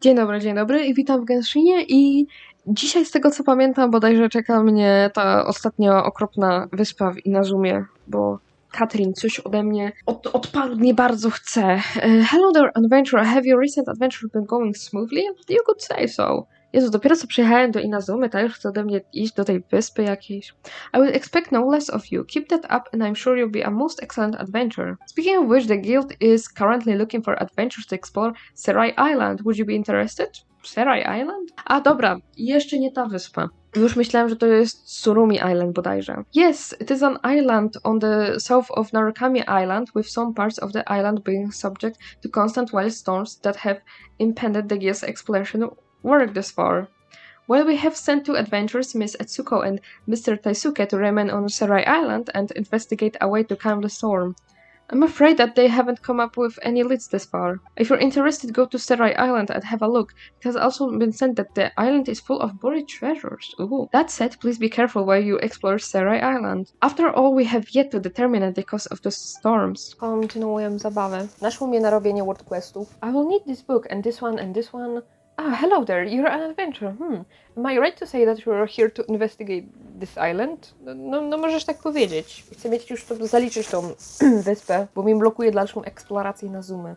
Dzień dobry i witam w Genshinie i dzisiaj z tego co pamiętam bodajże czeka mnie ta ostatnia okropna wyspa w Inazumie, bo Katrin coś ode mnie odpadnie bardzo chce. Hello there, adventurer. Have your recent adventure been going smoothly? You could say so. Jezu, dopiero co przyjechałem do Inazumy, ta już chce ode mnie iść do tej wyspy jakiejś. I will expect no less of you. Keep that up and I'm sure you'll be a most excellent adventurer. Speaking of which, the guild is currently looking for adventurers to explore Serai Island. Would you be interested? Serai Island? A dobra, jeszcze nie ta wyspa. Już myślałem, że to jest Tsurumi Island bodajże. Yes, it is an island on the south of Narukami Island, with some parts of the island being subject to constant wild storms that have impeded the guild's exploration work this far. Well, we have sent two adventurers, Miss Etsuko and Mr. Taisuke, to remain on Serai Island and investigate a way to calm the storm. I'm afraid that they haven't come up with any leads this far. If you're interested, go to Serai Island and have a look. It has also been said that the island is full of buried treasures. Ooh. That said, please be careful while you explore Serai Island. After all, we have yet to determine the cause of the storms. Kontynuuję zabawę. Naszło mnie na robienie word questów. I will need this book and this one and this one. Ah, hello there, you're an adventurer. Am I right to say that you're here to investigate this island? No możesz tak powiedzieć. Chcę mieć już to zaliczyć tą wyspę, bo mi blokuje dalszą eksplorację na zoomy.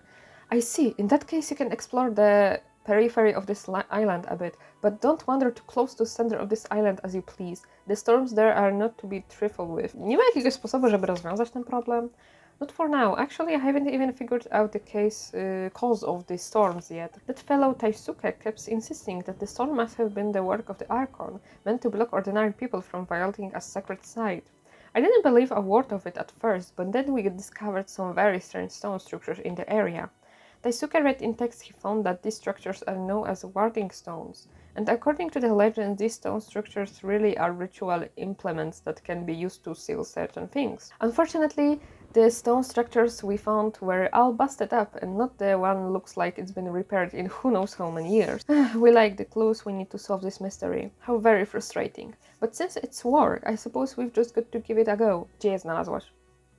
I see. In that case you can explore the periphery of this island a bit, but don't wander too close to the center of this island as you please. The storms there are not to be trifled with. Nie ma jakiegoś sposobu, żeby rozwiązać ten problem? Not for now. Actually, I haven't even figured out the cause of the storms yet. That fellow Taisuke keeps insisting that the storm must have been the work of the Archon, meant to block ordinary people from violating a sacred site. I didn't believe a word of it at first, but then we discovered some very strange stone structures in the area. Taisuke read in text he found that these structures are known as warding stones. And according to the legend, these stone structures really are ritual implements that can be used to seal certain things. Unfortunately, the stone structures we found were all busted up, and not the one looks like it's been repaired in who knows how many years. We like the clues, we need to solve this mystery. How very frustrating. But since it's work, I suppose we've just got to give it a go. Gdzie je znalazłaś?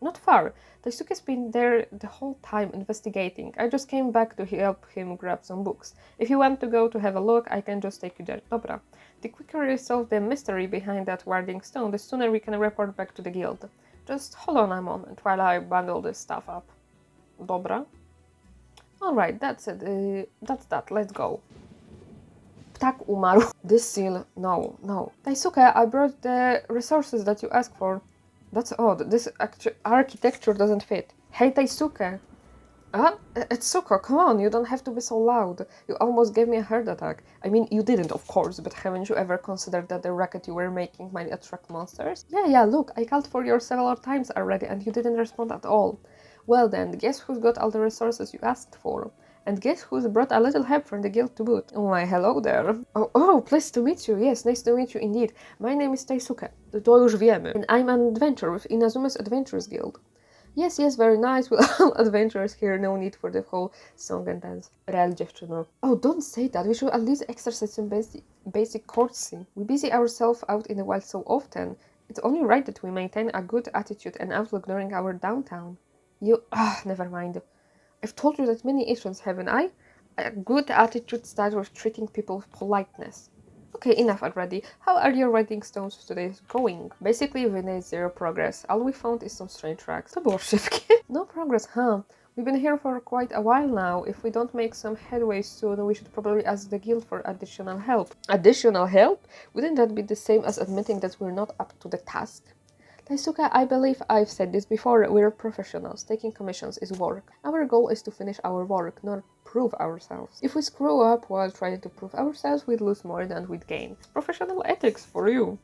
Not far. Taisuke's been there the whole time investigating. I just came back to help him grab some books. If you want to go to have a look, I can just take you there. Dobra. The quicker we solve the mystery behind that warding stone, the sooner we can report back to the guild. Just hold on a moment while I bundle this stuff up. Dobra. Alright, that's it. That's that. Let's go. Ptak umarł. This seal. No. Taisuke, I brought the resources that you asked for. That's odd. This architecture doesn't fit. Hey, Taisuke. Etsuko, come on, you don't have to be so loud. You almost gave me a heart attack. I mean, you didn't, of course, but haven't you ever considered that the racket you were making might attract monsters? Yeah, look, I called for you several times already and you didn't respond at all. Well then, guess who's got all the resources you asked for? And guess who's brought a little help from the guild to boot? Oh my, hello there. Oh, pleased to meet you. Yes, nice to meet you indeed. My name is Taisuke. To już wiemy. And I'm an adventurer with Inazuma's Adventurers Guild. Yes, very nice. We're all adventurers here. No need for the whole song and dance. Real dziewczyno. Oh, don't say that. We should at least exercise some basic courtesy. We busy ourselves out in the wild so often. It's only right that we maintain a good attitude and outlook during our downtime. Never mind. I've told you that many Asians, haven't I? A good attitude starts with treating people with politeness. Okay, enough already. How are your writing stones today going? Basically, we made zero progress. All we found is some strange tracks. To było szybkie. No progress, huh? We've been here for quite a while now. If we don't make some headway soon, we should probably ask the guild for additional help. Additional help? Wouldn't that be the same as admitting that we're not up to the task? Taisuke, I believe I've said this before, we're professionals. Taking commissions is work. Our goal is to finish our work, not prove ourselves. If we screw up while trying to prove ourselves, we'd lose more than we'd gain. It's professional ethics for you.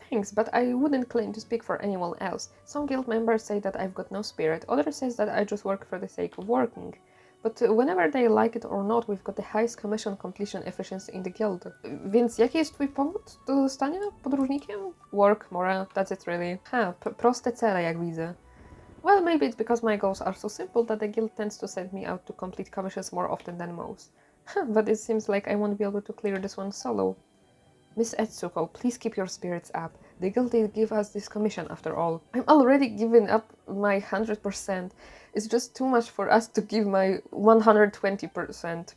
Thanks, but I wouldn't claim to speak for anyone else. Some guild members say that I've got no spirit, others say that I just work for the sake of working. But whenever they like it or not, we've got the highest commission completion efficiency in the guild. Więc jaki jest twój powód do zostania podróżnikiem? Work, morale, that's it really. Proste cele jak widzę. Well, maybe it's because my goals are so simple that the guild tends to send me out to complete commissions more often than most. But it seems like I won't be able to clear this one solo. Miss Etsuko, please keep your spirits up. The guild did give us this commission after all. I'm already giving up my 100%. It's just too much for us to give my 120%.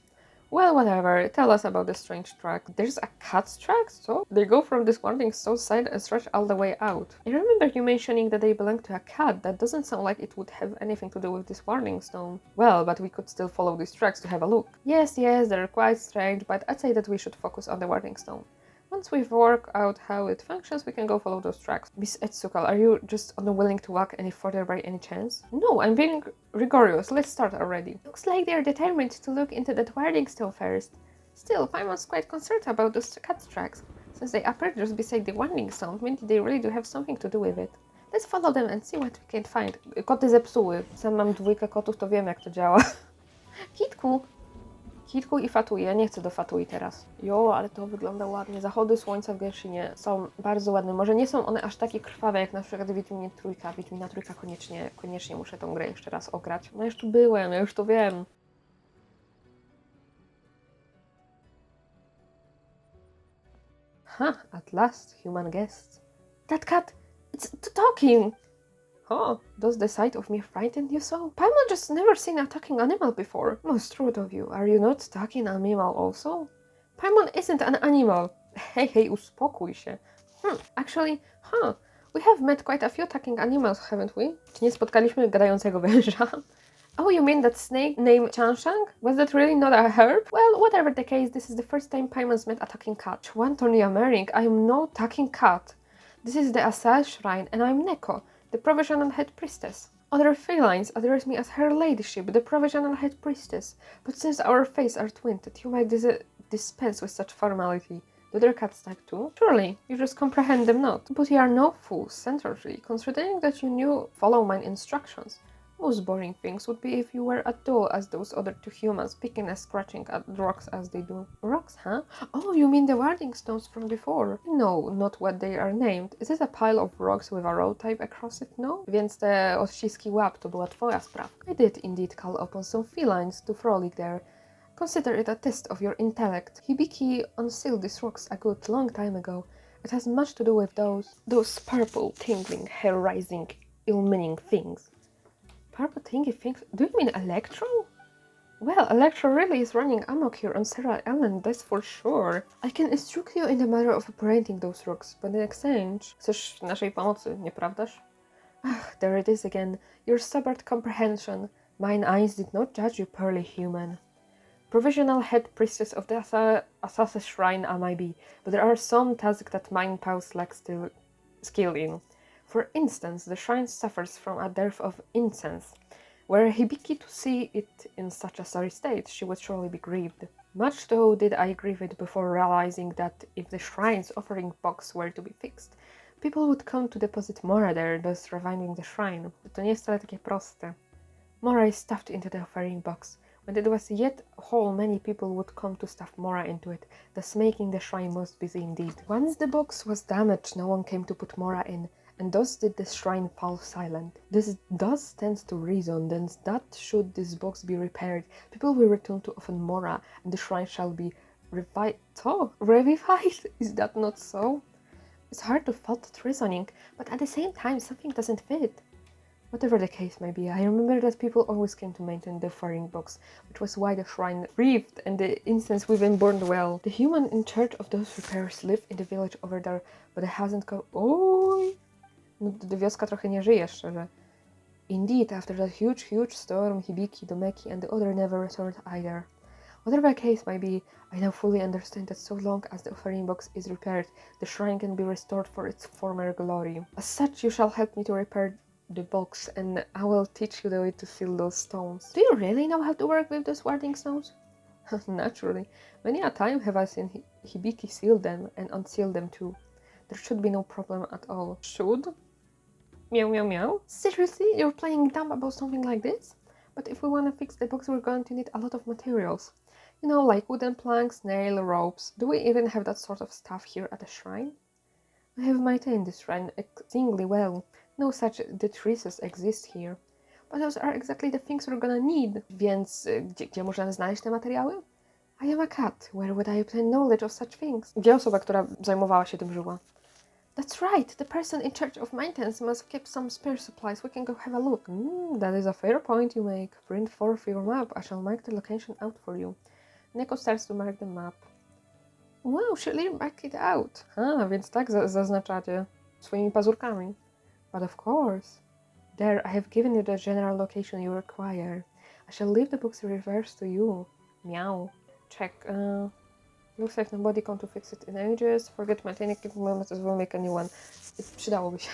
Well, whatever. Tell us about the strange track. There's a cat's track, so? They go from this wandering stone side and stretch all the way out. I remember you mentioning that they belong to a cat. That doesn't sound like it would have anything to do with this wandering stone. Well, but we could still follow these tracks to have a look. Yes, they're quite strange, but I'd say that we should focus on the wandering stone. Once we've worked out how it functions, we can go follow those tracks. Miss Etsukal, are you just unwilling to walk any further by any chance? No, I'm being rigorous. Let's start already. Looks like they're determined to look into that wording stone first. Still, Paimon's quite concerned about those cat tracks. Since they appear just beside the winding stone, maybe they really do have something to do with it. Let's follow them and see what we can find. Koty zepsuły. Sam mam 2 kotów, to wiem jak to działa. Kitku! Kitku i Fatui. Ja nie chcę do Fatui teraz. Jo, ale to wygląda ładnie. Zachody słońca w Genshinie są bardzo ładne. Może nie są one aż takie krwawe jak na przykład Wiedźminie Trójka. Wiedźmina Trójka koniecznie muszę tą grę jeszcze raz ograć. No już tu byłem, ja już to wiem. At last, human guests. That cat, it's talking! Oh, does the sight of me frighten you so? Paimon just never seen a talking animal before. Most rude of you. Are you not talking animal also? Paimon isn't an animal. Hey, uspokój się. Actually, we have met quite a few talking animals, haven't we? Czy nie spotkaliśmy gadającego węża? Oh, you mean that snake named Chanshang? Was that really not a herb? Well, whatever the case, this is the first time Paimon's met a talking cat. Chwanton Yamering, I am no talking cat. This is the Asal Shrine, and I'm Neko, the provisional head priestess. Other felines address me as Her Ladyship, the provisional head priestess, but since our fates are twinned, you might dispense with such formality. Do their cats type too? Surely, you just comprehend them not. But you are no fool, centrally, considering that you knew follow mine instructions. Most boring things would be if you were as dull as those other 2 humans, picking and scratching at rocks as they do. Rocks, huh? Oh, you mean the warding stones from before? No, not what they are named. Is it a pile of rocks with a row type across it? No? Więc te odciski łap to była twoja sprawka. I did indeed call upon some felines to frolic there. Consider it a test of your intellect. Hibiki unsealed these rocks a good long time ago. It has much to do with those purple, tingling, hair-rising, ill-meaning things. Purple thingy things? Do you mean Electro? Well, Electro really is running amok here on Tsurumi Island, that's for sure. I can instruct you in the matter of operating those rocks, but in exchange... Chcesz naszej pomocy, nieprawdaż? Ach, there it is again. Your stubborn comprehension. Mine eyes did not judge you, pearly human. Provisional head priestess of the Assassin Shrine I might be, but there are some tasks that mine pals lack skill in. For instance, the shrine suffers from a dearth of incense. Were Hibiki to see it in such a sorry state, she would surely be grieved. Much though did I grieve it before realizing that if the shrine's offering box were to be fixed, people would come to deposit Mora there, thus reviving the shrine. To nie jest wcale takie proste. Mora is stuffed into the offering box. When it was yet whole, many people would come to stuff Mora into it, thus making the shrine most busy indeed. Once the box was damaged, no one came to put Mora in, and thus did the shrine fall silent. This thus stands to reason, then, that should this box be repaired, people will return to offer Mora, and the shrine shall be revived. Is that not so? It's hard to fault that reasoning, but at the same time something doesn't fit. Whatever the case may be, I remember that people always came to maintain the offering box, which was why the shrine thrived and the incense within burned well. The human in charge of those repairs live in the village over there, but it hasn't come. Oh! No, the wioska trochę nie żyje, szczerze. Indeed, after that huge storm, Hibiki, Domeki, and the other never returned either. Whatever the case may be, I now fully understand that so long as the offering box is repaired, the shrine can be restored for its former glory. As such, you shall help me to repair the box, and I will teach you the way to seal those stones. Do you really know how to work with those warding stones? Naturally. Many a time have I seen Hibiki seal them and unseal them too. There should be no problem at all. Should? Meow meow meow? Seriously? You're playing dumb about something like this? But if we want to fix the box, we're going to need a lot of materials. You know, like wooden planks, nail, ropes. Do we even have that sort of stuff here at the shrine? I have maintained this shrine exceedingly well. No such detritus exist here. But those are exactly the things we're gonna need. Więc gdzie możemy znaleźć te materiały? I am a cat. Where would I obtain knowledge of such things? Gdzie osoba, która zajmowała się tym, żyła? That's right. The person in charge of maintenance must keep some spare supplies. We can go have a look. That is a fair point you make. Print forth your map. I shall mark the location out for you. Neko starts to mark the map. Wow, surely mark it out. Więc tak zaznaczacie swoimi pazurkami. But of course. There, I have given you the general location you require. I shall leave the books reversed to you. Meow. Check. Looks like nobody come to fix it in ages. Forget maintaining it, moment as well make a new one. Przydałoby się.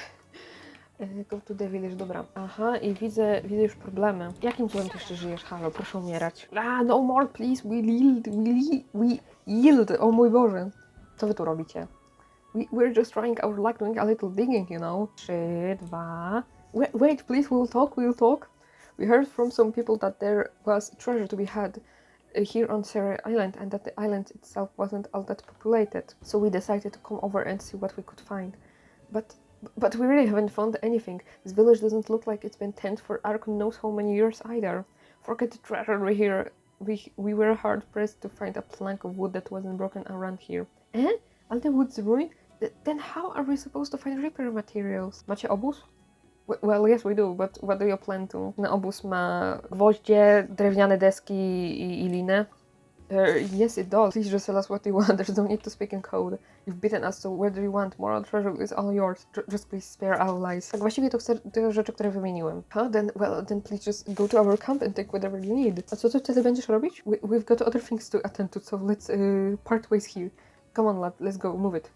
Go to the village, dobra. Aha, i widzę już problemy. Jakim cudem ty jeszcze żyjesz? Halo, proszę umierać. No more, please, we yield. O mój Boże. Co wy tu robicie? We're just trying our luck, doing a little digging, you know. 3, 2... Wait, please, we'll talk. We heard from some people that there was treasure to be had here on Tsurumi Island, and that the island itself wasn't all that populated. So we decided to come over and see what we could find. But we really haven't found anything. This village doesn't look like it's been tended for Arkon knows how many years either. Forget the treasure we here. We were hard pressed to find a plank of wood that wasn't broken around here. All the wood's ruined? Then how are we supposed to find repair materials? Macie obóz? Well, yes we do, but what do you plan to? Na obóz ma gwoździe, drewniane deski i linę. Yes, it does. Please just tell us what you want. There's no need to speak in code. You've beaten us, so what do you want? Moral treasure is all yours. Just please spare our lives. Tak, właściwie to chcę te rzeczy, które wymieniłem. Then please just go to our camp and take whatever you need. A co ty wtedy będziesz robić? We've got other things to attend to, so let's part ways here. Come on, lad, let's go, move it.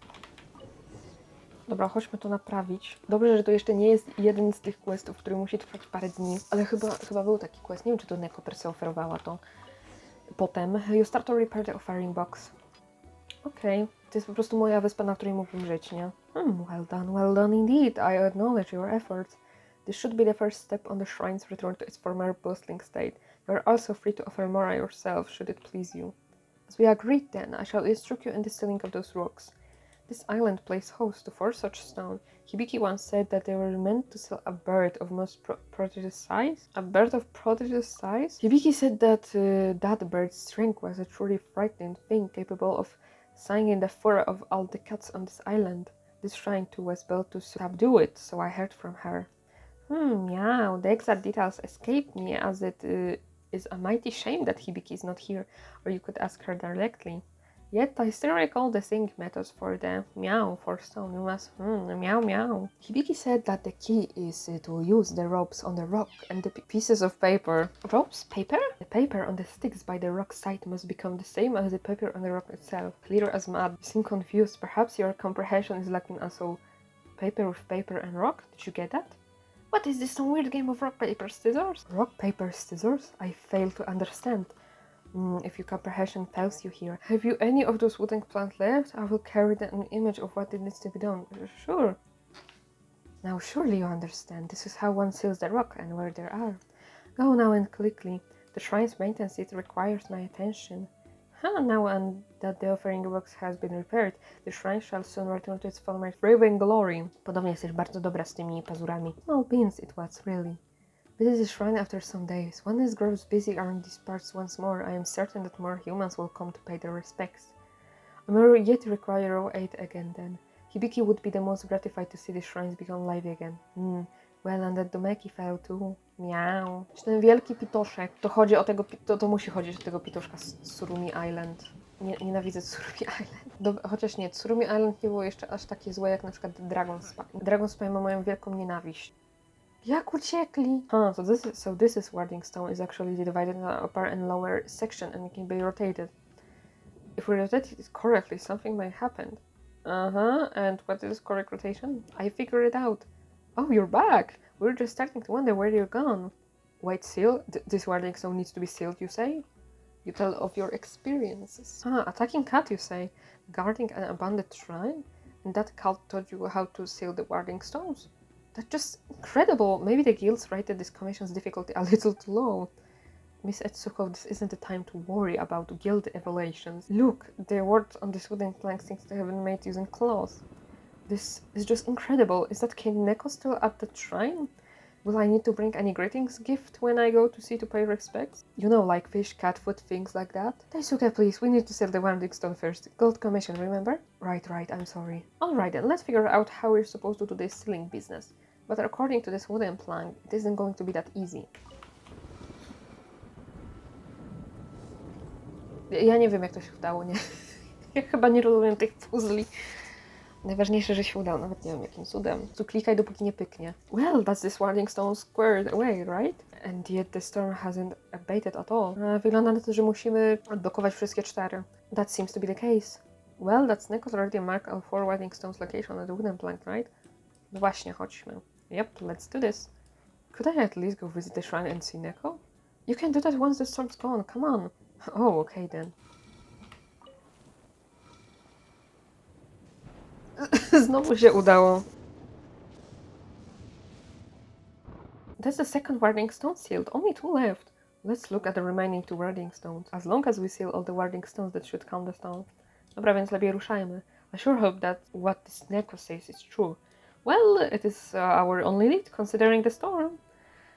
Dobra, chodźmy to naprawić. Dobrze, że to jeszcze nie jest jeden z tych questów, który musi trwać parę dni. Ale chyba był taki quest. Nie wiem, czy to Neko oferowała to. Potem, you start to repair the offering box. Okej. To jest po prostu moja wyspa, na której mógłbym żyć, nie? Well done indeed. I acknowledge your efforts. This should be the first step on the shrine's return to its former bustling state. You are also free to offer more yourself, should it please you. As we agreed then, I shall instruct you in the selling of those rocks. This island plays host to 4 such stone. Hibiki once said that they were meant to sell a bird of most prodigious size. A bird of prodigious size? Hibiki said that that bird's strength was a truly frightening thing, capable of singing the fur of all the cats on this island. This shrine too was built to subdue it, so I heard from her. Meow. The exact details escape me, as it is a mighty shame that Hibiki is not here, or you could ask her directly. Yet I still recall the singing methods for the meow for stone. You must meow. Hibiki said that the key is to use the ropes on the rock and the pieces of paper. Ropes? Paper? The paper on the sticks by the rock side must become the same as the paper on the rock itself. Clear as mud. You seem confused. Perhaps your comprehension is lacking also. Paper with paper and rock? Did you get that? What is this, some weird game of rock, paper, scissors? Rock, paper, scissors? I fail to understand. If your comprehension fails you here. Have you any of those wooden plants left? I will carry an image of what it needs to be done. Sure. Now surely you understand. This is how one seals the rock and where there are. Go now and quickly. The shrine's maintenance, it requires my attention. Now and that the offering box has been repaired, the shrine shall soon return to its former raven glory. Podobnie jesteś bardzo dobra z tymi pazurami. Small beans it was, really. Visit the shrine after some days. When this grows busy around these parts once more, I am certain that more humans will come to pay their respects. I may yet require your aid again then. Hibiki would be the most gratified to see the shrines become live again. Well, and that Domeki fell too. Miau. Czy ten wielki pitoszek, to chodzi o tego, to musi chodzić o tego pitoszka z Tsurumi Island. Nienawidzę Tsurumi Island. Chociaż nie, Tsurumi Island nie było jeszcze aż takie złe jak na przykład Dragon Spy. Dragon Spy ma moją wielką nienawiść. Jak uciekli? So this is warding stone is actually divided into upper and lower section and it can be rotated. If we rotate it correctly, something may happen. And what is correct rotation? I figured it out. Oh, you're back! We're just starting to wonder where you're gone. White seal? This warding stone needs to be sealed, you say? You tell of your experiences. Attacking cat, you say? Guarding an abandoned shrine? And that cult taught you how to seal the warding stones? That's just incredible. Maybe the guilds rated this commission's difficulty a little too low. Miss Etsuko, this isn't the time to worry about guild evaluations. Look, the words on this wooden plank seems to have been made using claws. This is just incredible. Is that King Neko still at the shrine? Will I need to bring any greetings gift when I go to see to pay respects? You know, like fish, cat food, things like that? Daisuke, please, we need to sell the wanding stone first. Gold commission, remember? Right, I'm sorry. Alright then, let's figure out how we're supposed to do this selling business. But according to this wooden plank, it isn't going to be that easy. Ja nie wiem, jak to się udało, nie? Ja chyba nie rozumiem tych puzli. Najważniejsze, że się udało, nawet nie wiem jakim cudem. Tu klikaj, dopóki nie pyknie. Well, that's this warding stone squared away, right? And yet the storm hasn't abated at all. Wygląda na to, że musimy odblokować wszystkie 4. That seems to be the case. Well, that's Neko's already marked all 4 warding stones location at the wooden plank, right? No właśnie, chodźmy. Yep, let's do this. Could I at least go visit the shrine and see Neko? You can do that once the storm's gone, come on. Oh, okay then. Znowu się udało. That's the second warding stone sealed. Only 2 left. Let's look at the remaining 2 warding stones. As long as we seal all the warding stones, that should calm the storm. Dobra, więc lepiej ruszajmy. I sure hope that what this Neko says is true. Well, it is our only lead, considering the storm.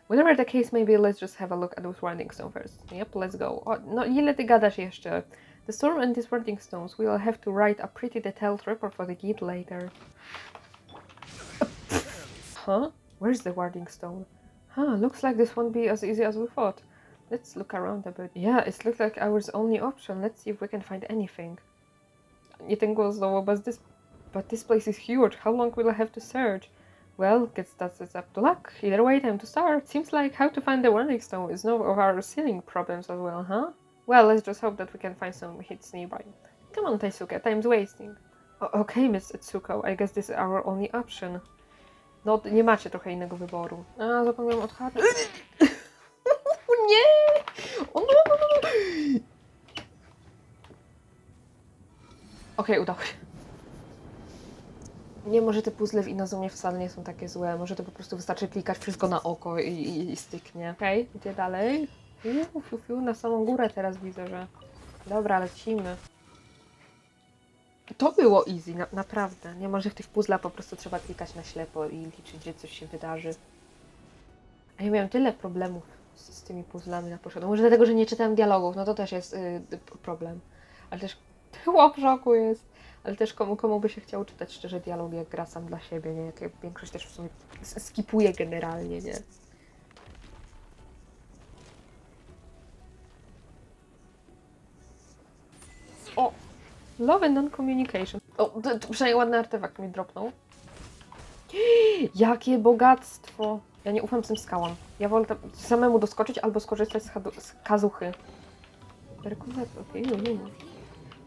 Whatever the case may be, let's just have a look at those warding stones first. Yep, let's go. O, no ile ty gadasz jeszcze? The storm and these warding stones. We'll have to write a pretty detailed report for the guild later. Huh? Where's the warding stone? Huh, looks like this won't be as easy as we thought. Let's look around a bit. Yeah, it looks like our only option. Let's see if we can find anything. Nie ten głos znowu, but this place is huge. How long will I have to search? Well, guess that's up to luck. Either way, time to start. Seems like how to find the warding stone is none of our sealing problems as well, huh? Well, let's just hope that we can find some hits nearby. Come on, Taisuke, time's wasting. Okay, Miss Tsuko, I guess this is our only option. No, nie macie trochę innego wyboru. A, zapomniałam odhaczyć. O nie! O no! Okej, udało się. Nie, może te puzzle w Inazumie wcale nie są takie złe. Może to po prostu wystarczy klikać wszystko na oko i styknie. Okej, gdzie dalej? Na samą górę teraz widzę, że... Dobra, lecimy. To było easy, naprawdę. Nie, może w tych puzzlach po prostu trzeba klikać na ślepo i liczyć, że coś się wydarzy. A ja miałem tyle problemów z tymi puzzlami na początku. Może dlatego, że nie czytałem dialogów, no to też jest problem. Ale też chłop w szoku jest. Ale też komu by się chciało czytać szczerze dialogi, jak gra sam dla siebie, nie? Jak ja większość też w sumie skipuje generalnie, nie? O! Love and non-communication. O, to przynajmniej ładny artefakt mi dropnął. Jakie bogactwo! Ja nie ufam tym skałom. Ja wolę samemu doskoczyć albo skorzystać z kazuchy.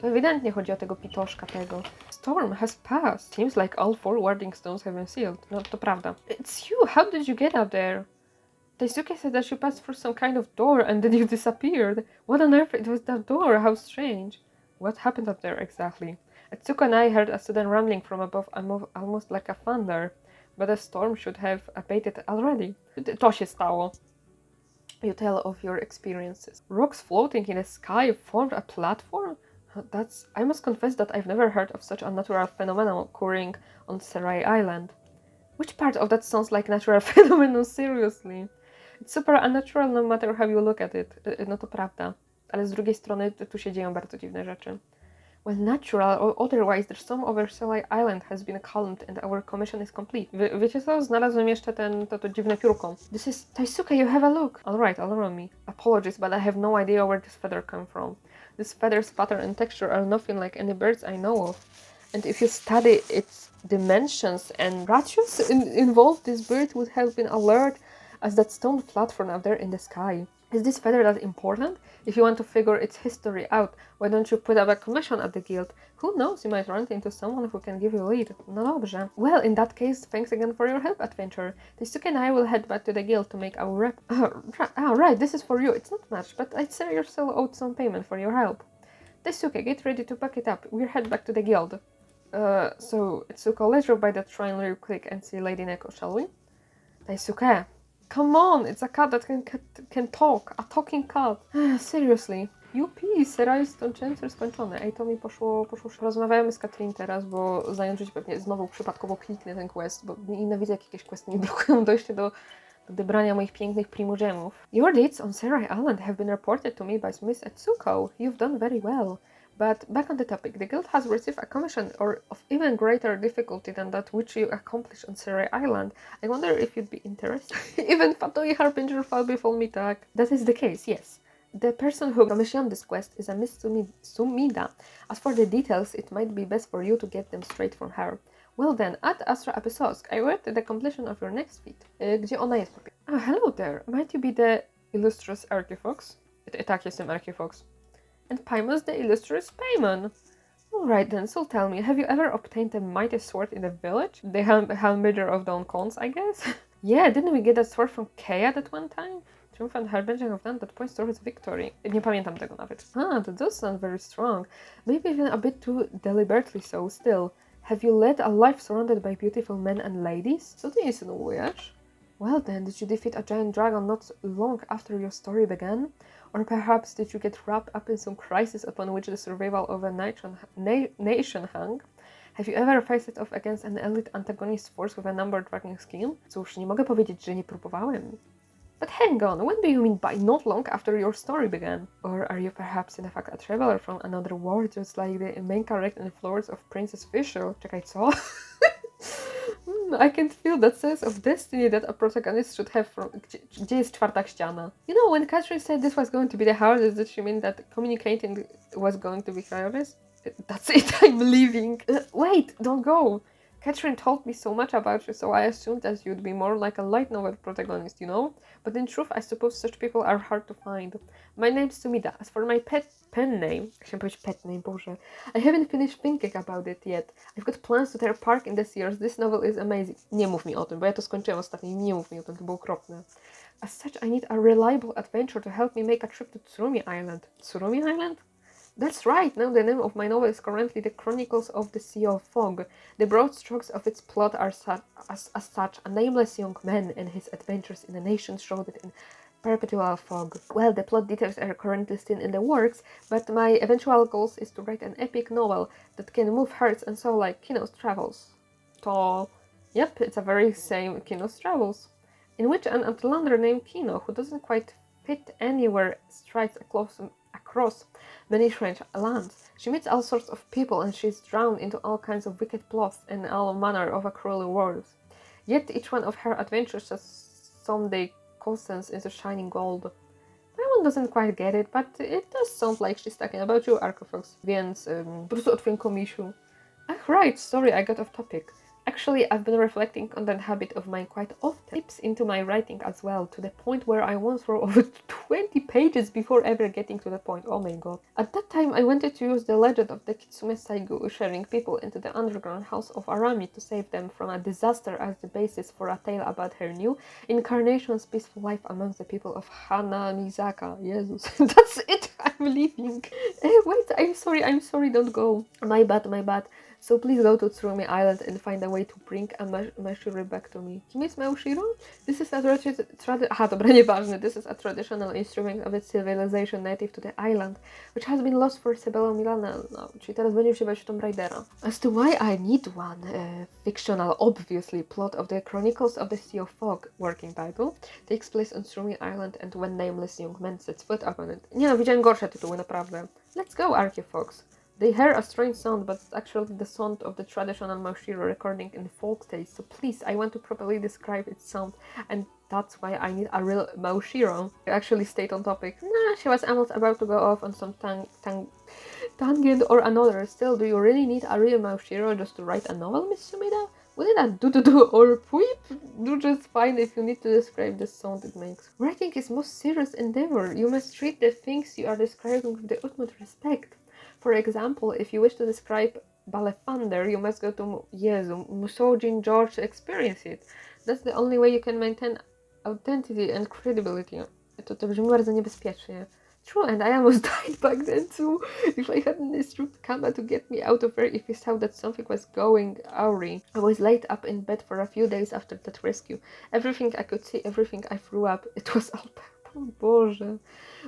To ewidentnie chodzi o tego pitoszka tego. Storm has passed. Seems like all 4 warding stones have been sealed. No to prawda. It's you! How did you get up there? Daisuke said that you passed through some kind of door and then you disappeared. What on earth it was that door? How strange. What happened up there exactly? Atsuko and I heard a sudden rumbling from above, almost like a thunder. But the storm should have abated already. To się stało. You tell of your experiences. Rocks floating in the sky formed a platform? I must confess that I've never heard of such a natural phenomenon occurring on Tsurumi Island. Which part of that sounds like natural phenomenon, seriously? It's super unnatural no matter how you look at it. No to prawda. Ale z drugiej strony tu się dzieją bardzo dziwne rzeczy. Well, natural or otherwise, the storm over Tsurumi Island has been calmed and our commission is complete. Wiecie co? Znalazłem jeszcze to dziwne piórko. This is... Taisuke, you have a look! Alright, allow me. Apologies, but I have no idea where this feather came from. This feather's pattern and texture are nothing like any birds I know of. And if you study its dimensions and ratios involved, this bird would have been alert as that stone platform up there in the sky. Is this feather that important? If you want to figure its history out, why don't you put up a commission at the guild? Who knows, you might run into someone who can give you a lead. No dobrze. Well, in that case, thanks again for your help, adventure. Taisuke and I will head back to the guild to make our rep. Right, this is for you. It's not much, but I'd say you're still owed some payment for your help. Taisuke, get ready to pack it up. We'll head back to the guild. So, Tsuko, let's drop by that shrine real quick and see Lady Neko, shall we? Taisuke, come on, it's a cat that can talk. A talking cat. Seriously. Jupi, seria jest chapter skończony. Ej, to mi poszło. Rozmawiamy z Katrin teraz, bo zająć życie pewnie znowu przypadkowo kliknę ten quest, bo nienawidzę, jak jakieś questy mi blokują dojście do odebrania moich pięknych primogemów. Your deeds on Tsurumi Island have been reported to me by Miss Atsuko. You've done very well. But back on the topic, the guild has received a commission of even greater difficulty than that which you accomplished on Tsurumi Island. I wonder if you'd be interested. Even Fatoi Harbinger fell before me, tak? That is the case, yes. The person who commissioned this quest is a Miss Sumida. As for the details, it might be best for you to get them straight from her. Well then, at Astra Episosk, I wait the completion of your next feat. Gdzie ona jest? Ah, hello there. Might you be the illustrious Archifox? Tak, jestem Archifox. And Paimon the illustrious Paimon. Alright then, so tell me, have you ever obtained the mighty sword in the village? The Helmbider of Dawn Cons, I guess? Yeah, didn't we get that sword from Kea that one time? Triumphant Harbinger of Dawn that points towards victory. Nie pamiętam tego nawet. Ah, that does sound very strong. Maybe even a bit too deliberately so still. Have you led a life surrounded by beautiful men and ladies? Co ty insynuujesz? Well then, did you defeat a giant dragon not long after your story began? Or perhaps did you get wrapped up in some crisis upon which the survival of a nation hung? Have you ever faced off against an elite antagonist force with a number dragging skill? Cóż, nie mogę powiedzieć, że nie próbowałem. But hang on, when do you mean by not long after your story began? Or are you perhaps in fact a traveler from another world, just like the main character in Floors of Princess Fisher? Czekaj, co? I can feel that sense of destiny that a protagonist should have from... Gdzie jest czwarta ściana? You know, when Catherine said this was going to be the hardest, did she mean that communicating was going to be hardest? That's it, I'm leaving. Wait, don't go. Catherine told me so much about you, so I assumed that you'd be more like a light novel protagonist, you know? But in truth, I suppose such people are hard to find. My name's Sumida. As for my pen name, chciałam powiedzieć pet name, Boże. I haven't finished thinking about it yet. I've got plans to tear park in this years. This novel is amazing. Nie mów mi o tym, bo ja to skończyłem ostatnio i nie mów mi o tym, to było okropne. As such, I need a reliable adventure to help me make a trip to Tsurumi Island. Tsurumi Island? That's right, now the name of my novel is currently The Chronicles of the Sea of Fog. The broad strokes of its plot are as such, a nameless young man and his adventures in a nation shrouded in perpetual fog. Well, the plot details are currently still in the works, but my eventual goal is to write an epic novel that can move hearts and soul like Kino's Travels. Yep, it's a very same Kino's Travels, in which an outlander named Kino, who doesn't quite fit anywhere, strides across many strange lands. She meets all sorts of people and she's drawn into all kinds of wicked plots and all manner of cruel worlds. Yet each one of her adventures has someday constance into shining gold. Paimon doesn't quite get it, but it does sound like she's talking about you, Archifox. Więc po prostu o twoim komisiu. Ach, right, sorry, I got off topic. Actually, I've been reflecting on that habit of mine quite often. It seeps into my writing as well, to the point where I once wrote over 20 pages before ever getting to the point. Oh my god. At that time, I wanted to use the legend of the Kitsume Saigu sharing people into the underground house of Arami to save them from a disaster as the basis for a tale about her new incarnation's peaceful life amongst the people of Hanamizaka. Jesus. That's it! I'm leaving. Wait, I'm sorry, don't go. My bad. So please go to Tsurumi Island and find a way to bring a Mashiro back to me. Kim jest Mashiro? This is a This is a traditional instrument of its civilization native to the island, which has been lost for several millennia now. Czyli teraz będzie wsiewać w Tomb Raidera. As to why I need one, fictional, obviously, plot of the Chronicles of the Sea of Fog, working title, takes place on Tsurumi Island and when nameless young man sets foot upon it. Nie no, widziałem gorsze tytuły, naprawdę. Let's go, Archifox. They hear a strange sound, but it's actually the sound of the traditional Mashiro recording in folk tales. So please, I want to properly describe its sound, and that's why I need a real Mashiro. I actually stayed on topic. Nah, she was almost about to go off on some tangent or another. Still, do you really need a real Mashiro just to write a novel, Miss Sumida? Wouldn't a do or poop do just fine if you need to describe the sound it makes? Writing is most serious endeavor. You must treat the things you are describing with the utmost respect. For example, if you wish to describe Ballet Thunder, you must go to Musojin George to experience it. That's the only way you can maintain authenticity and credibility. To brzmi bardzo niebezpiecznie. True, and I almost died back then too. If I hadn't instructed Kama to get me out of there, if he saw that something was going awry. I was laid up in bed for a few days after that rescue. Everything I could see, everything I threw up, it was all purple. Boże.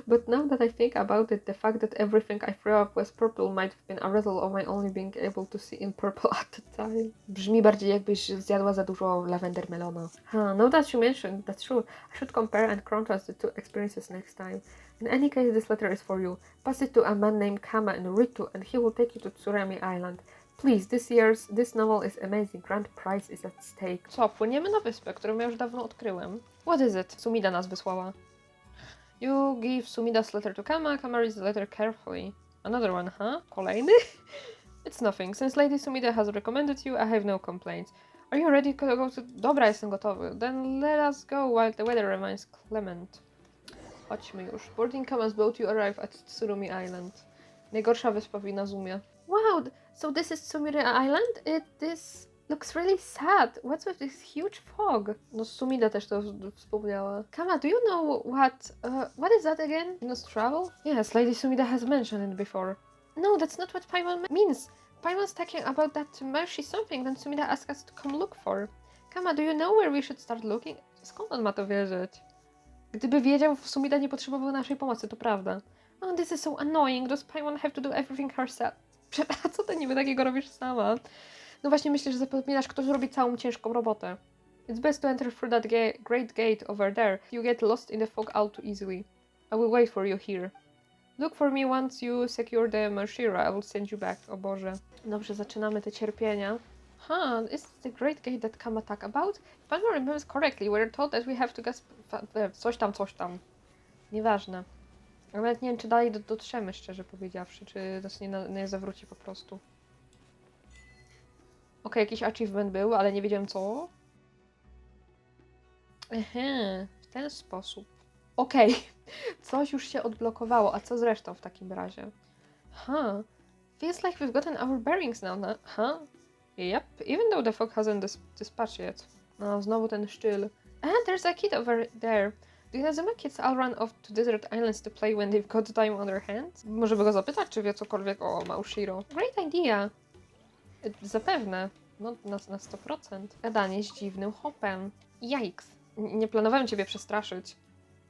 But now that I think about it, the fact that everything I threw up was purple might have been a result of my only being able to see in purple at the time. Brzmi bardziej jakbyś zjadła za dużo lavender melona. Now that you mentioned, that's true. I should compare and contrast the two experiences next time. In any case, this letter is for you. Pass it to a man named Kama in Ritu and he will take you to Tsurumi Island. Please, this novel is amazing. Grand prize is at stake. Co, płyniemy na wyspę, którą ja już dawno odkryłem. What is it? Sumida nas wysłała. You give Sumida's letter to Kama. Kama reads the letter carefully. Another one, huh? Kolejny? It's nothing. Since Lady Sumida has recommended you, I have no complaints. Are you ready to go to... Dobra, jestem gotowy. Then let us go while the weather remains clement. Chodźmy już. Boarding Kama's boat, you arrive at Tsurumi Island. Najgorsza wyspa w Inazumie. Wow, so this is Tsumiri Island? This looks really sad. What's with this huge fog? No Sumida też to wspomniała. Kama, do you know what is that again? Lost travel? Yes, Lady Sumida has mentioned it before. No, that's not what Paimon means. Paimon's talking about that marshy something that Sumida asked us to come look for. Kama, do you know where we should start looking? Skąd on ma to wiedzieć? Gdyby wiedział, Sumida nie potrzebował naszej pomocy, to prawda. Oh, this is so annoying. Does Paimon have to do everything herself? A co ty niby takiego robisz sama? No właśnie myślę, że zapominasz, kto zrobi całą ciężką robotę. It's best to enter through that great gate over there. You get lost in the fog all too easily. I will wait for you here. Look for me once you secure the Mashira. I will send you back. O Boże. Dobrze, zaczynamy te cierpienia. Is this the great gate that Kama talked about? If I remember correctly, we were told that we have to gasp... Coś tam. Nieważne. Nawet nie wiem, czy dalej dotrzemy, szczerze powiedziawszy, czy nas nie zawróci po prostu. Okej, jakiś achievement był, ale nie wiedziałem co. W ten sposób. Okej, coś już się odblokowało, a co z resztą w takim razie? Feels like we've gotten our bearings now, Yep, even though the fog hasn't dispatched yet. No, znowu ten sztyl. There's a kid over there. Do Inazuma kids all run off to desert islands to play when they've got time on their hands? Może by go zapytać, czy wie cokolwiek o Maushiro. Great idea! Zapewne. No, na 100%. Gadanie z dziwnym hopem. Yikes! Nie planowałem ciebie przestraszyć.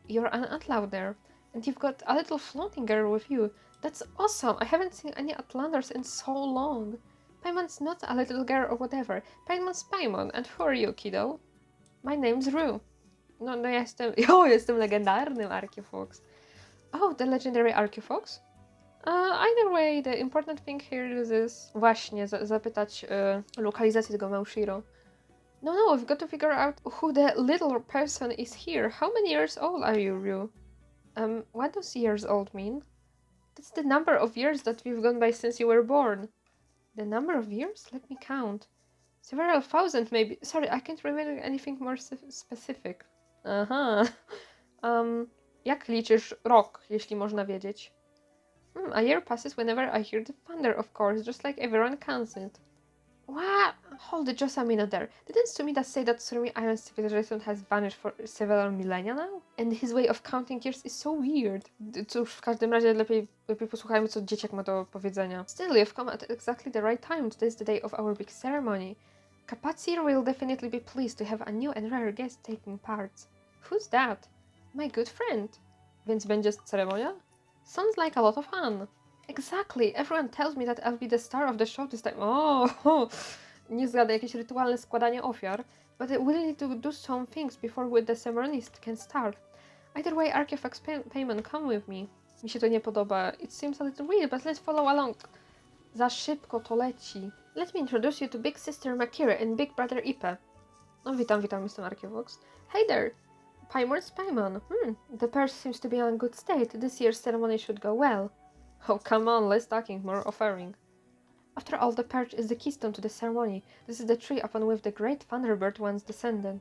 You're an outlaw there. And you've got a little floating girl with you. That's awesome! I haven't seen any outlanders in so long. Paimon's not a little girl or whatever. Paimon's Paimon. And who are you, kiddo? My name's Rue. No ja jestem legendarnym Archeofox. Oh, the legendary Archeofox? Either way, the important thing here is this. Właśnie, zapytać lokalizację tego Maushiro. No, we've got to figure out who the little person is here. How many years old are you, Ryu? What does years old mean? That's the number of years that we've gone by since you were born. The number of years? Let me count. Several thousand, maybe. Sorry, I can't remember anything more specific. Jak liczysz rok, jeśli można wiedzieć? A year passes whenever I hear the thunder, of course, just like everyone counts it. What? Hold it just a minute there. Didn't Sumida say that Tsurumi Island civilization has vanished for several millennia now? And his way of counting years is so weird. Cóż, w każdym razie lepiej posłuchajmy, co dzieciak ma do powiedzenia. Still, you've come at exactly the right time. Today is the day of our big ceremony. Kapatsir will definitely be pleased to have a new and rare guest taking part. Who's that? My good friend. Więc będzie ceremonia? Sounds like a lot of fun. Exactly. Everyone tells me that I'll be the star of the show this time. Nie zgadza, jakieś rytualne składanie ofiar. But we'll need to do some things before the ceremony can start. Either way, Archefax Payment, come with me. Mi się to nie podoba. It seems a little weird, but let's follow along. Za szybko to leci. Let me introduce you to Big Sister Makira and Big Brother Ipe. No witam, jestem Archevox. Hey there! Paimon's Paimon. The purse seems to be in good state. This year's ceremony should go well. Oh, come on, less talking, more offering. After all, the perch is the keystone to the ceremony. This is the tree upon which the great Thunderbird once descended.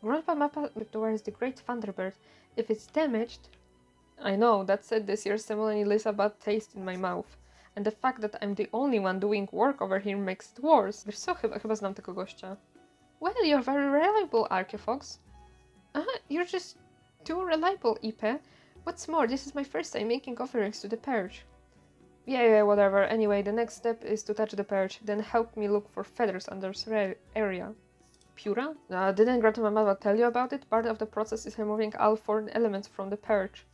Grandpa Mappa towards the great Thunderbird. If it's damaged... I know, that said, this year's ceremony leaves a bad taste in my mouth. And the fact that I'm the only one doing work over here makes it worse. Wiesz co, chyba znam tego gościa. Well, you're very reliable, Archefox. You're just too reliable, Ipe. What's more, this is my first time making offerings to the perch. Yeah, whatever. Anyway, the next step is to touch the perch, then help me look for feathers under area. Pura? Didn't Grandmama tell you about it? Part of the process is removing all foreign elements from the perch.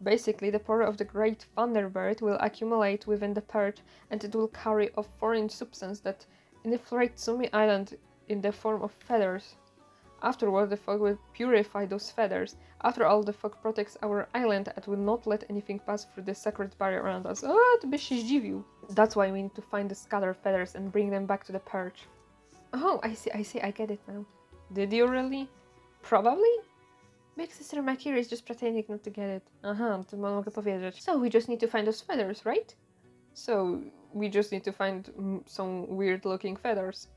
Basically, the power of the great Thunderbird will accumulate within the perch, and it will carry off foreign substance that infiltrates Tsumi Island in the form of feathers. Afterward, the fog will purify those feathers. After all, the fog protects our island and will not let anything pass through the sacred barrier around us. To byś się zdziwił. That's why we need to find the scattered feathers and bring them back to the perch. Oh, I see, I get it now. Did you really? Probably? Big sister Makira is just pretending not to get it. Aha, to mogę powiedzieć. So we just need to find those feathers, right? So we just need to find some weird looking feathers.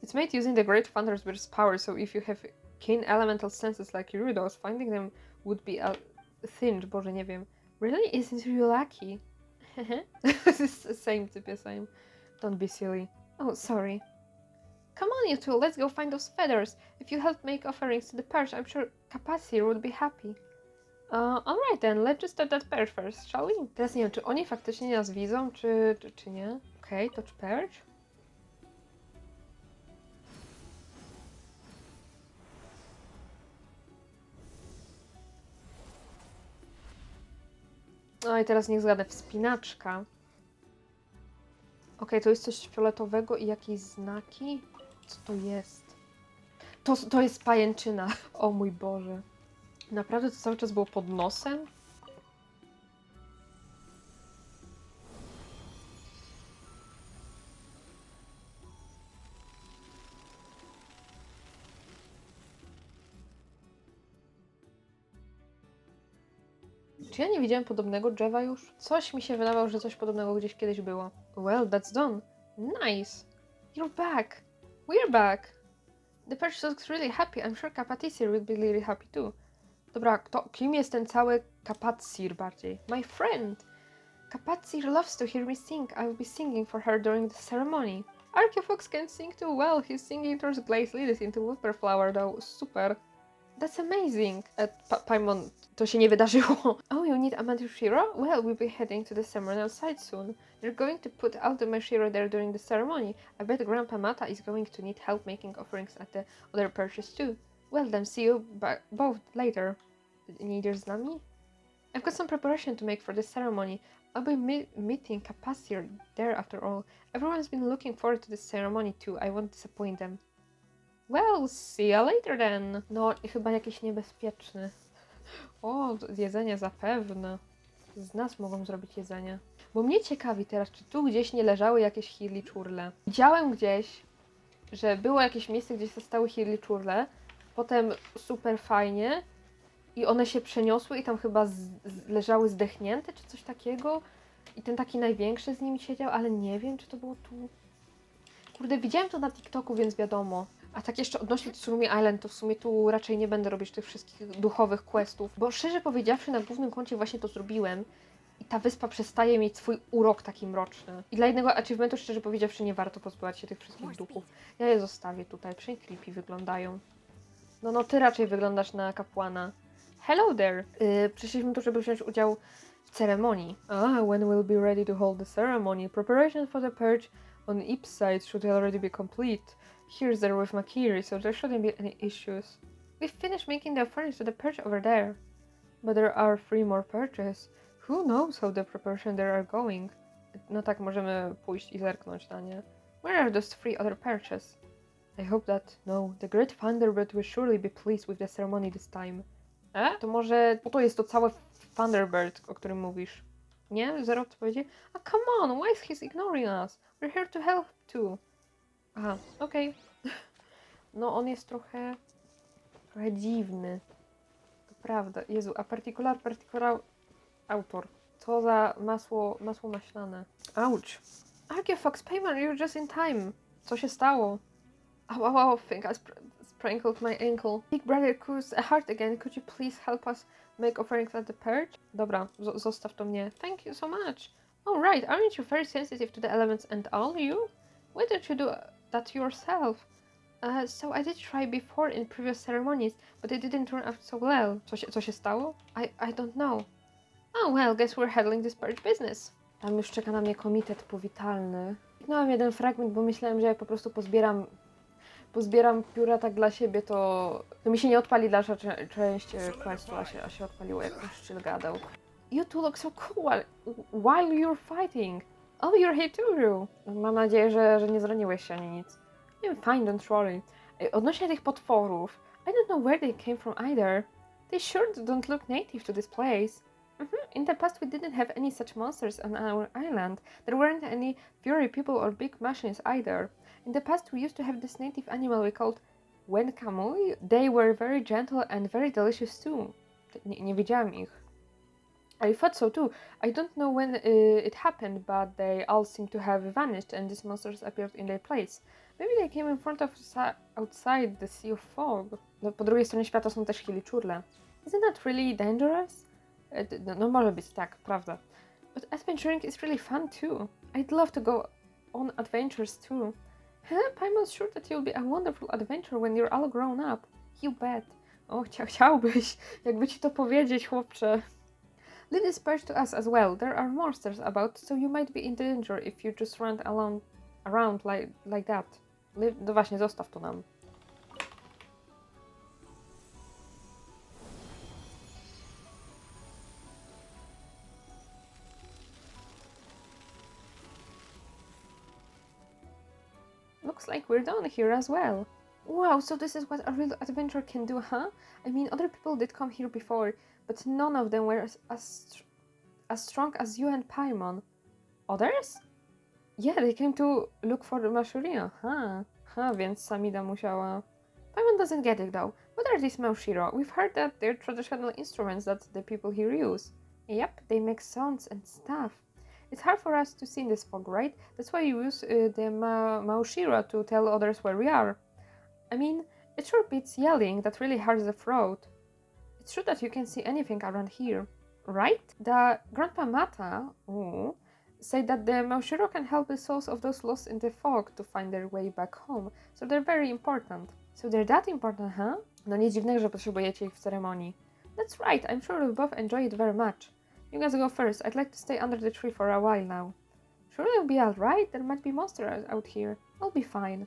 It's made using the Great Thunderbird's power, so if you have keen elemental senses like Gyrudos, finding them would be a thing, Boże, nie wiem. Really? Isn't you lucky? This is the same typie, same. Don't be silly. Oh, sorry. Come on, you two, let's go find those feathers. If you help make offerings to the perch, I'm sure Kapasir would be happy. Alright then, let's just touch that perch first, shall we? Teraz nie wiem, czy oni faktycznie nas widzą, czy nie. Okej, touch perch. No i teraz niech zgadę, wspinaczka. Okej, to jest coś fioletowego i jakieś znaki? Co to jest? To jest pajęczyna. O mój Boże. Naprawdę to cały czas było pod nosem? Czy ja nie widziałem podobnego drzewa już? Coś mi się wydawało, że coś podobnego gdzieś kiedyś było. Well, that's done. Nice. You're back. We're back. The perch looks really happy. I'm sure Kapatisir will be really happy too. Dobra, kim jest ten cały Kapatsir bardziej? My friend. Kapatsir loves to hear me sing. I will be singing for her during the ceremony. Archeofox can sing too well. His singing turns glaze lilies into whisperflower though. Super. That's amazing. Paimon, to się nie wydarzyło. Oh, you need a magic shiro? Well, we'll be heading to the ceremonial site soon. You're going to put out the shiro there during the ceremony. I bet Grandpa Mata is going to need help making offerings at the other perches too. Well then, see you both later. Nie idziesz z nami? I've got some preparation to make for the ceremony. I'll be meeting Kapasir there after all. Everyone's been looking forward to this ceremony too. I won't disappoint them. Well, see you later then. No, i chyba jakiś niebezpieczny. O, jedzenie zapewne. Z nas mogą zrobić jedzenie. Bo mnie ciekawi teraz, czy tu gdzieś nie leżały jakieś hirliczurle. Widziałem gdzieś, że było jakieś miejsce, gdzie zostały hirliczurle. Potem super fajnie. I one się przeniosły i tam chyba leżały zdechnięte, czy coś takiego. I ten taki największy z nimi siedział, ale nie wiem, czy to było tu. Kurde, widziałem to na TikToku, więc wiadomo. A tak jeszcze odnośnie Tsurumi Island, to w sumie tu raczej nie będę robić tych wszystkich duchowych questów, bo szczerze powiedziawszy na głównym koncie właśnie to zrobiłem i ta wyspa przestaje mieć swój urok taki mroczny. I dla jednego achievementu szczerze powiedziawszy nie warto pozbywać się tych wszystkich duchów. Ja je zostawię tutaj, przynajmniej creepy wyglądają. No ty raczej wyglądasz na kapłana. Hello there! Przyszliśmy tu, żeby wziąć udział w ceremonii. When we'll be ready to hold the ceremony, preparation for the purge on each side should already be complete. Here's there with Makiri, so there shouldn't be any issues. We've finished making the offerings to the perch over there. But there are 3 more perches. Who knows how the preparation there are going? No tak, możemy pójść i zerknąć na nie. Where are those 3 other perches? I hope that, no, the Great Thunderbird will surely be pleased with the ceremony this time. To może to jest to całe Thunderbird, o którym mówisz. Nie? Zero odpowiedzi? Come on, why is he ignoring us? We're here to help too. Aha, okej. No on jest trochę dziwny. To prawda. Jezu, a particular autor. Co za masło maślane. Ouch. Archeofox, Paimon, you're just in time. Co się stało? I think I sprinkled my ankle. Big brother Kus, a heart again. Could you please help us make offerings at the perch? Dobra, zostaw to mnie. Thank you so much. Oh right, aren't you very sensitive to the elements and all, you? Why don't you do that yourself? So I did try before in previous ceremonies, but it didn't turn out so well. Co się stało? I don't know. Oh well, guess we're handling this purge business. Tam już czeka na mnie komitet powitalny. Kliknąłem jeden fragment, bo myślałem, że jak po prostu pozbieram pióra tak dla siebie, to mi się nie odpali dalsza część questu, a się odpaliło, jak ten szczyl gadał. You two look so cool while you're fighting. Oh, you're here too, Rue. Mam nadzieję, że nie zraniłeś się ani nic. I'm fine, don't worry. Odnośnie tych potworów, I don't know where they came from either. They sure don't look native to this place. In the past we didn't have any such monsters on our island. There weren't any furry people or big machines either. In the past we used to have this native animal we called When Kamui, they were very gentle and very delicious too. Nie widziałam ich. I thought so too. I don't know when it happened, but they all seem to have vanished and these monsters appeared in their place. Maybe they came in front of outside the sea of fog. No, po drugiej stronie świata są też chiliczurle. Isn't that really dangerous? No może być tak, prawda. But adventuring is really fun too. I'd love to go on adventures too. Paimon's sure that you'll be a wonderful adventurer when you're all grown up. You bet. O, chciałbyś. Jakby ci to powiedzieć, chłopcze. Lily spoke to us as well. There are monsters about, so you might be in danger if you just run around like that. No właśnie, zostaw to nam. Looks like we're done here as well. Wow, so this is what a real adventurer can do, huh? I mean, other people did come here before, but none of them were as strong as you and Paimon. Others? Yeah, they came to look for the Mashuria, więc Samida musiała... Paimon doesn't get it though. What are these Maushiro? We've heard that they're traditional instruments that the people here use. Yep, they make sounds and stuff. It's hard for us to see in this fog, right? That's why you use the Maushiro to tell others where we are. I mean, it sure beats yelling, that really hurts the throat. It's true that you can see anything around here, right? The Grandpa Mata said that the Maushiro can help the souls of those lost in the fog to find their way back home, so they're very important. So they're that important, huh? No nie dziwne, że potrzebujecie ich w ceremonii. That's right, I'm sure you'll both enjoy it very much. You guys go first, I'd like to stay under the tree for a while now. Sure you'll be alright? There might be monsters out here. I'll be fine.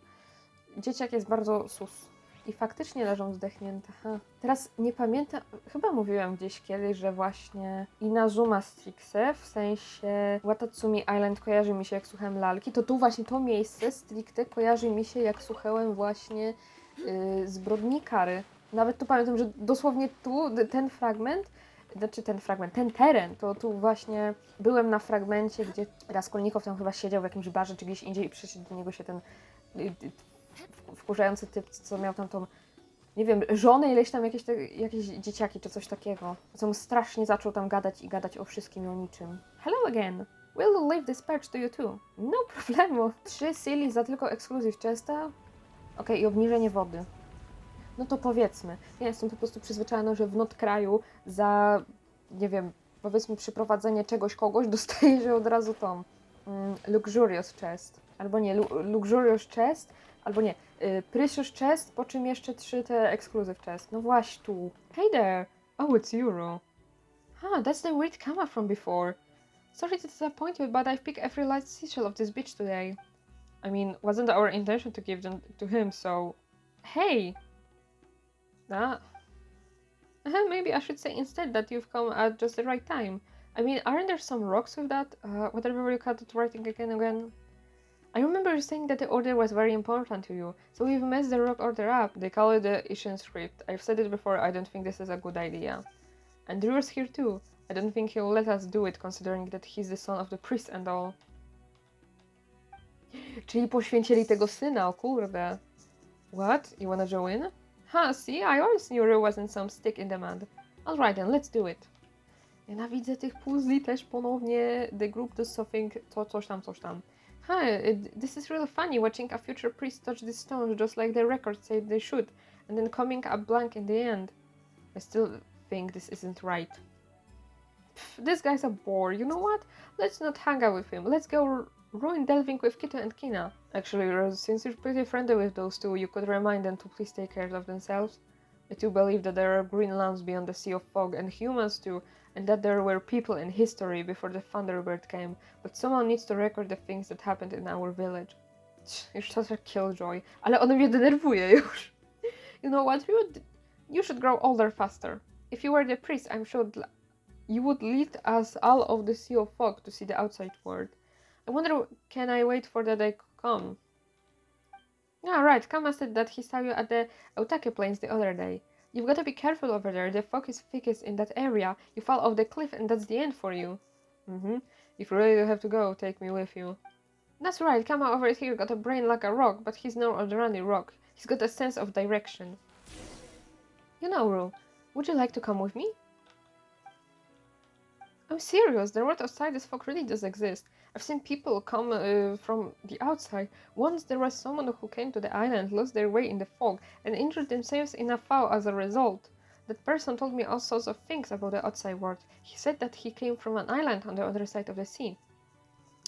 Dzieciak jest bardzo sus. I faktycznie leżą zdechnięte. Teraz nie pamiętam, chyba mówiłam gdzieś kiedyś, że właśnie Inazuma stricte, w sensie Tsurumi Island kojarzy mi się jak słuchałem lalki, to tu właśnie to miejsce stricte kojarzy mi się jak słuchałem właśnie Zbrodni Kary. Nawet tu pamiętam, że dosłownie tu ten teren, to tu właśnie byłem na fragmencie, gdzie Raskolnikow tam chyba siedział w jakimś barze czy gdzieś indziej i przyszedł do niego się ten wkurzający typ, co miał tam tą, nie wiem, żonę, ileś tam jakieś dzieciaki czy coś takiego. Co mu strasznie zaczął tam gadać o wszystkim i o niczym. Hello again. We'll leave this patch to you too. No problemu. 3 silly za tylko exclusive chesta. Okej, i obniżenie wody. No to powiedzmy. Ja jestem po prostu przyzwyczajona, że w Notkraju za, nie wiem, powiedzmy przyprowadzenie kogoś dostaje się od razu tą luxurious chest. Albo nie, luxurious chest, albo nie, precious chest, po czym jeszcze 3 te exclusive chest. No właśnie tu. Hey there! Oh, it's Euro. That's the weird Kama from before. Sorry to disappoint you, but I've picked every light seashell of this beach today. I mean, wasn't our intention to give them to him, so... Hey! Maybe I should say instead that you've come at just the right time. I mean, aren't there some rocks with that? Whatever you cut it writing again. I remember you saying that the order was very important to you, so we've messed the rock order up. They call it the Ishin script. I've said it before, I don't think this is a good idea. And Drew's here too. I don't think he'll let us do it, considering that he's the son of the priest and all. Czyli poświęcili tego syna, o kurde. What? You wanna join? See, I always knew Rue wasn't some stick in the mud. Alright then, let's do it. Nienawidzę tych puzli też ponownie. The group does something, coś tam. This is really funny, watching a future priest touch these stones just like the records said they should, and then coming up blank in the end. I still think this isn't right. This guy's a bore, you know what? Let's not hang out with him. Let's go ruin delving with Kito and Kina. Actually, Rose, since you're pretty friendly with those two, you could remind them to please take care of themselves. I do believe that there are green lands beyond the Sea of Fog, and humans too, and that there were people in history before the Thunderbird came, but someone needs to record the things that happened in our village. You're such a killjoy. Ale on mnie denerwuje już. You know what? You should grow older faster. If you were the priest, I'm sure you would lead us all of the Sea of Fog to see the outside world. I wonder, can I wait for the day to come? Right, Kama said that he saw you at the Aotake Plains the other day. You've got to be careful over there, the fog is thickest in that area. You fall off the cliff and that's the end for you. If you really have to go, take me with you. That's right, Kama over here got a brain like a rock, but he's no ordinary rock. He's got a sense of direction. You know, Rue, would you like to come with me? I'm serious, the world outside this fog really does exist. I've seen people come from the outside. Once there was someone who came to the island, lost their way in the fog, and injured themselves in a fall as a result. That person told me all sorts of things about the outside world. He said that he came from an island on the other side of the sea.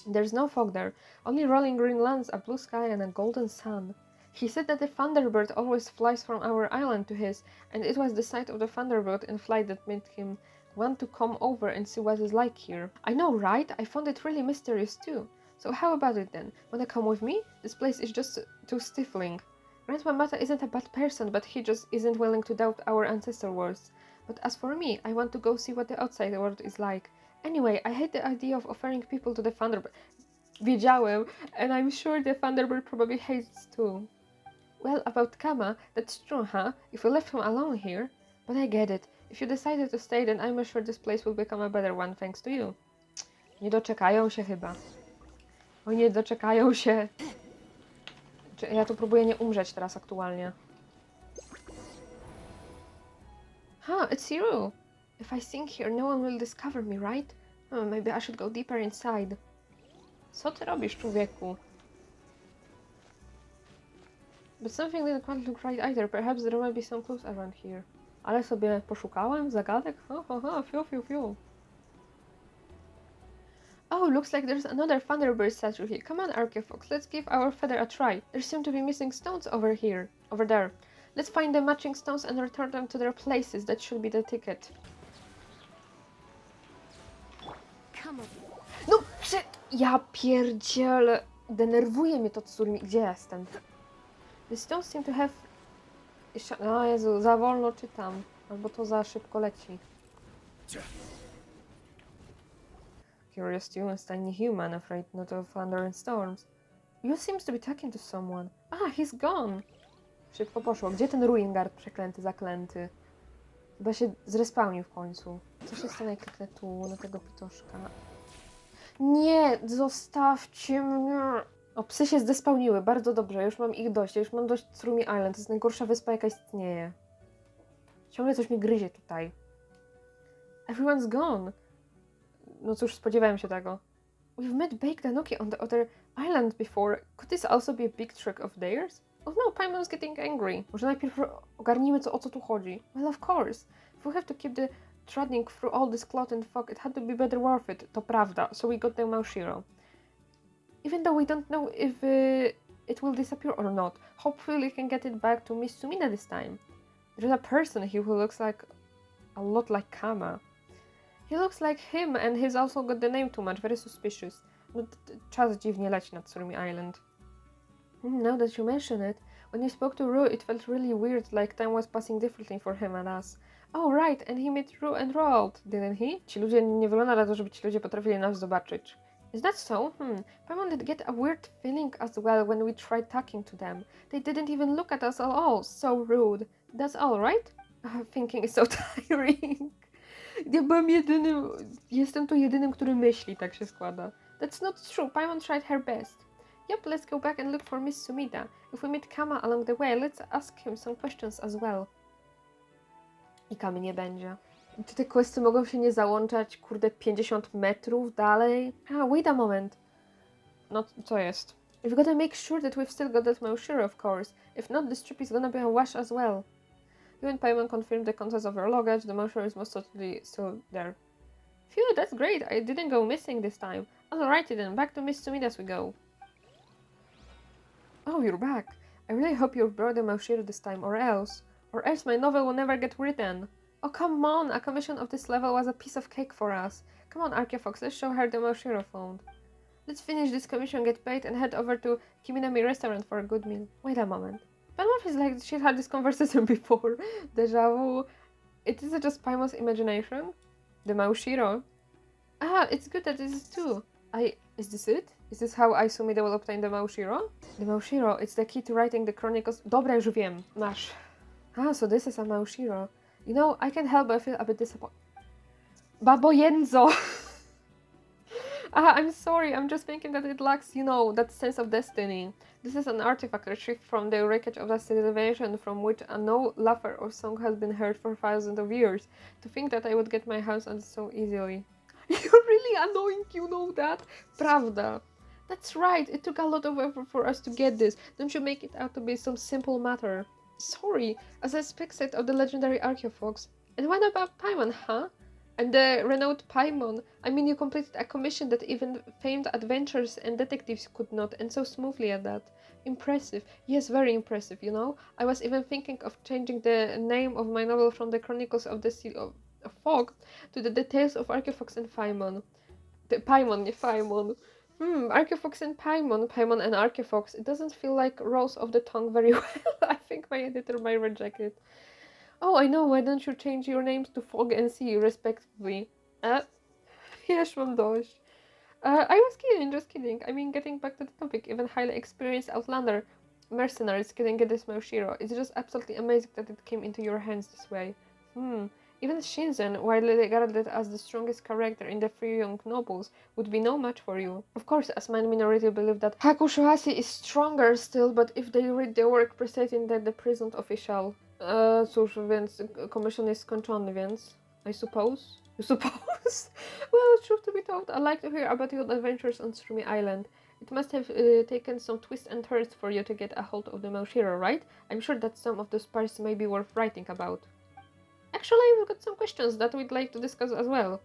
There's no fog there, only rolling green lands, a blue sky, and a golden sun. He said that the Thunderbird always flies from our island to his, and it was the sight of the Thunderbird in flight that made him want to come over and see what it's like here. I know, right? I found it really mysterious too. So how about it then? Wanna come with me? This place is just too stifling. Grandma Mata isn't a bad person, but he just isn't willing to doubt our ancestor words. But as for me, I want to go see what the outside world is like. Anyway, I hate the idea of offering people to the Thunderbird. Wiedziałem, and I'm sure the Thunderbird probably hates too. Well, about Kama, that's true, huh? If we left him alone here. But I get it. If you decided to stay, then I'm sure this place will become a better one thanks to you. Nie doczekają się chyba. O, nie doczekają się. Ja tu próbuję nie umrzeć teraz aktualnie. It's you. If I sing here, no one will discover me, right? Maybe I should go deeper inside. Co ty robisz, człowieku? But something didn't quite look right either. Perhaps there might be some clues around here. Ale sobie poszukałem zagadek? Fiu. Oh, looks like there's another Thunderbird statue here. Come on, Archeofox, let's give our feather a try. There seem to be missing stones over there. Let's find the matching stones and return them to their places. That should be the ticket. Come on. No, ja pierdzielę. Denerwuje mnie to Tsurumi. Gdzie jestem? The stones seem to have... No Jezu, za wolno czytam. Albo to za szybko leci. Curious students, tiny human, afraid not of thunder and storms. You seems to be talking to someone. He's gone. Szybko poszło. Gdzie ten Ruingard przeklęty, zaklęty? Chyba się zrespawnił w końcu. Co się stanie, jak kliknę tu, na tego pitoszka? Nie! Zostawcie mnie! O, psy się zdespawniły. Bardzo dobrze. Już mam ich dość. Ja już mam dość Tsurumi Island. To jest najgorsza wyspa, jaka istnieje. Ciągle coś mnie gryzie tutaj. Everyone's gone. No cóż, spodziewałem się tego. We've met Bake Danuki on the other island before. Could this also be a big trick of theirs? Oh no, Paimon's getting angry. Może najpierw ogarnijmy, o co tu chodzi. Well, of course. If we have to keep the trudging through all this cloth and fog, it had to be better worth it. To prawda. So we got the Maushiro. Even though we don't know if it will disappear or not, hopefully we can get it back to Miss Sumina this time. There's a person here who looks like a lot like Kama. He looks like him and he's also got the name too much, very suspicious. No, czas dziwnie leci na Tsurumi Island. Now that you mention it, when you spoke to Rue, it felt really weird, like time was passing differently for him and us. Oh right, and he met Rue and Roald, didn't he? Ci ludzie nie wygląda na to, żeby ci ludzie potrafili nas zobaczyć. Is that so? Paimon did get a weird feeling as well when we tried talking to them. They didn't even look at us at all. So rude. That's all, right? Thinking is so tiring. Ja byłem jedynym... Jestem tu jedynym, który myśli, tak się składa. That's not true. Paimon tried her best. Yep, let's go back and look for Miss Sumida. If we meet Kama along the way, let's ask him some questions as well. I Kamy nie będzie. Czy te questy mogą się nie załączać, kurde, 50 metrów dalej? Wait a moment. No, co jest? We've gotta make sure that we've still got that Maushiro, of course. If not, this trip is gonna be a wash as well. You and Paimon confirmed the contents of our luggage. The Maushiro is most certainly still there. Phew, that's great. I didn't go missing this time. Alrighty then, back to Miss Sumida as we go. Oh, you're back. I really hope you brought the Maushiro this time, or else my novel will never get written. Oh, come on! A commission of this level was a piece of cake for us. Come on, Archeofox, let's show her the Maushiro found. Let's finish this commission, get paid, and head over to Kiminami restaurant for a good meal. Wait a moment. Paimon feels like she had this conversation before. Deja vu. It is just Paimon's imagination? The Maushiro? It's good that this is too. Is this it? Is this how Sumida will obtain the Maushiro? The Maushiro, it's the key to writing the chronicles. Dobra, już wiem. Masz. So this is a Maushiro. You know, I can't help but feel a bit disappointed. Babo Jenzo! I'm sorry, I'm just thinking that it lacks, you know, that sense of destiny. This is an artifact retrieved from the wreckage of a civilization from which no laughter or song has been heard for thousands of years. To think that I would get my hands on it so easily. You're really annoying, you know that? Pravda. That's right, it took a lot of effort for us to get this. Don't you make it out to be some simple matter. Sorry, as I expected of the legendary Archaeofox. And what about Paimon, huh? And the renowned Paimon. I mean, you completed a commission that even famed adventurers and detectives could not, and so smoothly at that. Impressive. Yes, very impressive, you know? I was even thinking of changing the name of my novel from the Chronicles of the Sea of Fog to the Details of Archaeofox and Paimon. Paimon, nie Paimon. Archaeofox and Paimon. Paimon and Archaeofox. It doesn't feel like rolls off the tongue very well. I think my editor might reject it. Oh, I know, why don't you change your names to Fog and Sea, respectively? Yes, mam dość. I was kidding, just kidding. I mean, getting back to the topic, even highly experienced Outlander mercenaries couldn't get this Moshiro. It's just absolutely amazing that it came into your hands this way. Even Shinzen, while regarded as the strongest character in the three young nobles, would be no match for you. Of course, as my minority believe that Hakushohashi is stronger still, but if they read the work presented by the present official... cóż, więc commission jest skończony, więc... I suppose? You suppose? Well, truth to be told, I'd like to hear about your adventures on Tsurumi Island. It must have taken some twists and turns for you to get a hold of the Moshiro, right? I'm sure that some of those parts may be worth writing about. Actually, we've got some questions that we'd like to discuss as well.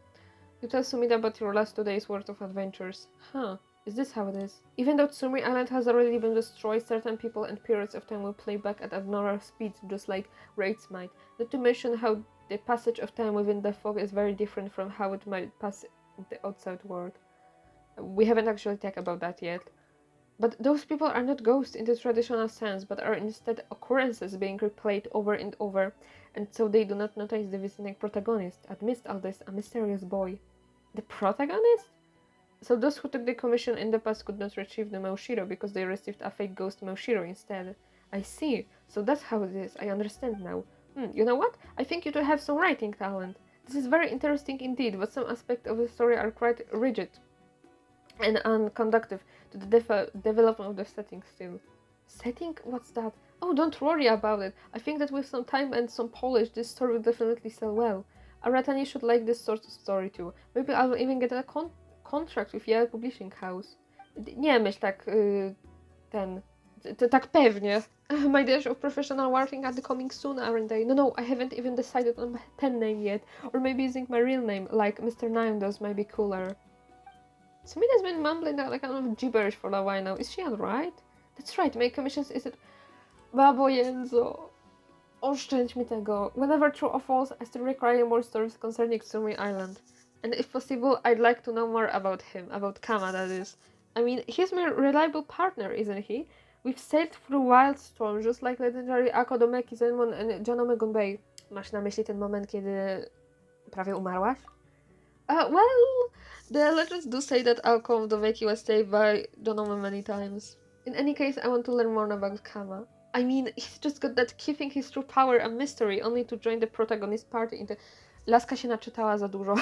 You tell Sumida about your last 2 days' worth of adventures. Huh. Is this how it is? Even though Tsurumi Island has already been destroyed, certain people and periods of time will play back at abnormal speeds, just like raids might. Not to mention how the passage of time within the fog is very different from how it might pass in the outside world. We haven't actually talked about that yet. But those people are not ghosts in the traditional sense, but are instead occurrences being replayed over and over, and so they do not notice the visiting protagonist. Amidst all this, a mysterious boy. The protagonist? So those who took the commission in the past could not retrieve the Moshiro because they received a fake ghost Moshiro instead. I see. So that's how it is. I understand now. You know what? I think you do have some writing talent. This is very interesting indeed, but some aspects of the story are quite rigid and unconductive to the development of the setting still. Setting? What's that? Oh, don't worry about it. I think that with some time and some polish, this story will definitely sell well. Aratani should like this sort of story too. Maybe I'll even get a contract with Yale Publishing House. Nie myśl tak, tak pewnie. My days of professional writing are coming soon, aren't they? No, I haven't even decided on my pen name yet. Or maybe using my real name, like Mr. Nine does, might be cooler. Sumida's been mumbling that kind of gibberish for a while now. Is she alright? That's right, my commissions is it... Babo Jenzo. Oszczędź mi tego. Whenever true or false, I still require more stories concerning Tsurumi Island. And if possible, I'd like to know more about him, about Kama, that is. I mean, he's my reliable partner, isn't he? We've sailed through wild storms, just like legendary Akodomeki Zenmon and Janome Gonbei. Masz na myśli ten moment, kiedy prawie umarłaś? Well, the legends do say that Alcon Doveki was saved by Janome many times. In any case, I want to learn more about Kama. I mean, he's just got that keeping his true power a mystery, only to join the protagonist party in the... Laska się naczytała za dużo.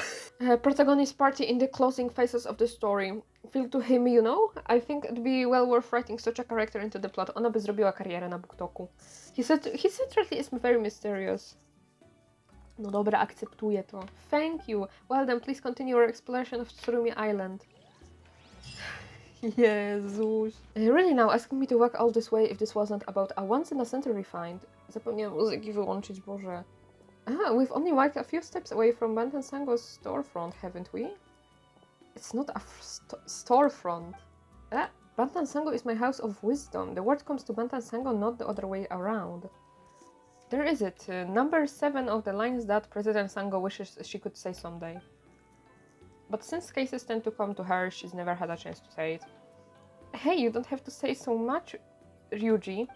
Protagonist party in the closing phases of the story. Feel to him, you know? I think it'd be well worth writing such a character into the plot. Ona by zrobiła karierę na BookToku. He certainly is very mysterious. No dobra, akceptuję to. Thank you. Well then, please continue your exploration of Tsurumi Island. Jezus. Really now asking me to walk all this way if this wasn't about a once-in-a-century find. Zapomniałam muzyki wyłączyć, Boże. We've only walked a few steps away from Bantan Sango's storefront, haven't we? It's not a storefront. Bantan Sango is my house of wisdom. The word comes to Bantan Sango, not the other way around. There is it. Number 7 of the lines that President Sango wishes she could say someday. But since cases tend to come to her, she's never had a chance to say it. Hey, you don't have to say so much, Ryuji.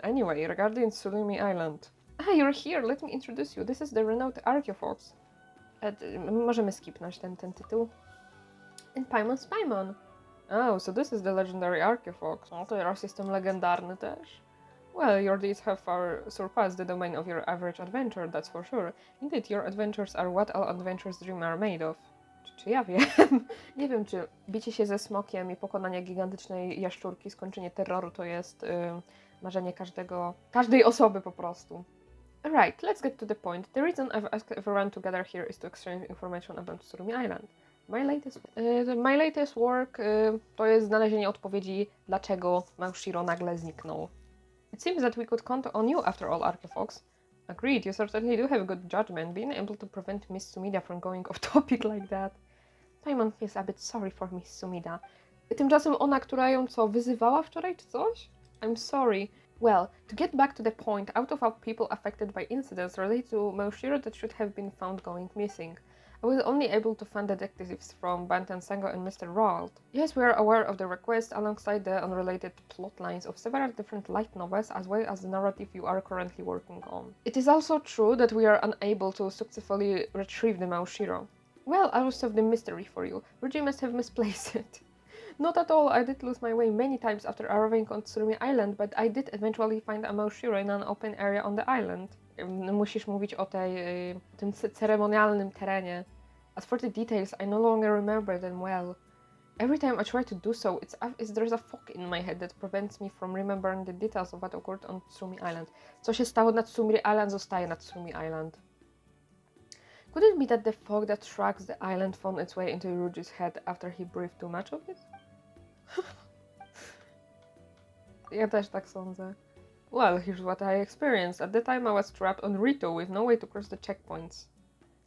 Anyway, regarding Tsurumi Island. You're here, let me introduce you. This is the renowned Archaeofox. Możemy skipnąć ten tytuł. And Paimon's Paimon. Oh, so this is the legendary Archaeofox. No, teraz jestem legendarny też. Well, your deeds have far surpassed the domain of your average adventure, that's for sure. Indeed, your adventures are what all adventurers dream are made of. Czy ja wiem? Nie wiem, czy bicie się ze smokiem i pokonanie gigantycznej jaszczurki, skończenie terroru to jest marzenie każdej osoby po prostu. Alright, let's get to the point. The reason I've asked everyone to gather here is to exchange information about Tsurumi Island. My latest work to jest znalezienie odpowiedzi, dlaczego Maushiro nagle zniknął. It seems that we could count on you after all, Archifox. Agreed, you certainly do have good judgment, being able to prevent Miss Sumida from going off topic like that. Paimon feels a bit sorry for Miss Sumida. Tymczasem ona, która ją wyzywała wczoraj czy coś? I'm sorry. Well, to get back to the point, out of all people affected by incidents related to Maushiro that should have been found going missing, I was only able to find detectives from Bantan Sango and Mr. Roald. Yes, we are aware of the request alongside the unrelated plot lines of several different light novels as well as the narrative you are currently working on. It is also true that we are unable to successfully retrieve the Maushiro. Well, I will solve the mystery for you. Ruji must have misplaced it. Not at all, I did lose my way many times after arriving on Tsurumi Island, but I did eventually find a Maushiro in an open area on the island. Musisz mówić o tym ceremonialnym terenie. As for the details, I no longer remember them well. Every time I try to do so, it's there's a fog in my head that prevents me from remembering the details of what occurred on Tsurumi Island. Co się stało na Tsurumi Island, zostaje na Tsurumi Island. Could it be that the fog that shrouds the island found its way into Ruji's head after he breathed too much of it? Ja też tak sądzę. Well, here's what I experienced. At the time I was trapped on Rito with no way to cross the checkpoints.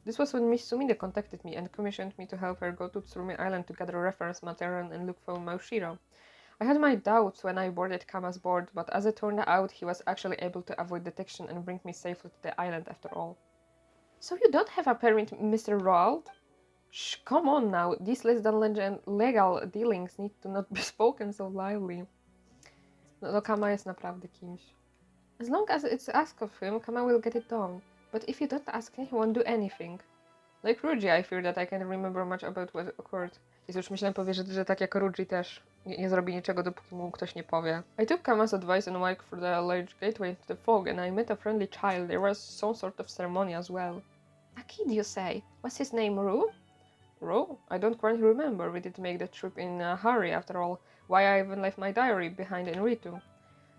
This was when Miss Sumida contacted me and commissioned me to help her go to Tsurumi Island to gather reference material and look for Maushiro. I had my doubts when I boarded Kama's board, but as it turned out, he was actually able to avoid detection and bring me safely to the island after all. So you don't have a permit, Mr. Roald? Shh, come on now, these less than legal dealings need to not be spoken so loudly. No, Kama jest naprawdę kimś. As long as it's asked of him, Kama will get it done. But if you don't ask him, he won't do anything. Like Ruji, I fear that I can't remember much about what occurred. I już myślałem powie, że tak jak Ruji też nie zrobi niczego, dopóki mu ktoś nie powie. I took Kama's advice and walked through the large gateway into the fog, and I met a friendly child. There was some sort of ceremony as well. A kid, you say? Was his name Ru? Ru? I don't quite remember. We did make the trip in a hurry, after all. Why I even left my diary behind in Ritu.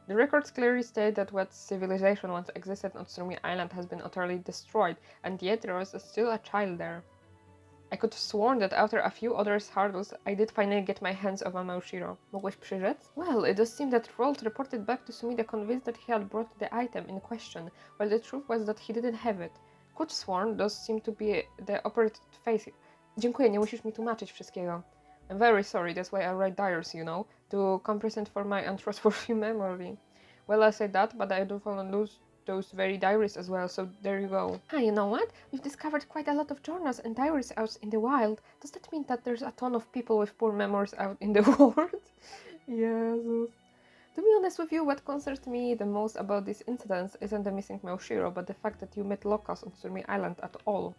The records clearly state that what civilization once existed on Tsurumi Island has been utterly destroyed, and yet there was still a child there. I could have sworn that after a few other hurdles, I did finally get my hands on a Maushiro. Mogłeś przyrzec? Well, it does seem that Roald reported back to Sumida convinced that he had brought the item in question, while the truth was that he didn't have it. Could sworn does seem to be the operated face. Dziękuję, nie musisz mi tłumaczyć wszystkiego. I'm very sorry, that's why I write diaries, you know, to compensate for my untrustworthy memory. Well, I said that, but I don't want to lose those very diaries as well, so there you go. Ah, you know what? We've discovered quite a lot of journals and diaries out in the wild. Does that mean that there's a ton of people with poor memories out in the world? Jesus. To be honest with you, what concerns me the most about these incidents isn't the missing Maushiro, but the fact that you met locals on Tsurumi Island at all.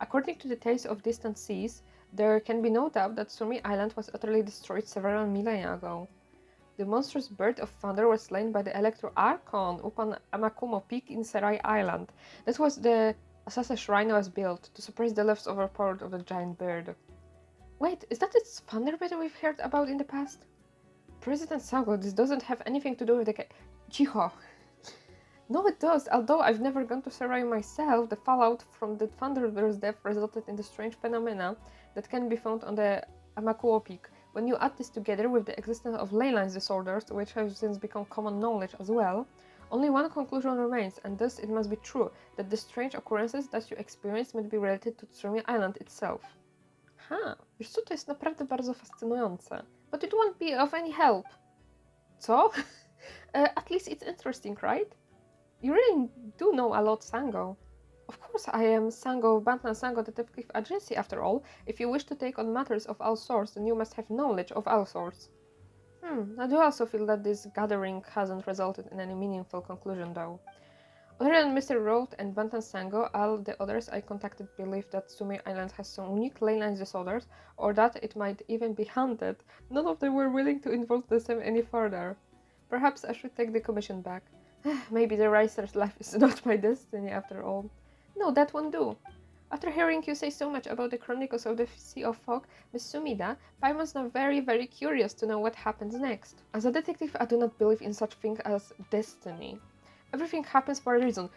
According to the tales of distant seas, there can be no doubt that Tsurumi Island was utterly destroyed several millennia ago. The monstrous bird of thunder was slain by the Electro Archon upon Amakumo Peak in Serai Island. That was the Asase Shrine was built to suppress the leftover part of the giant bird. Wait, is that its thunderbird we've heard about in the past? President Sango, this doesn't have anything to do with the Chiho. No, it does. Although I've never gone to Serai myself, the fallout from the Thunderbird's death resulted in the strange phenomena that can be found on the Amakuo Peak. When you add this together with the existence of ley lines disorders, which have since become common knowledge as well, only one conclusion remains, and thus it must be true that the strange occurrences that you experienced might be related to Tsurumi Island itself. Wiesz co, to jest naprawdę bardzo fascynujące. But it won't be of any help. Co? At least it's interesting, right? You really do know a lot, Sango. Of course I am Sango of Bantan Sango Detective Agency after all. If you wish to take on matters of all sorts, then you must have knowledge of all sorts. I do also feel that this gathering hasn't resulted in any meaningful conclusion though. Other than Mr. Roald and Bantan Sango, all the others I contacted believe that Tsurumi Island has some unique ley lines disorders, or that it might even be haunted. None of them were willing to involve the same any further. Perhaps I should take the commission back. Maybe the writer's life is not my destiny after all. No, that won't do. After hearing you say so much about the Chronicles of the Sea of Fog, Miss Sumida, Paimon's now very, very curious to know what happens next. As a detective, I do not believe in such thing as destiny. Everything happens for a reason.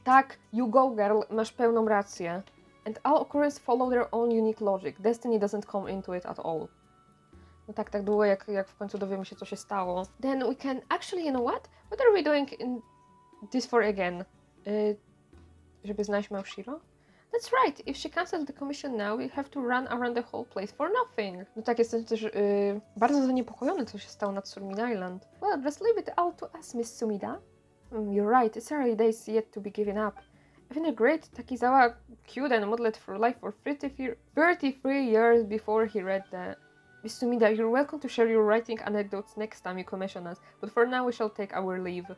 Tak, you go girl, masz pełną rację. And all occurrences follow their own unique logic. Destiny doesn't come into it at all. No tak długo jak w końcu dowiemy się co się stało. Then we can... Actually, you know what? What are we doing in this for again? Żeby znaleźć Małshiro? That's right, if she cancels the commission now, we'll have to run around the whole place for nothing. No tak, jestem też bardzo zaniepokojony, co się stało na Tsurumi Island. Well, just leave it all to us, Miss Sumida. You're right, it's early days yet to be given up. Even the great Takizawa queued and modeled for life for 33 years before he read the... Miss Sumida, you're welcome to share your writing anecdotes next time you commission us, but for now we shall take our leave.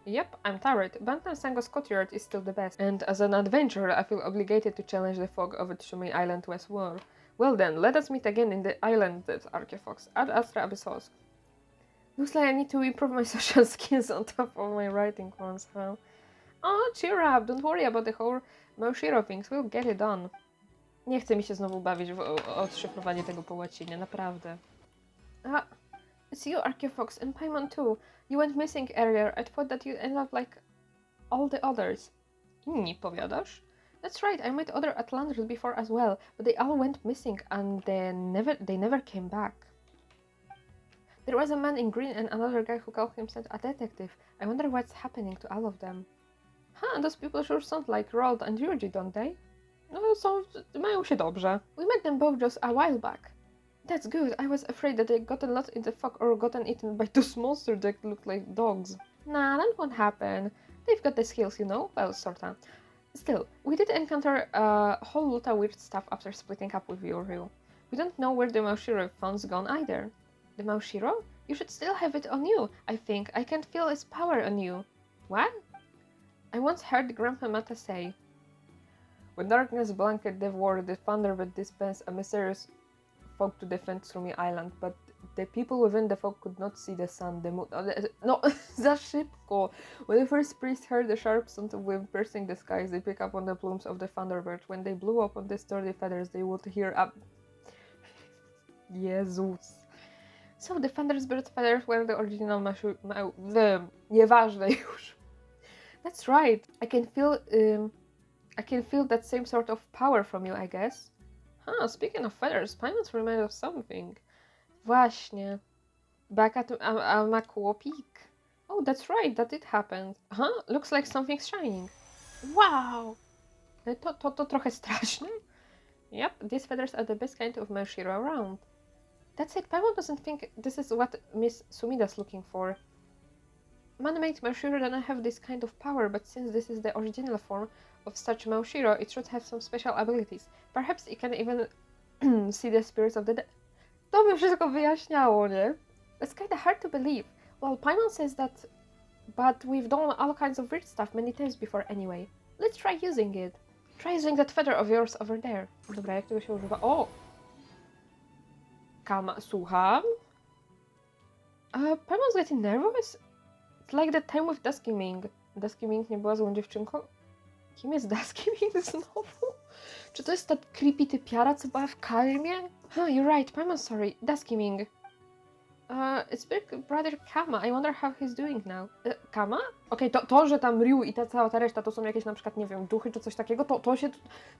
Yep, I'm tired. Bantam Sango's courtyard is still the best, and as an adventurer I feel obligated to challenge the fog of Tsurumi Island westward. Well then, let us meet again in the island that Archefox, Ad Astra Abyssos. Looks like I need to improve my social skills on top of my writing ones, huh? Oh, cheer up, don't worry about the whole Małshiro things, we'll get it done. Nie chce mi się znowu bawić w odszyfrowanie tego po łacinie, naprawdę. It's you, Archefox, and Paimon too. You went missing earlier. I thought that you'd end up like all the others. Inni, powiadasz? That's right, I met other Atlanders before as well, but they all went missing and they never came back. There was a man in green and another guy who called himself a detective. I wonder what's happening to all of them. Huh, those people sure sound like Rold and Yuji, don't they? No, mają się dobrze. We met them both just a while back. That's good. I was afraid that they gotten lost in the fog or gotten eaten by those monsters that looked like dogs. Nah, that won't happen. They've got the skills, you know? Well, sorta. Still, we did encounter a whole lot of weird stuff after splitting up with Yuryu. We don't know where the Małshiro fun's gone either. The Małshiro? You should still have it on you, I think. I can feel its power on you. What? I once heard Grandpa Mata say, when darkness blanketed the world, the thunder would dispense a mysterious fog to defend Tsurumi Island, but the people within the fog could not see the sun, the moon... No, za szybko! When the first priest heard the sharp sound of wind piercing the skies, they pick up on the plumes of the thunderbird. When they blew up on the sturdy feathers, they would hear up... Jezus. So the thunderbird's feathers were the original Nieważne już. That's right. I can feel that same sort of power from you, I guess. Huh, speaking of feathers, Paimon's reminded of something. Właśnie. Back at Makuo Peak. Oh, that's right, that did happen. Huh, looks like something's shining. Wow! To trochę straszne. Yep, these feathers are the best kind of Małshiro around. That's it, Paimon doesn't think this is what Miss Sumida's looking for. Man-made Małshiro doesn't have this kind of power, but since this is the original form of such Małshiro, it should have some special abilities. Perhaps it can even see the spirits of the dead. To by wszystko wyjaśniało, nie? It's kinda hard to believe. Well, Paimon says that... But we've done all kinds of weird stuff many times before anyway. Let's try using it. Try using that feather of yours over there. Dobra, jak tego się używa? O! Słucham? Paimon's getting nervous? It's like that time with Dusky Ming. Dusky Ming nie była złą dziewczynką? Kim jest Dusky Ming znowu? Czy to jest ta creepy typiara, co była w Kalmie? Huh, you're right, Paimon, sorry. Dusky Ming. It's big brother Kama. I wonder how he's doing now. Kama? Okej, to, że tam Ryu i cała ta reszta to są jakieś na przykład, nie wiem, duchy czy coś takiego,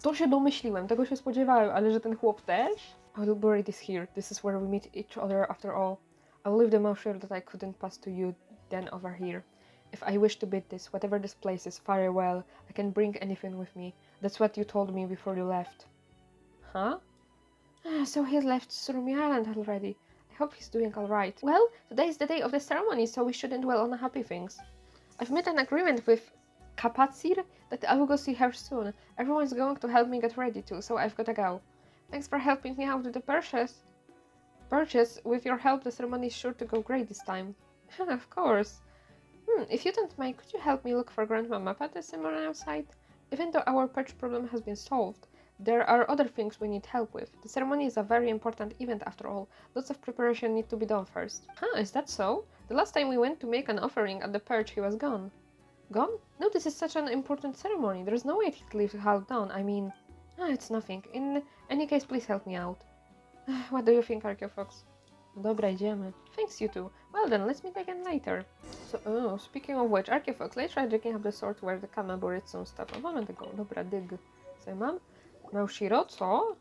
to się domyśliłem, tego się spodziewałem, ale że ten chłop też? I will bury this here. This is where we meet each other after all. I will leave the Małshiro that I couldn't pass to you then over here. If I wish to beat this, whatever this place is, fare well. I can bring anything with me. That's what you told me before you left. Huh? So he left Tsurumi Island already. I hope he's doing alright. Well, today is the day of the ceremony, so we shouldn't dwell on the happy things. I've made an agreement with Kapatsir that I will go see her soon. Everyone's going to help me get ready too, so I've gotta go. Thanks for helping me out with the purchase. With your help, the ceremony is sure to go great this time. Of course. If you don't mind, could you help me look for Grandma Mappa at the ceremony outside? Even though our perch problem has been solved, there are other things we need help with. The ceremony is a very important event after all. Lots of preparation need to be done first. Is that so? The last time we went to make an offering at the perch, he was gone. Gone? No, this is such an important ceremony. There's no way he'd leave Hal down. I mean... Ah, it's nothing. In any case, please help me out. What do you think, Archeofox? Dobra, idziemy. Thanks, you two. Well then, let's meet again later. So, speaking of which, Archeofox, let's try digging up the sword where the Kama buried some stuff a moment ago. Dobra, dig. Co ja mam? Małshiro, co?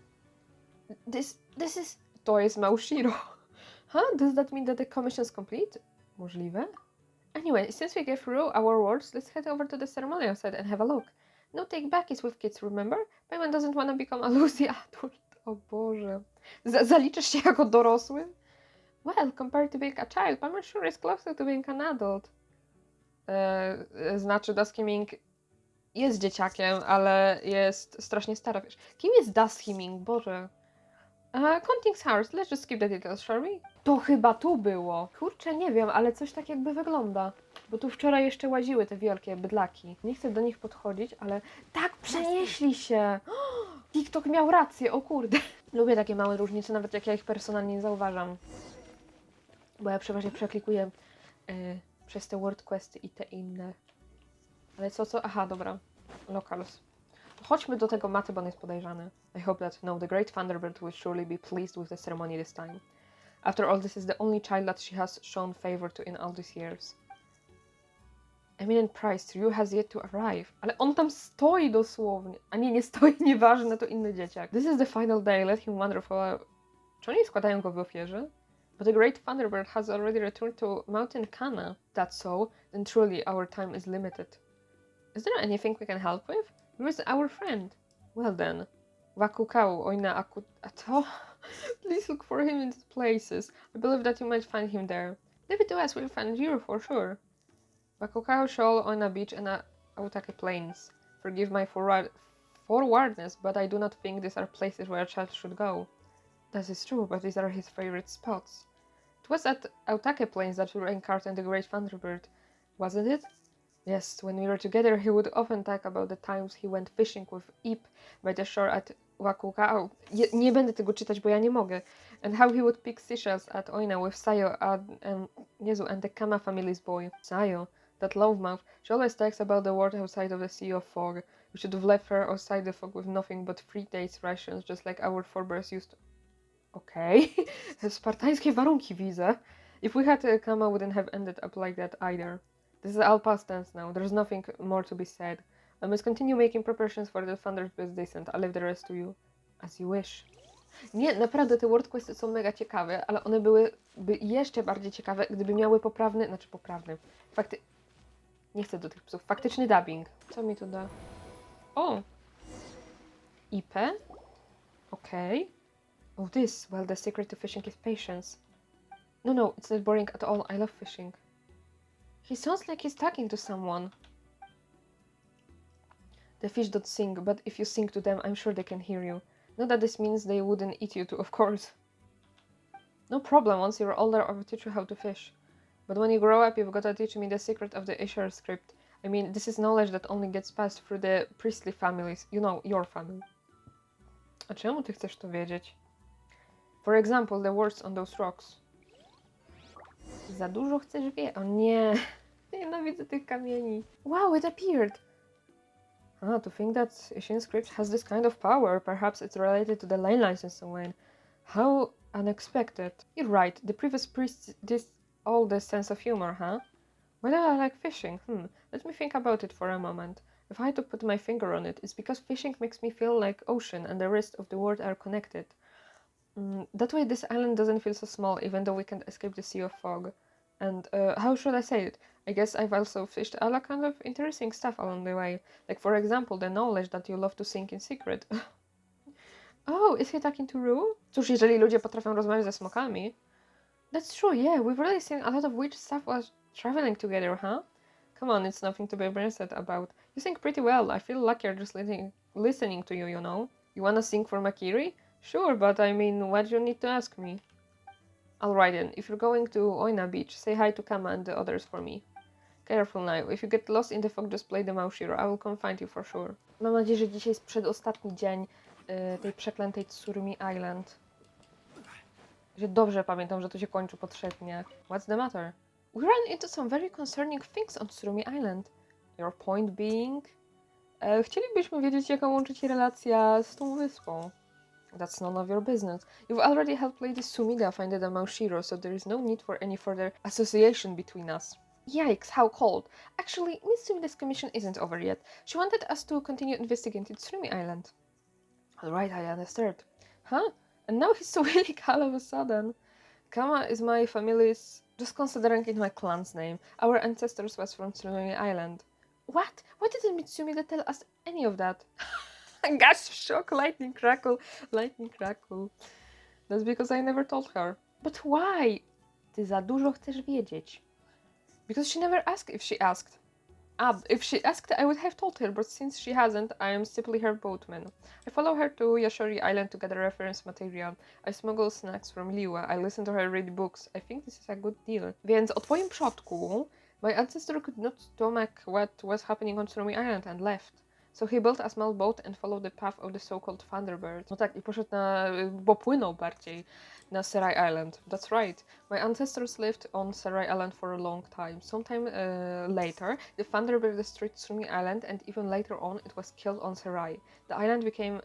This is... To jest Małshiro. Huh? Does that mean that the commission's complete? Możliwe? Anyway, since we gave through our words, let's head over to the ceremonial side and have a look. No take back is with kids, remember? Paimon doesn't want to become a loosey adult. O Boże. Zaliczysz się jako dorosły? Well, compared to being a child, Paimon sure is closer to being an adult. Znaczy, Duskiming jest dzieciakiem, ale jest strasznie stara, wiesz. Kim jest Duskiming? Boże. Counting's hours, let's just skip the details, shall we? To chyba tu było. Kurczę, nie wiem, ale coś tak jakby wygląda. Bo tu wczoraj jeszcze łaziły te wielkie bydlaki. Nie chcę do nich podchodzić, ale... Tak, przenieśli się! TikTok miał rację, o kurde. Lubię takie małe różnice, nawet jak ja ich personalnie nie zauważam. Bo ja przeważnie przeklikuję przez te word questy i te inne. Ale co? Aha, dobra. Locals. Chodźmy do tego Maty, bo on jest podejrzany. I hope that, no, the great Thunderbird will surely be pleased with the ceremony this time. After all, this is the only child that she has shown favor to in all these years. Eminent Price, Ryu has yet to arrive. Ale on tam stoi dosłownie. A nie stoi, nieważne, to inny dzieciak. This is the final day, let him wander for a... Czy oni składają go w ofierze? But the great Thunderbird has already returned to Mountain Kana. That's so, then truly our time is limited. Is there anything we can help with? Where is our friend? Well then. Wakukau, Oina Ato. Please look for him in these places. I believe that you might find him there. Leave it to us, we'll find you for sure. Wakukau Shoal, Oina Beach, and Aotake Plains. Forgive my forwardness, but I do not think these are places where a child should go. That is true, but these are his favorite spots. It was at Aotake Plains that we encountered the great Thunderbird, wasn't it? Yes, when we were together, he would often talk about the times he went fishing with Ip by the shore at Wakukau. Nie będę tego czytać, bo ja nie mogę. And how he would pick seashells at Oina with Sayo and the Kama family's boy. Sayo, that lovemouth, she always talks about the world outside of the Sea of Fog. We should have left her outside the fog with nothing but 3 days rations, just like our forebears used to. Okej. Spartańskie warunki widzę. If we had Kama, wouldn't have ended up like that either. This is all past tense now. There's nothing more to be said. I must continue making preparations for the Thunderbird's descent. I'll leave the rest to you. As you wish. Nie, naprawdę te word questy są mega ciekawe, ale one byłyby jeszcze bardziej ciekawe, gdyby miały poprawny... Nie chcę do tych psów. Faktyczny dubbing. Co mi tu da? O! IP? Okej. Oh, this. Well, the secret to fishing is patience. No, it's not boring at all. I love fishing. He sounds like he's talking to someone. The fish don't sing, but if you sing to them, I'm sure they can hear you. Not that this means they wouldn't eat you too, of course. No problem, once you're older, I'll teach you how to fish. But when you grow up, you've got to teach me the secret of the Isher script. I mean, this is knowledge that only gets passed through the priestly families. You know, your family. A czemu ty chcesz to wiedzieć? For example, the words on those rocks. Za dużo chcesz wiedzieć? O nie! Nienawidzę tych kamieni. Wow, it appeared! To think that Ishin script has this kind of power. Perhaps it's related to the lane lines and so on. How unexpected. You're right, the previous priests did all the sense of humor, huh? Why do I like fishing? Let me think about it for a moment. If I had to put my finger on it, it's because fishing makes me feel like ocean and the rest of the world are connected. That way this island doesn't feel so small, even though we can't escape the Sea of Fog. And how should I say it? I guess I've also fished all kind of interesting stuff along the way. Like, for example, the knowledge that you love to sing in secret. Oh, is he talking to Rue? Cóż, jeżeli ludzie potrafią rozmawiać ze smokami. That's true, yeah. We've really seen a lot of weird stuff while traveling together, huh? Come on, it's nothing to be embarrassed about. You sing pretty well. I feel luckier just listening to you, you know? You wanna sing for Makiri? Sure, but I mean, why do you need to ask me? Alright then, if you're going to Oina Beach, say hi to Kama and the others for me. Careful now, if you get lost in the fog, just play the Małshiro. I will come find you for sure. Mam nadzieję, że dzisiaj jest przedostatni dzień tej przeklętej Tsurumi Island. Że dobrze pamiętam, że to się kończy po 3 dniach. What's the matter? We ran into some very concerning things on Tsurumi Island. Your point being? Chcielibyśmy wiedzieć, jaka łączy ci relacja z tą wyspą. That's none of your business. You've already helped Lady Sumida find the Maushiro, so there is no need for any further association between us. Yikes, how cold. Actually, Miss Sumida's commission isn't over yet. She wanted us to continue investigating Tsurumi Island. Alright, I understood. Huh? And now he's so willing all of a sudden. Kama is my family's... Just considering it my clan's name. Our ancestors was from Tsurumi Island. What? Why didn't Mitsumida tell us any of that? Gasp, shock, lightning crackle, lightning crackle. That's because I never told her. But why? Ty za dużo chcesz wiedzieć. Because she never asked if she asked. If she asked, I would have told her, but since she hasn't, I am simply her boatman. I follow her to Yashori Island to gather reference material. I smuggle snacks from Liwa. I listen to her read books. I think this is a good deal. Więc o twoim przodku, my ancestor could not stomach what was happening on Tsurumi Island and left. So he built a small boat and followed the path of the so-called Thunderbird. No tak, i poszedł bo płynął bardziej na Serai Island. That's right. My ancestors lived on Serai Island for a long time. Sometime later, the Thunderbird destroyed Tsurumi Island, and even later on, it was killed on Serai. The island became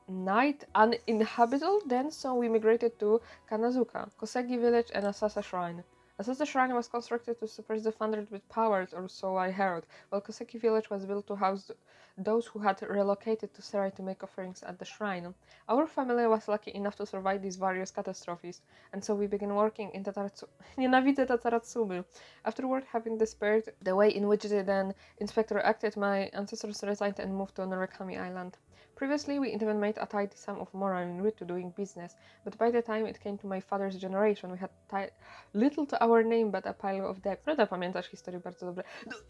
night uninhabitable then, so we migrated to Kanazuka, Kosegi village and Asasa Shrine. Asasa Shrine was constructed to suppress the Thunderbird powers, or so I heard, while Koseki village was built to house those who had relocated to Serai to make offerings at the shrine. Our family was lucky enough to survive these various catastrophes, and so we began working in Nienawidzę Tataratsumy. Afterward, having despaired the way in which the then inspector acted, my ancestors resigned and moved to Norakami Island. Previously, we even made a tidy sum of moral in route to doing business, but by the time it came to my father's generation, we had little to our name but a pile of debt. Prawda, pamiętasz historię bardzo dobrze.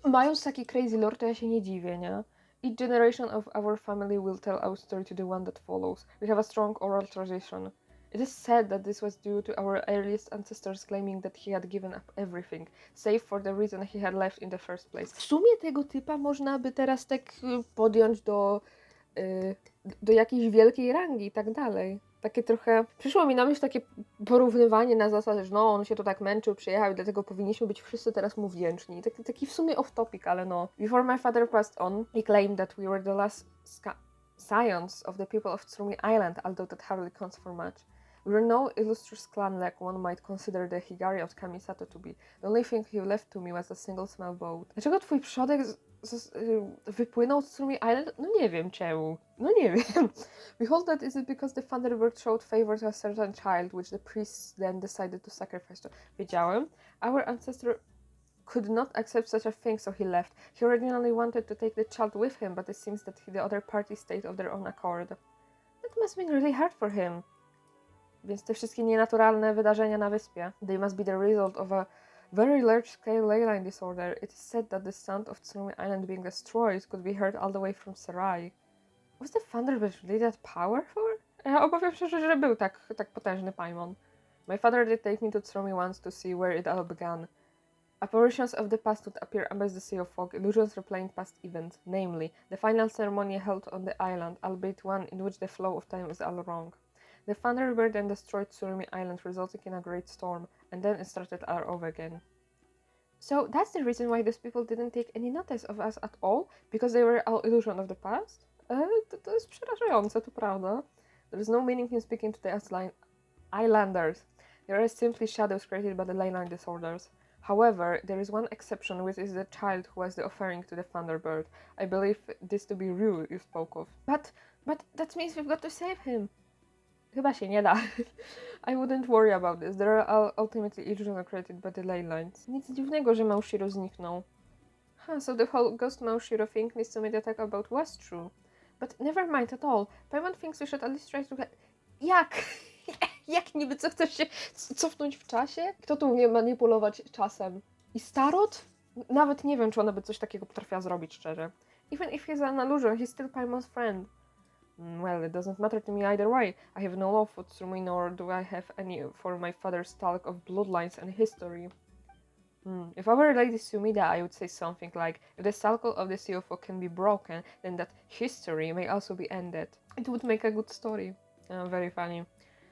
Mając taki crazy lore, to ja się nie dziwię, nie? Each generation of our family will tell our story to the one that follows. We have a strong oral tradition. It is said that this was due to our earliest ancestors claiming that he had given up everything, save for the reason he had left in the first place. W sumie tego typa można by teraz tak podjąć do jakiejś wielkiej rangi i tak dalej. Takie trochę... Przyszło mi na myśl takie porównywanie na zasadzie, że no, on się tu tak męczył, przyjechał i dlatego powinniśmy być wszyscy teraz mu wdzięczni. Taki w sumie off-topic, ale no. Before my father passed on, he claimed that we were the last scions of the people of Tsurumi Island, although that hardly counts for much. We were no illustrious clan like one might consider the Higari of Kamisato to be. The only thing he left to me was a single small boat. Dlaczego twój przodek wypłynął z Tsurumi Island? No nie wiem czemu. No nie wiem. We hold that is it because the Thunderbird showed favor to a certain child, which the priests then decided to sacrifice to. Wiedziałem. Our ancestor could not accept such a thing, so he left. He originally wanted to take the child with him, but it seems that the other party stayed of their own accord. That must have been really hard for him. Więc te wszystkie nienaturalne wydarzenia na wyspie, they must be the result of a very large-scale ley line disorder. It is said that the sound of Tsurumi Island being destroyed could be heard all the way from Serai. Was the Thunderbird really that powerful? Ja obawiam się, że był tak potężny Paimon. My father did take me to Tsurumi once to see where it all began. Apparitions of the past would appear amidst the sea of fog, illusions replaying past events, namely, the final ceremony held on the island, albeit one in which the flow of time is all wrong. The Thunderbird then destroyed Tsurumi Island, resulting in a great storm, and then it started all over again. So that's the reason why these people didn't take any notice of us at all? Because they were all illusion of the past? To jest przerażające, to prawda. There is no meaning in speaking to the islanders. They are simply shadows created by the ley line disorders. However, there is one exception, which is the child who was the offering to the Thunderbird. I believe this to be Ryu you spoke of. But that means we've got to save him. Chyba się nie da. I wouldn't worry about this. They are ultimately illusions created by the ley lines. Nic dziwnego, że Maushiro zniknął. So the whole ghost Maushiro thing needs to make talk about was true. But never mind at all. Paimon thinks we should at least try to get... Jak? Jak niby co chcesz się cofnąć w czasie? Kto tu umie manipulować czasem? I Starot? Nawet nie wiem, czy ona by coś takiego potrafiła zrobić, szczerze. Even if he's an illusion, he's still Paimon's friend. Well, it doesn't matter to me either way. I have no love for Tsurumi, nor do I have any for my father's talk of bloodlines and history. If I were Lady Sumida, I would say something like, if the cycle of the Sea of Fog can be broken, then that history may also be ended. It would make a good story. Very funny.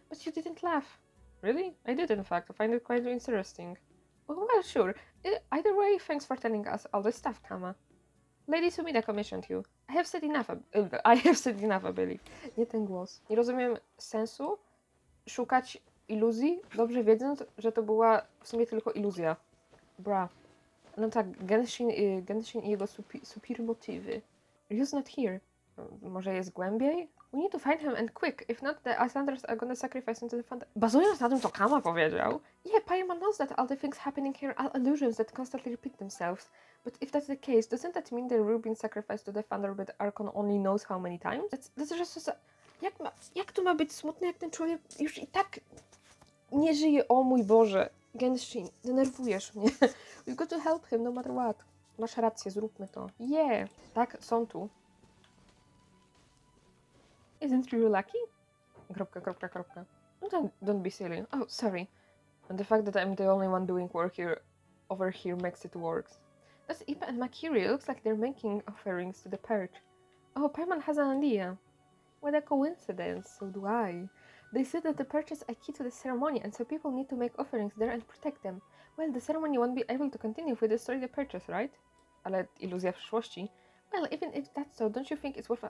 But you didn't laugh. Really? I did, in fact. I find it quite interesting. Well, sure. Either way, thanks for telling us all this stuff, Kama. Lady Sumida commissioned you. I have said enough, I have said enough, I believe. Nie ten głos. Nie rozumiem sensu szukać iluzji, dobrze wiedząc, że to była w sumie tylko iluzja. Bra. No tak, Genshin i jego supir motywy. Ryu's not here. Może jest głębiej? We need to find him and quick. If not, the Islanders are gonna sacrifice him to the fund. Bazując na tym, co Kama powiedział. Yeah, Paimon knows that all the things happening here are illusions that constantly repeat themselves. But if that's the case, doesn't that mean the Rue being sacrificed to the Thunderbird Archon only knows how many times? That's just so... Jak to ma być smutne, jak ten człowiek już i tak nie żyje? O mój Boże. Genshin, denerwujesz mnie. We've got to help him no matter what. Masz rację, zróbmy to. Yeah. Tak, są tu. Isn't Ryu lucky? Kropka. No don't be silly. Oh, sorry. And the fact that I'm the only one doing work over here makes it worse. That's Ipa and Makiri. Looks like they're making offerings to the perch. Oh, Paimon has an idea. What a coincidence. So do I. They said that the perch is a key to the ceremony, and so people need to make offerings there and protect them. Well, the ceremony won't be able to continue if we destroy the perches, right? Ale iluzja przyszłości. Well, even if that's so, don't you think it's worth a...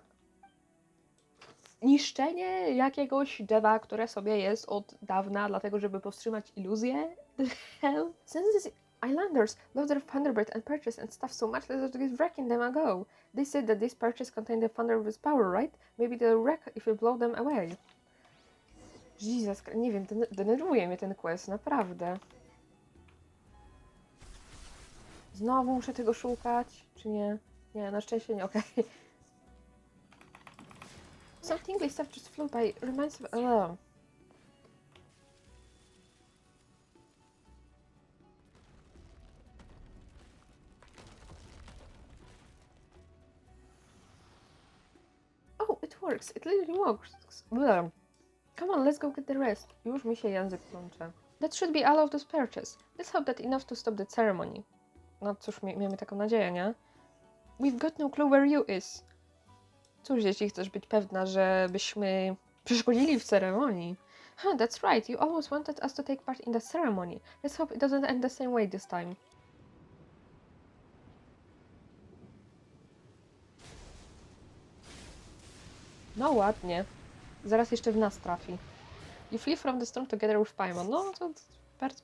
Niszczenie jakiegoś drzewa, które sobie jest od dawna, dlatego żeby powstrzymać iluzję? The hell? Since these Islanders love their Thunderbird and perches and stuff so much that they're just wrecking them ago. They said that these perches contain the Thunderbird's power, right? Maybe they'll wreck if we blow them away. Jesus, nie wiem, denerwuje mnie ten quest, naprawdę. Znowu muszę tego szukać, czy nie? Nie, na szczęście nie, okej. Some tingly stuff just flew by, reminds me... Oh, it works, it literally works. Come on, let's go get the rest. Już mi się język plącze. That should be all of those perches. Let's hope that enough to stop the ceremony. No cóż, miejmy taką nadzieję, nie? We've got no clue where you is. Cóż, jeśli chcesz być pewna, żebyśmy przeszkodzili w ceremonii. Huh, that's right. You always wanted us to take part in the ceremony. Let's hope it doesn't end the same way this time. No ładnie. Zaraz jeszcze w nas trafi. You flee from the storm together with Paimon. No, to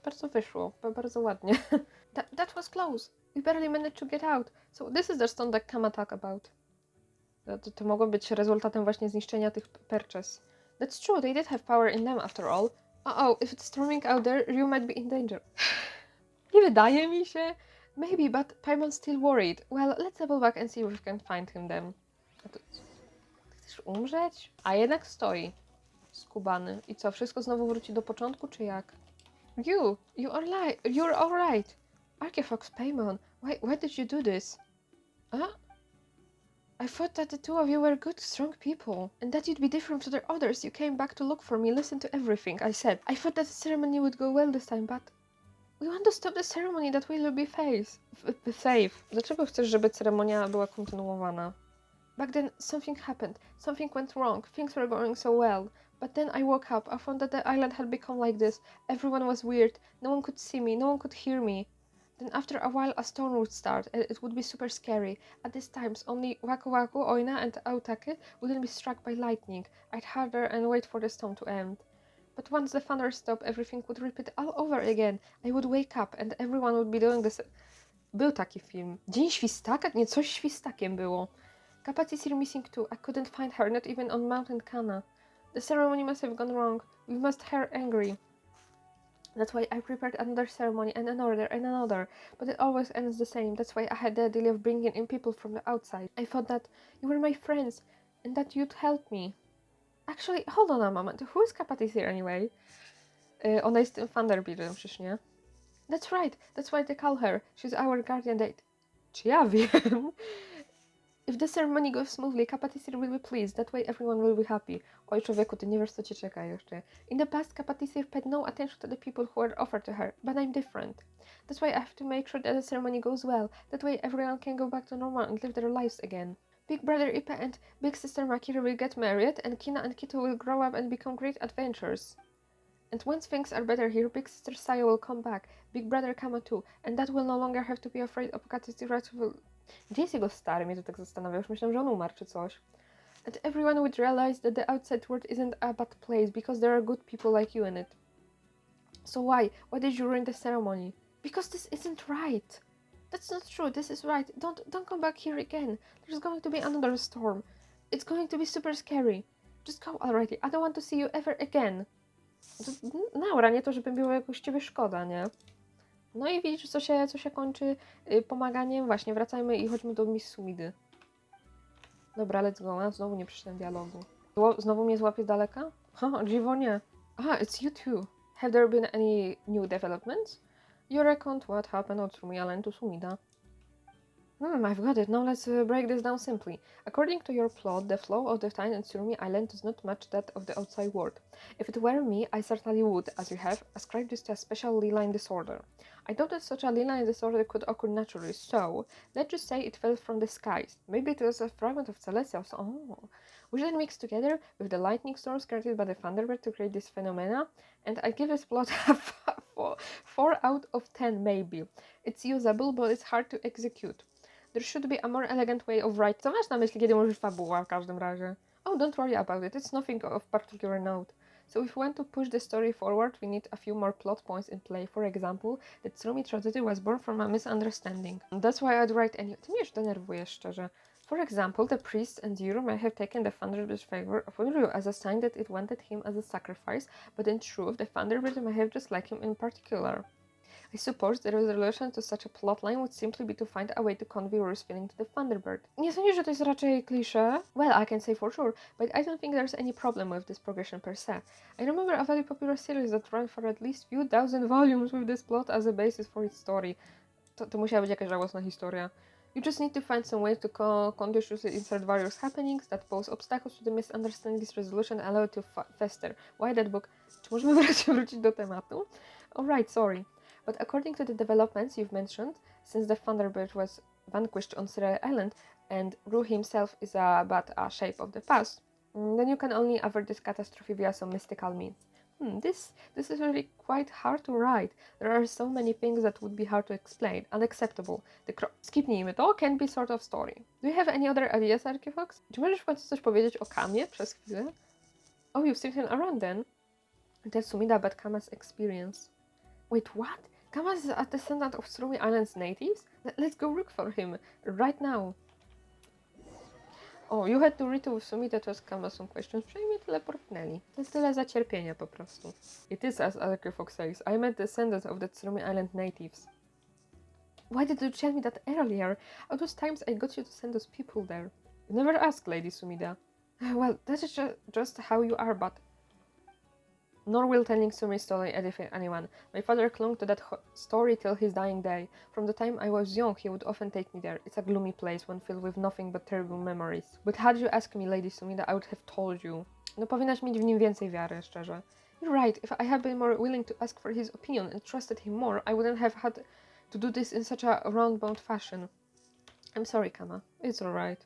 bardzo wyszło. Bardzo ładnie. That was close. We barely managed to get out. So this is the storm that Kama talk about. To mogło być rezultatem właśnie zniszczenia tych perches. That's true, they did have power in them after all. Oh, if it's storming out there, you might be in danger. Nie wydaje mi się. Maybe, but Paimon's still worried. Well, let's double back and see if we can find him then. Chcesz umrzeć? A jednak stoi. Skubany. I co, wszystko znowu wróci do początku, czy jak? You're alright. Archifox Paimon, why did you do this? I thought that the two of you were good, strong people, and that you'd be different to the others. You came back to look for me, listen to everything I said. I thought that the ceremony would go well this time, but... We want to stop the ceremony, that way you'll be safe. Dlaczego chcesz, żeby ceremonia była kontynuowana? Back then, something happened. Something went wrong. Things were going so well. But then I woke up. I found that the island had become like this. Everyone was weird. No one could see me. No one could hear me. Then after a while, a storm would start, and it would be super scary. At these times, only Waku Waku, Oina, and Aotake wouldn't be struck by lightning. I'd harder and wait for the storm to end. But once the thunder stopped, everything would repeat all over again. I would wake up, and everyone would be doing this... Był taki film. Dzień Świstaka? Nie, coś Świstakiem było. Kapati is missing too. I couldn't find her, not even on Mountain Kana. The ceremony must have gone wrong. We must her angry. That's why I prepared another ceremony and another, but it always ends the same. That's why I had the idea of bringing in people from the outside. I thought that you were my friends and that you'd help me. Actually, hold on a moment. Who is Kapatisir anyway? Ona jest tym Thunderbirdem, przecież nie? That's right. That's why they call her. She's our guardian date. Czy ja wiem? If the ceremony goes smoothly, Kapatisir will be pleased. That way everyone will be happy. Oj, człowieku, ty nie wiesz, co cię czeka jeszcze. In the past, Kapatisir paid no attention to the people who were offered to her, but I'm different. That's why I have to make sure that the ceremony goes well. That way everyone can go back to normal and live their lives again. Big brother Ipa and big sister Makira will get married, and Kina and Kito will grow up and become great adventurers. And once things are better here, Big Sister Saya will come back, Big Brother Kama too, and that will no longer have to be afraid of Katsu's will... Gdzie jest jego stary? Mnie to tak zastanawia. Już myślałam, że on umarł czy coś. And everyone would realize that the outside world isn't a bad place because there are good people like you in it. So why? Why did you ruin the ceremony? Because this isn't right. That's not true. This is right. Don't come back here again. There's going to be another storm. It's going to be super scary. Just go already. I don't want to see you ever again. Naura, nie to, żeby było jakoś ciebie szkoda, nie? No i widzisz, co się kończy pomaganiem. Właśnie, wracajmy i chodźmy do Miss Sumidy. Dobra, let's go. A, znowu nie przeczytam dialogu. Znowu mnie złapie z daleka? Ha, dziwo nie. Ah, it's you too. Have there been any new developments? You reckoned what happened on Tsurumi Island to Sumida. I've got it. Now let's break this down simply. According to your plot, the flow of the time in Tsurumi Island does not match that of the outside world. If it were me, I certainly would, as you have, ascribe this to a special ley-line disorder. I doubt that such a ley-line disorder could occur naturally, so let's just say it fell from the skies. Maybe it was a fragment of celestials, which then mixed together with the lightning storms created by the Thunderbird to create this phenomena, and I give this plot a 4 out of 10 maybe. It's usable, but it's hard to execute. There should be a more elegant way of writing. Co masz na myśli, kiedy mówisz fabuła w każdym razie? Oh, don't worry about it. It's nothing of particular note. So if we want to push the story forward, we need a few more plot points in play. For example, the Tsurumi tragedy was born from a misunderstanding. That's why I'd write any... Ty mnie już denerwujesz, szczerze. For example, the priests and Yuru may have taken the Thunderbird's favor of Ryu as a sign that it wanted him as a sacrifice, but in truth, the Thunderbird may have just liked him in particular. I suppose the resolution to such a plotline would simply be to find a way to convey Ryu's feeling to the Thunderbird. Nie sądzisz, że to jest raczej klisze? Well, I can say for sure, but I don't think there's any problem with this progression per se. I remember a very popular series that ran for at least few thousand volumes with this plot as a basis for its story. To musiała być jakaś żałosna historia. You just need to find some way to consciously insert various happenings that pose obstacles to the misunderstanding's resolution and allow it to fester. Why that book? Czy możemy wrócić do tematu? Alright, sorry. But according to the developments you've mentioned, since the Thunderbird was vanquished on Tsurumi Island and Ryu himself is but a shape of the past, then you can only avert this catastrophe via some mystical means. This is really quite hard to write. There are so many things that would be hard to explain, unacceptable. Skipnijmy to, can be sort of story. Do you have any other ideas, Archifox? Czy możesz w końcu coś powiedzieć o Kamie przez chwilę? Oh, you've seen him around then? Tell Sumida about Kama's experience. Wait, what? Kama is a descendant of Tsurumi Island's natives? Let's go look for him, right now. Oh, you had to read with Sumida to ask Kama some questions. Przynajmniej teleportnęli. To jest tyle zacierpienia po prostu. It is as Fox says. I met descendants of the Tsurumi Island natives. Why did you tell me that earlier? All those times I got you to send those people there. You never asked, Lady Sumida. Well, that is just how you are, but... Nor will telling Tsurumi's story edify anyone. My father clung to that story till his dying day. From the time I was young, he would often take me there. It's a gloomy place, one filled with nothing but terrible memories. But had you asked me, Lady Sumida, I would have told you. No powinnaś mieć w nim więcej wiary, szczerze. You're right. If I had been more willing to ask for his opinion and trusted him more, I wouldn't have had to do this in such a roundabout fashion. I'm sorry, Kama. It's alright.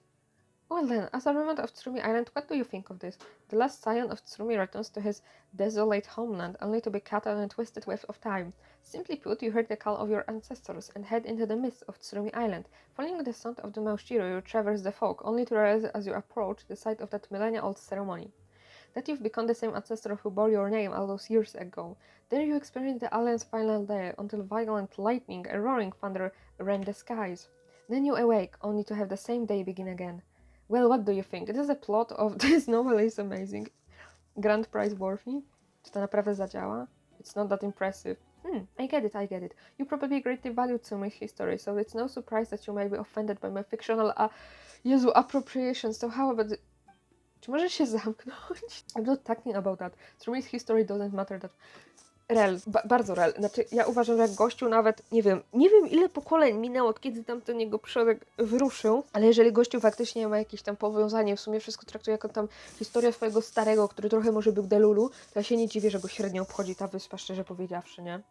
Well then, as a remnant of Tsurumi Island, what do you think of this? The last scion of Tsurumi returns to his desolate homeland, only to be caught on a twisted web of time. Simply put, you heard the call of your ancestors and head into the midst of Tsurumi Island. Following the sound of the Maushiro, you traverse the fog, only to realize as you approach the site of that millennia-old ceremony that you've become the same ancestor who bore your name all those years ago. There you experience the island's final day, until violent lightning and roaring thunder rend the skies. Then you awake, only to have the same day begin again. Well, what do you think? It is the plot of this novel is amazing. Grand prize worthy? Czy to naprawdę zadziała? It's not that impressive. I get it. You probably greatly value Tsurumi's history, so it's no surprise that you may be offended by my fictional appropriation. So how about... Czy możesz się zamknąć? I'm not talking about that. Tsurumi's history doesn't matter that... Rel, bardzo rel. Znaczy, ja uważam, że jak gościu nawet, nie wiem ile pokoleń minęło, od kiedy tamten jego przodek wyruszył, ale jeżeli gościu faktycznie ma jakieś tam powiązanie, w sumie wszystko traktuje jako tam historia swojego starego, który trochę może był delulu, to ja się nie dziwię, że go średnio obchodzi ta wyspa, szczerze powiedziawszy, nie?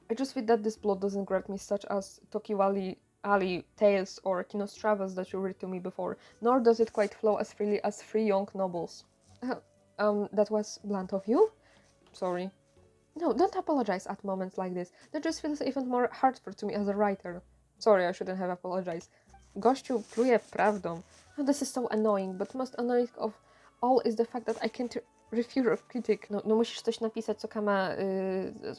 I just feel that this plot doesn't grab me such as Tokiwali Ali tales or Kino's travels that you read to me before, nor does it quite flow as freely as three young nobles. That was blunt of you? Sorry. No, don't apologize at moments like this. That just feels even more hurtful to me as a writer. Sorry, I shouldn't have apologized. Gościu pluje prawdą. Oh, this is so annoying, but most annoying of all is the fact that I can't refuse a critic. No musisz coś napisać, co Kama,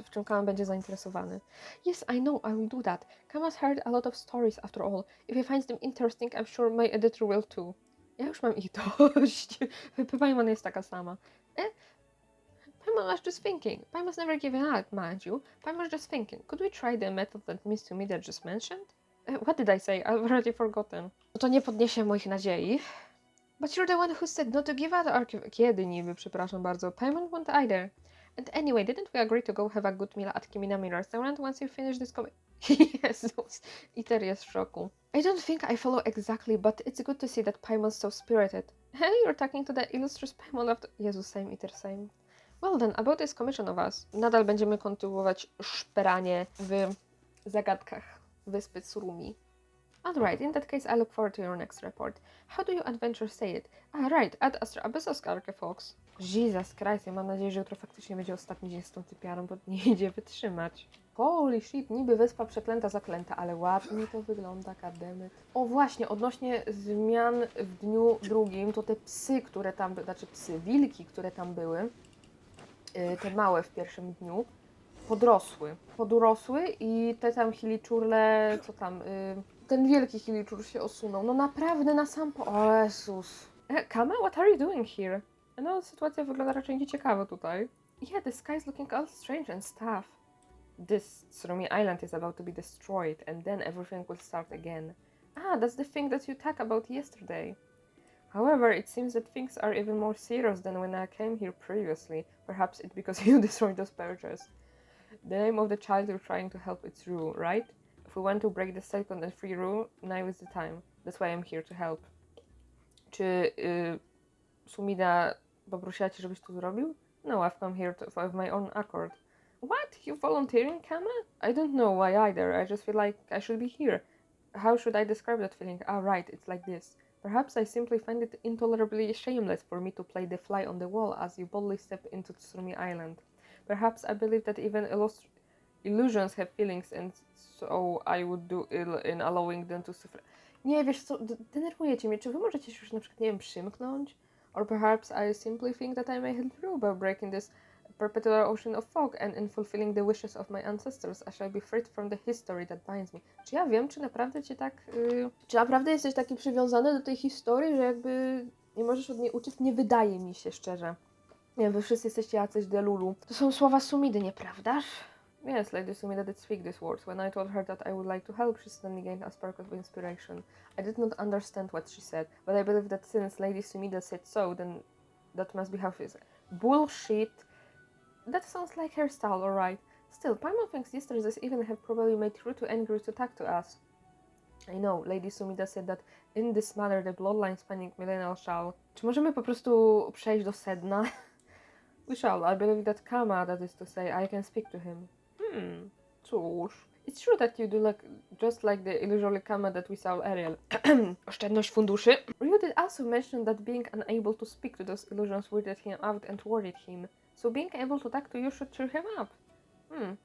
w czym Kama będzie zainteresowany. Yes, I know, I will do that. Kama's heard a lot of stories after all. If he finds them interesting, I'm sure my editor will too. Ja już mam ich dość. Paimon jest taka sama. Paimon was just thinking. Paimon's never given up, mind you. Paimon's just thinking. Could we try the method that Miss Sumida just mentioned? What did I say? I've already forgotten. No to nie podniesie moich nadziei. But you're the one who said not to give out archive. Kiedy niby, przepraszam bardzo. Paimon won't either. And anyway, didn't we agree to go have a good meal at Kiminami restaurant once you finish this Jezus. Iter jest w szoku. I don't think I follow exactly, but it's good to see that Paimon's so spirited. Hey, you're talking to the illustrious Paimon after... Jezus, same, Iter, same. Well then, about this commission of us. Nadal będziemy kontynuować szperanie w zagadkach wyspy Tsurumi. Alright, in that case I look forward to your next report. How do your adventure say it? Right, ad Astra Abyssos Fox. Jesus Christ, ja mam nadzieję, że jutro faktycznie będzie ostatni dzień z tą typiarą, bo nie idzie wytrzymać. Holy shit, niby wyspa przeklęta, zaklęta, ale ładnie to wygląda, goddammit. O właśnie, odnośnie zmian w dniu drugim, to te psy, które tam były, znaczy psy, wilki, które tam były, te małe w pierwszym dniu, podrosły i te tam hiliczurle, co tam, ten wielki hiliczur się osunął. No naprawdę na sam O Jezus. Kama, what are you doing here? No, sytuacja wygląda raczej nieciekawa tutaj. Yeah, the sky's looking all strange and stuff. This Tsurumi Island is about to be destroyed and then everything will start again. That's the thing that you talked about yesterday. However, it seems that things are even more serious than when I came here previously. Perhaps it's because you destroyed those perches. The name of the child you're trying to help is Rue, right? If we want to break the second and free Rue, now is the time. That's why I'm here to help. Czy Sumida poprosiła cię, żebyś to zrobił? No, I've come here of my own accord. What? You volunteering, Kama? I don't know why either. I just feel like I should be here. How should I describe that feeling? Right, it's like this. Perhaps I simply find it intolerably shameless for me to play the fly on the wall as you boldly step into Tsurumi Island. Perhaps I believe that even illusions have feelings and so I would do ill in allowing them to suffer. Nie, wiesz co, denerwujecie mnie. Czy wy możecie się już na przykład, nie wiem, przymknąć? Or perhaps I simply think that I may help you by breaking this perpetual ocean of fog and in fulfilling the wishes of my ancestors, I shall be freed from the history that binds me. Czy ja wiem, czy naprawdę cię tak... Czy naprawdę jesteś taki przywiązany do tej historii, że jakby nie możesz od niej uciec? Nie wydaje mi się, szczerze. Nie wiem, wy wszyscy jesteście jacyś delulu. To są słowa Sumidy, nieprawdaż? Yes, Lady Sumida did speak these words. When I told her that I would like to help, she suddenly gained a spark of inspiration. I did not understand what she said, but I believe that since Lady Sumida said so, then that must be how she is. Bullshit! That sounds like her style, alright. Still, Paimon thinks yesterday's event have probably made Rue too angry to talk to us. I know, Lady Sumida said that in this manner the bloodline spanning millennial shall... Czy możemy po prostu przejść do sedna? We shall. I believe that Kama, that is to say, I can speak to him. Cóż. It's true that you do just like the illusory Kama that we saw earlier. Oszczędność funduszy. You did also mention that being unable to speak to those illusions weirded him out and worried him. So being able to talk to you should cheer him up.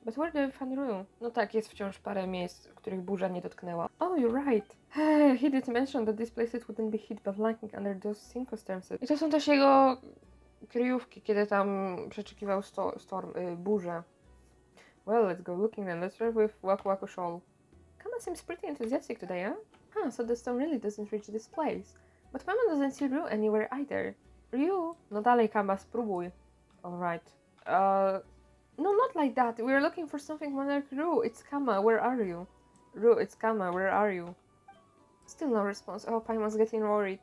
But where do you find Rue? No tak, jest wciąż parę miejsc, których burza nie dotknęła. Oh, you're right. He did mention that these places wouldn't be hit by flanking under those circumstances. I to są też jego kryjówki, kiedy tam przeczekiwał burzę. Well, let's go looking then. Let's start with Waku Waku Shoal. Kama seems pretty enthusiastic today, huh? So the storm really doesn't reach this place. But Mama doesn't see Rue anywhere either. Rue? No dalej, Kama, spróbuj. Alright. No, not like that. We're looking for something more like Rue. It's Kama, where are you? Rue, it's Kama, where are you? Still no response. Oh, Paimon's getting worried.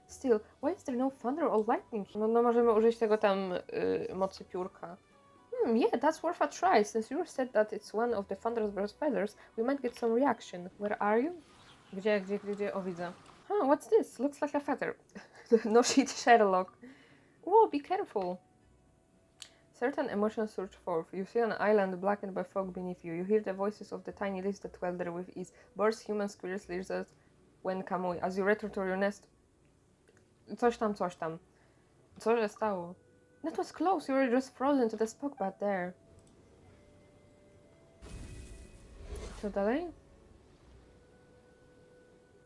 Still, why is there no thunder or lightning? No możemy użyć tego tam mocy piórka. Yeah, that's worth a try. Since you said that it's one of the thunderous feathers, we might get some reaction. Where are you? Gdzie? O, widzę. Huh, what's this? Looks like a feather. No shit, Sherlock. Whoa, be careful. Certain emotions surge forth. You see an island blackened by fog beneath you. You hear the voices of the tiny leaves that dwell there with ease. Birds, humans, squirrels, lizards, when kamui. As you return to your nest... Coś tam. Co się stało? That was close. You were just frozen to the spot back there. Co dalej?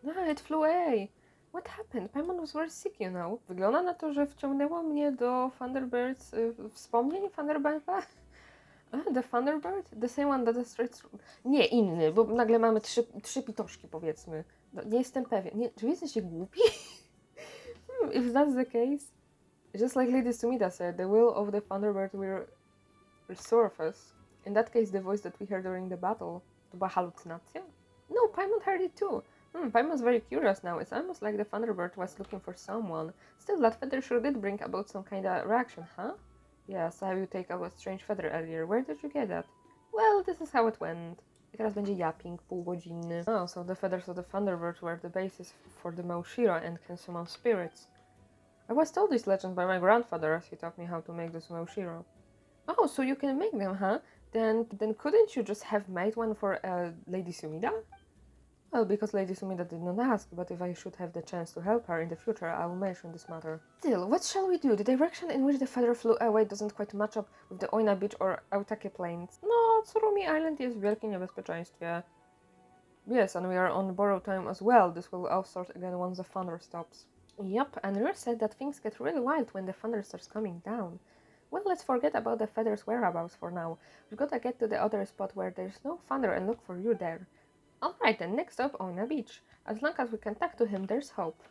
No, it flew away. What happened? Paimon was very sick, you know. Wygląda na to, że wciągnęło mnie do Thunderbirds wspomnień Thunderbirda. The Thunderbird? The same one that destroyed... Nie, inny, bo nagle mamy trzy pitoszki, powiedzmy. No, nie jestem pewien. Nie, czy wy jesteście głupi? If that's the case... Just like Lady Sumida said, the will of the Thunderbird will resurface. In that case, the voice that we heard during the battle... To była halucynacja? No, Paimon heard it too. Paimon's very curious now. It's almost like the Thunderbird was looking for someone. Still, that feather sure did bring about some kind of reaction, huh? Yeah, saw you take out a strange feather earlier. Where did you get that? Well, this is how it went. I teraz będzie yapping półgodzinny. Oh, so the feathers of the Thunderbird were the basis for the Maushira and can summon spirits. I was told this legend by my grandfather as he taught me how to make this Maushira. Oh, so you can make them, huh? Then couldn't you just have made one for Lady Sumida? Well, because Lady Sumida did not ask, but if I should have the chance to help her in the future, I will mention this matter. Still, what shall we do? The direction in which the feather flew away doesn't quite match up with the Oina Beach or Aotake Plains. No, Tsurumi Island jest w wielkim niebezpieczeństwie. Yes, and we are on borrowed time as well. This will all start again once the thunder stops. Yup, and Rur said that things get really wild when the thunder starts coming down. Well, let's forget about the feather's whereabouts for now. We've gotta get to the other spot where there's no thunder and look for you there. Alright then, next up, Oina Beach. As long as we can talk to him, there's hope.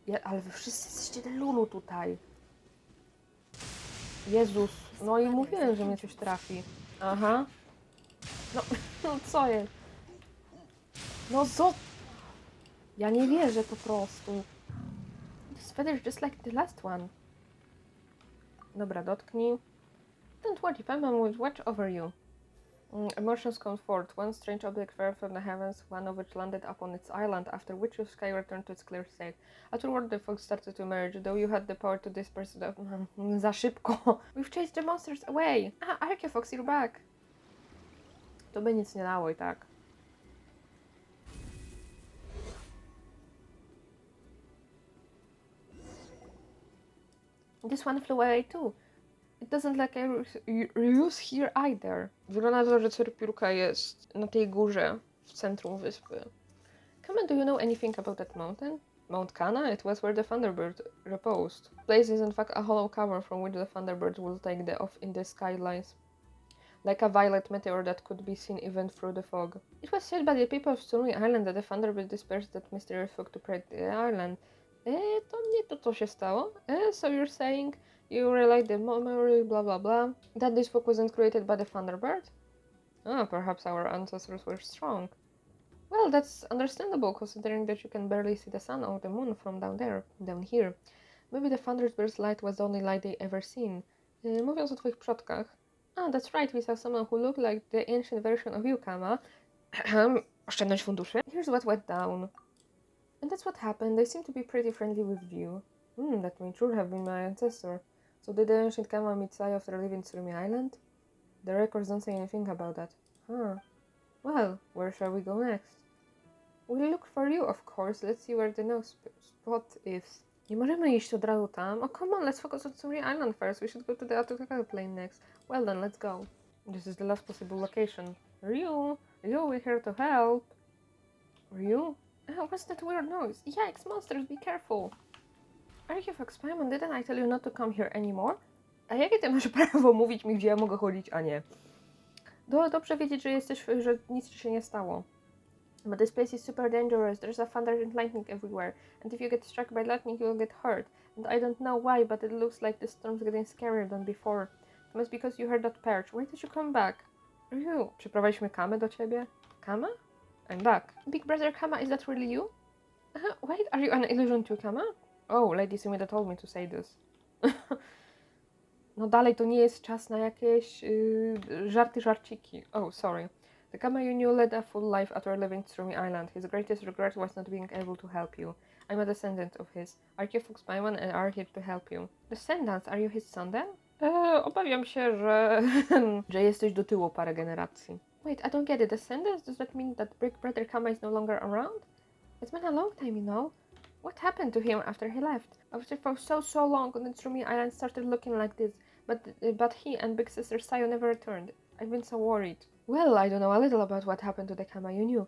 Ja, ale wy wszyscy jesteście delulu tutaj. Jezus, no i mówiłem, że mnie coś trafi. Aha. No, no co jest? No co? Ja nie wierzę po prostu. This feather's just like the last one. Dobra, dotknij. Don't worry, Paimon will watch over you. Emotions come forth. One strange object fell from the heavens, one of which landed upon its island, after which the sky returned to its clear state. Afterward, the fog started to emerge, though you had the power to disperse the... Za szybko! We've chased the monsters away! Ah, Archeofox, you're back! To by nic nie dało i tak. This one flew away too. It doesn't like a use here either. Wygląda na to, że Cyrpiórka jest na tej górze, w centrum wyspy. Come on, do you know anything about that mountain? Mount Kana? It was where the Thunderbird reposed. The place is in fact a hollow cavern from which the Thunderbird will take the off in the skylines. Like a violet meteor that could be seen even through the fog. It was said by the people of Tsurumi Island that the Thunderbird dispersed that mysterious fog to protect the island. To nie to, co się stało. So you're saying you relied the memory, blah blah blah, that this fog wasn't created by the Thunderbird? Ah, perhaps our ancestors were strong. Well, that's understandable, considering that you can barely see the sun or the moon from down here. Maybe the Thunderbird's light was the only light they ever seen. Mówiąc o twoich przodkach. Ah, that's right, we saw someone who looked like the ancient version of you, Kama. Oszczędność funduszy. Here's what went down. And that's what happened. They seem to be pretty friendly with you. That may sure have been my ancestor. So did the ancient Kama meet Sai after leaving Tsurumi Island? The records don't say anything about that. Huh. Well, where shall we go next? We'll look for you, of course. Let's see where the next spot is. Nie możemy iść od razu tam. Oh, come on, let's focus on Tsurumi Island first. We should go to the Aotake Plain next. Well then, let's go. This is the last possible location. Ryu, we're here to help. Ryu? What's that weird noise? Yikes, monsters, be careful. Archeofox, Paimon, didn't I tell you not to come here anymore? A jakie ty masz prawo mówić mi, gdzie ja mogę chodzić, a nie? Dobrze wiedzieć, że nic ci się nie stało. But this place is super dangerous. There's a thunder and lightning everywhere. And if you get struck by lightning, you will get hurt. And I don't know why, but it looks like the storm's getting scarier than before. It must be because you heard that perch. Why did you come back? Ryu, przyprowadziliśmy Kamę do ciebie? Kama? I'm back. Big brother Kama, is that really you? Wait, are you an illusion too, Kama? Oh, Lady Sumida told me to say this. No dalej, to nie jest czas na jakieś żarciki. Oh, sorry. The Kama you knew led a full life after leaving Tsurumi Island. His greatest regret was not being able to help you. I'm a descendant of his. Archeofox Paimon and are here to help you. Descendants? Are you his son then? Obawiam się, że jesteś do tyłu parę generacji. Wait, I don't get it. Descendants? Does that mean that Big Brother Kama is no longer around? It's been a long time, you know. What happened to him after he left? After for so long, the Tsurumi Island started looking like this, but he and Big Sister Sayo never returned. I've been so worried. Well, I don't know a little about what happened to the Kama you knew.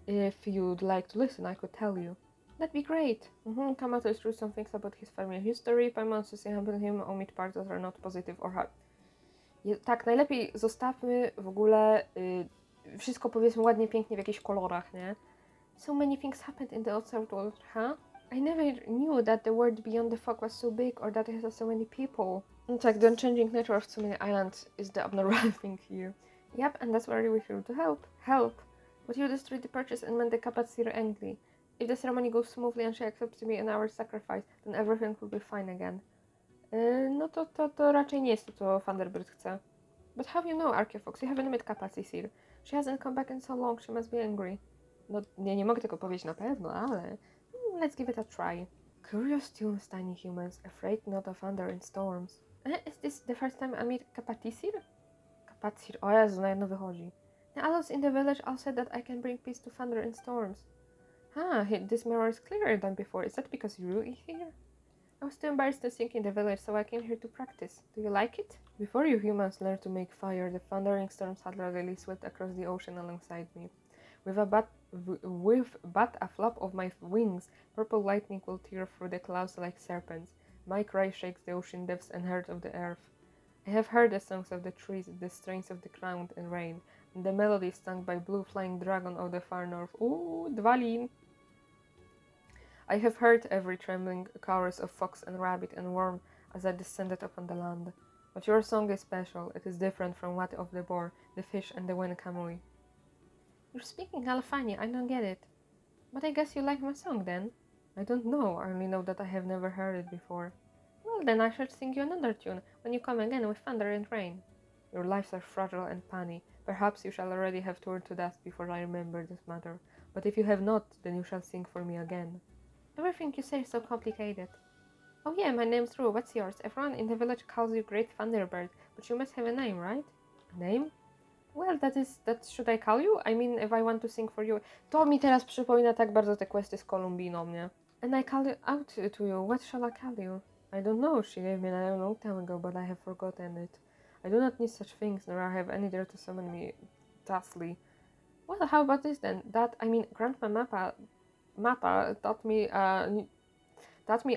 If you'd like to listen, I could tell you. That'd be great. Kama tells through some things about his family history. Paimon wants to say helping him omit parts that are not positive or hard. Tak, najlepiej zostawmy w ogóle wszystko powiedzmy ładnie, pięknie w jakichś kolorach, nie? So many things happened in the outside world, huh? I never knew that the world beyond the fog was so big or that it has so many people. It's like the unchanging nature of Tsurumi Island is the abnormal thing here. Yep, and that's why we're here to help. Help! But you destroyed the purchase and made the Kapatsir angry. If the ceremony goes smoothly and she accepts me an hour's sacrifice, then everything will be fine again. No to raczej nie jest to, co Thunderbird chce. But how you know, Archeofox? You haven't met Kapatsir. She hasn't come back in so long, she must be angry. No, nie mogę tego powiedzieć na pewno, ale... let's give it a try. Curious tunes, tiny humans, afraid not of thunder and storms. Is this the first time I meet Kapatsir? Kapatsir, o Jezu, na jedno wychodzi. The adults in the village all said that I can bring peace to thunder and storms. This mirror is clearer than before. Is that because you is here? I was too embarrassed to sing in the village, so I came here to practice. Do you like it? Before you humans learned to make fire, the thundering storms had already swept across the ocean alongside me. With but a flap of my wings, purple lightning will tear through the clouds like serpents. My cry shakes the ocean depths and heart of the earth. I have heard the songs of the trees, the strains of the ground and rain, and the melodies sung by blue flying dragon of the far north. Ooh, Dvalin! I have heard every trembling chorus of fox and rabbit and worm as I descended upon the land. But your song is special. It is different from that of the boar, the fish, and the Wenkamui. You're speaking Alfani, I don't get it. But I guess you like my song then? I don't know, I only know that I have never heard it before. Well then I shall sing you another tune, when you come again with thunder and rain. Your lives are fragile and punny. Perhaps you shall already have turned to dust before I remember this matter. But if you have not, then you shall sing for me again. Everything you say is so complicated. Oh yeah, my name's Rue, what's yours? Everyone in the village calls you Great Thunderbird, but you must have a name, right? A name? Well, that should I call you? I mean, if I want to sing for you... To mi teraz przypomina tak bardzo te questy z Kolumbiną, nie? And I call it out to you, what shall I call you? I don't know, she gave me a long time ago, but I have forgotten it. I do not need such things, nor I have any dare to summon me thusly. Well, how about this then? Grandma Mappa taught me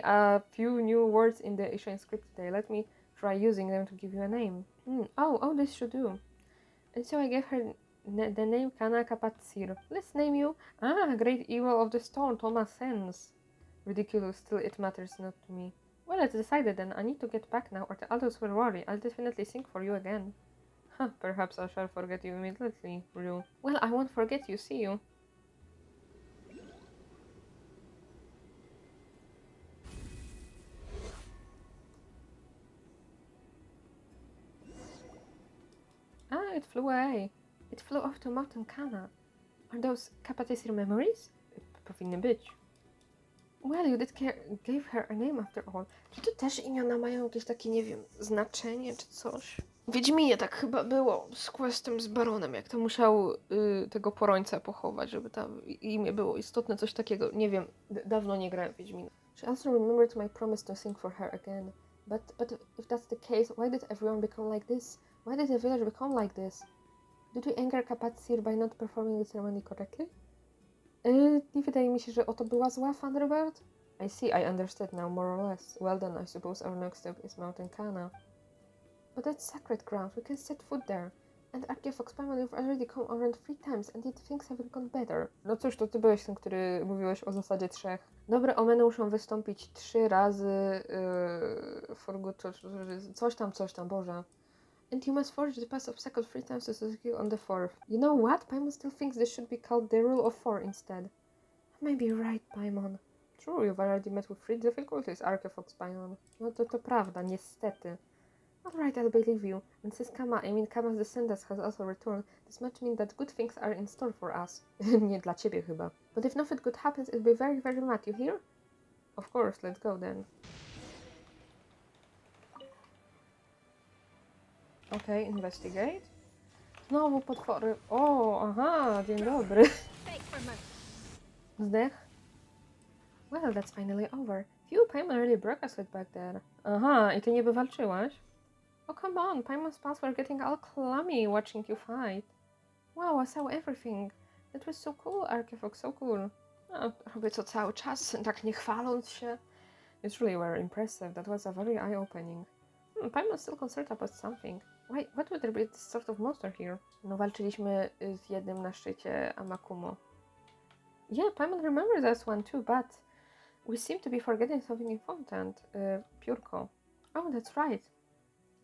a few new words in the ancient script today. Let me try using them to give you a name. Oh, this should do. And so I gave her the name Kana Kapatsir. Let's name you. Great evil of the storm, Thomas Sense. Ridiculous, still it matters not to me. Well, it's decided then. I need to get back now, or the adults will worry. I'll definitely sing for you again. Perhaps I shall forget you immediately, Rue. Well, I won't forget you, see you. It flew away. It flew off to Mountain Kana. Are those Kapatsir memories? Powinny być. Well, you did gave her a name after all. Czy tu też imiona mają jakieś takie, nie wiem, znaczenie czy coś? W Wiedźminie tak chyba było z questem z baronem, jak to musiał tego porońca pochować, żeby tam imię było istotne, coś takiego. Nie wiem, dawno nie grałem w Wiedźmina. She also remembered my promise to sing for her again. But if that's the case, why did everyone become like this? Why did the village become like this? Did we anger Kapatsir by not performing the ceremony correctly? Nie wydaje mi się, że oto była zła Thunderbird. I see, I understood now more or less. Well then, I suppose our next step is Mountain Kana. But that's sacred ground, we can set foot there. And Archeofox Paimon, you've already come around 3 times and yet things haven't gone better. No cóż, to ty byłeś ten, który mówiłeś o zasadzie 3. Dobre omeny muszą wystąpić 3 razy for good, coś tam, Boże. And you must forge the pass obstacle 3 times to succeed on the 4th. You know what? Paimon still thinks this should be called the rule of 4 instead. I may be right, Paimon. True, you've already met with 3 difficulties, Archeofox Paimon. No to prawda, niestety. Alright, I'll believe you. And since Kama's descendants has also returned, this must mean that good things are in store for us. Nie dla ciebie chyba. But if nothing good happens, it'll be very, very mad, you hear? Of course, let's go then. Okay, investigate. Znowu potwory. O, aha, dzień dobry. Zdech. Well, that's finally over. Phew, Paimon really broke us with back there. Aha, i ty niby walczyłaś? Oh, come on, Paimon's palms were getting all clammy watching you fight. Wow, I saw everything. That was so cool, Archifox, so cool. No, robię to cały czas, tak nie chwaląc się. It's really very impressive. That was a very eye-opening. Paimon's still concerned about something. Why, what would there be this sort of monster here? No, walczyliśmy z jednym na szczycie Amakumo. Yeah, Paimon remembers us one too, but we seem to be forgetting something important. Piórko. Oh, that's right.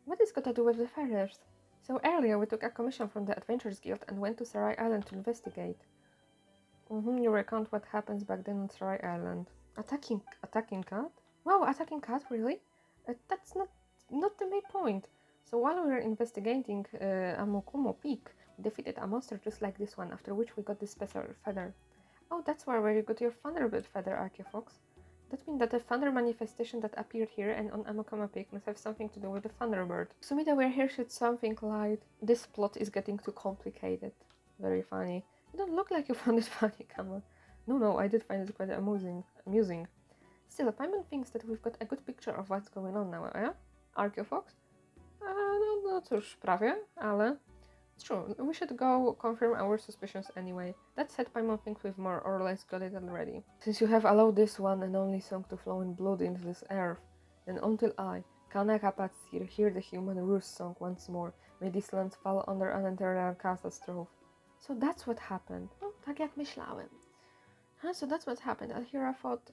What is got to do with the feathers? So earlier we took a commission from the Adventurers Guild and went to Sarai Island to investigate. You recount what happens back then on Sarai Island. Attacking cat? Wow, attacking cat, really? That's not the main point. So while we were investigating Amokumo Peak, we defeated a monster just like this one, after which we got this special feather. Oh, that's where you got your Thunderbird feather, Archifox. That means that the thunder manifestation that appeared here and on Amakoma Peak must have something to do with the Thunderbird. Sumida, we're here should something like... This plot is getting too complicated. Very funny. You don't look like you found it funny, Kama. No, I did find it quite amusing. Still, Paimon thinks that we've got a good picture of what's going on now, yeah? Archifox? No cóż, prawie, ale... It's true, we should go confirm our suspicions anyway. That said, Paimon thinks we've more or less got it already. Since you have allowed this one and only song to flow in blood into this earth, then until I, Kana Kapatsir, hear the human roost song once more, may this land fall under an eternal catastrophe. So that's what happened. No, tak jak myślałem. So that's what happened, and here I thought...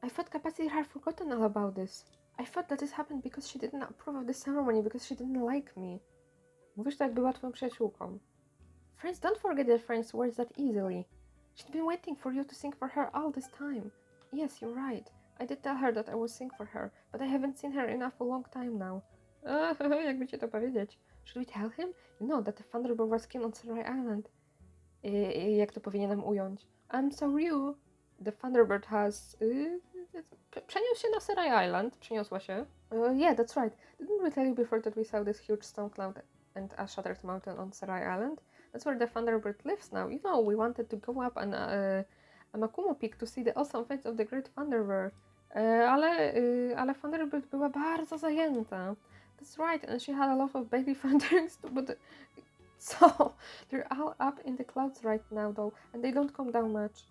I thought Kapasir had forgotten all about this. I thought that this happened because she didn't approve of the ceremony, because she didn't like me. Mówisz to, jak była twoją przyjaciółką. Friends don't forget their friends' words that easily. She'd been waiting for you to sing for her all this time. Yes, you're right. I did tell her that I would sing for her, but I haven't seen her in a long time now. Jakby ci to powiedzieć. Should we tell him? You know that the Thunderbird was killed on Tsurumi Island. Jak to powinienem ująć? I'm so Ryu. The Thunderbird has... przeniósł się na Sarai Island. Przeniosła się. Yeah, that's right. Didn't we tell you before that we saw this huge stone cloud and a shattered mountain on Sarai Island? That's where the Thunderbird lives now. You know, we wanted to go up on Amakumo Peak to see the awesome face of the Great Thunderbird. Ale Thunderbird była bardzo zajęta. That's right, and she had a lot of baby thunderings too, but... So, they're all up in the clouds right now though, and they don't come down much.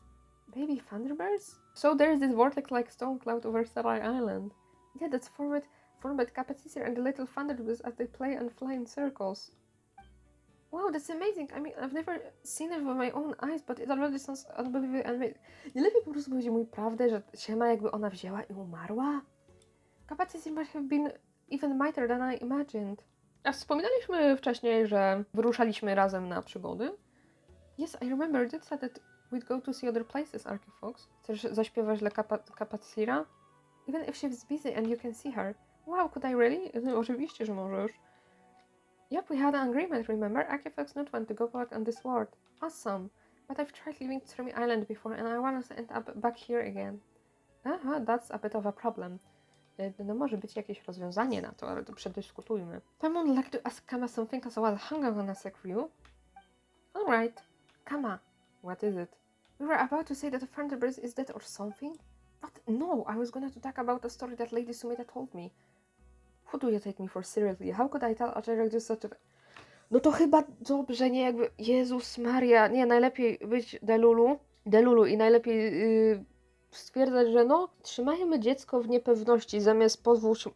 Baby Thunderbirds? So there's this vortex-like stone cloud over Sarai Island. Yeah, that's formed by Kapatissir and the little Thunderbirds as they play and fly in circles. Wow, that's amazing. I mean, I've never seen it with my own eyes, but it already sounds unbelievably amazing. Nie lepiej po prostu powiedzieć mu prawdę, że siema jakby ona wzięła i umarła? Kapatissir must have been even mightier than I imagined. A wspominaliśmy wcześniej, że wyruszaliśmy razem na przygody. Yes, I remember. Did say that we'd go to see other places, Archifox. Chcesz zaśpiewać dla Kapatissira? Even if she's busy and you can see her. Wow, could I really? Oczywiście, że możesz. Yep, we had an agreement, remember? Archifox not want to go back on this world. Awesome. But I've tried leaving Tsurumi Island before and I want to end up back here again. Aha, that's a bit of a problem. No może być jakieś rozwiązanie na to, ale to przedyskutujmy. Someone like to ask Kama something as well. Hang on a sec, Ryu. Alright. Kama. What is it? We were about to say that the Thunderbird is dead or something? But no, I was going to talk about a story that Lady Sumida told me. Who do you take me for seriously? How could I tell a child just such a... No to chyba dobrze, nie jakby... Jezus Maria, nie, najlepiej być Delulu i najlepiej stwierdzać, że no, trzymajmy dziecko w niepewności, zamiast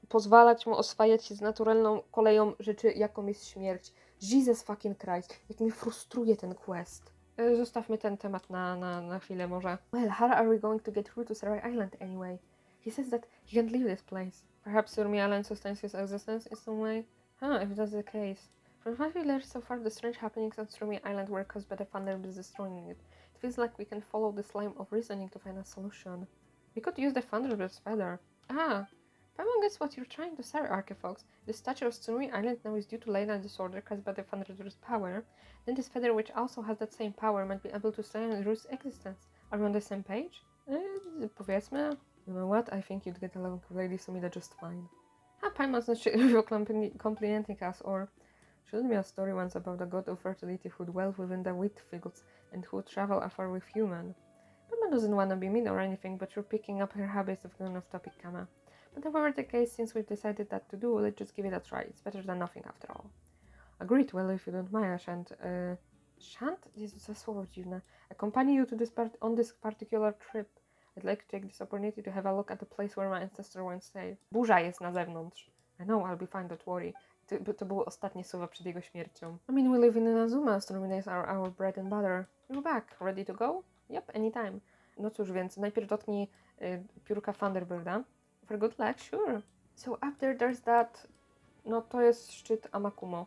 pozwalać mu oswajać się z naturalną koleją rzeczy, jaką jest śmierć. Jesus fucking Christ, jak mnie frustruje ten quest. Zostawmy ten temat na chwilę może. Well, how are we going to get through to Sarai Island anyway? He says that he can't leave this place. Perhaps Tsurumi Island sustains his existence in some way? If that's the case. From what we learned so far, the strange happenings on Tsurumi Island were caused by the Thunderbirds destroying it. It feels like we can follow this line of reasoning to find a solution. We could use the Thunderbird's feather. Paimon gets what you're trying to say, Archifox. The statue of Tsurumi Island now is due to leyline disorder caused by the Thunderbird's power. Then this feather, which also has that same power, might be able to stay on Root's existence. Are we on the same page? Powiedzmy. You know what? I think you'd get along with Lady Sumida just fine. Paimon's not complimenting us, or... Shouldn't be a story once about a god of fertility who dwelt within the wheat fields and who would travel afar with human. Paimon doesn't want to be mean or anything, but you're picking up her habits of going off topic, Kama. But however the case, since we've decided that to do, let's just give it a try. It's better than nothing after all. Agreed, well, if you don't mind, I shan't, Jezu, co słowo dziwne. Accompany you to on this particular trip. I'd like to take this opportunity to have a look at the place where my ancestor once stayed. Burza jest na zewnątrz. I know, I'll be fine, don't worry. To były ostatnie słowa przed jego śmiercią. I mean, we live in Inazuma, Tsurumi days are our bread and butter. You're back, ready to go? Yep, anytime. No cóż, więc najpierw dotknij piórka Thunderbirda. For good luck, sure. So up there there's that... No to jest szczyt Amakumo.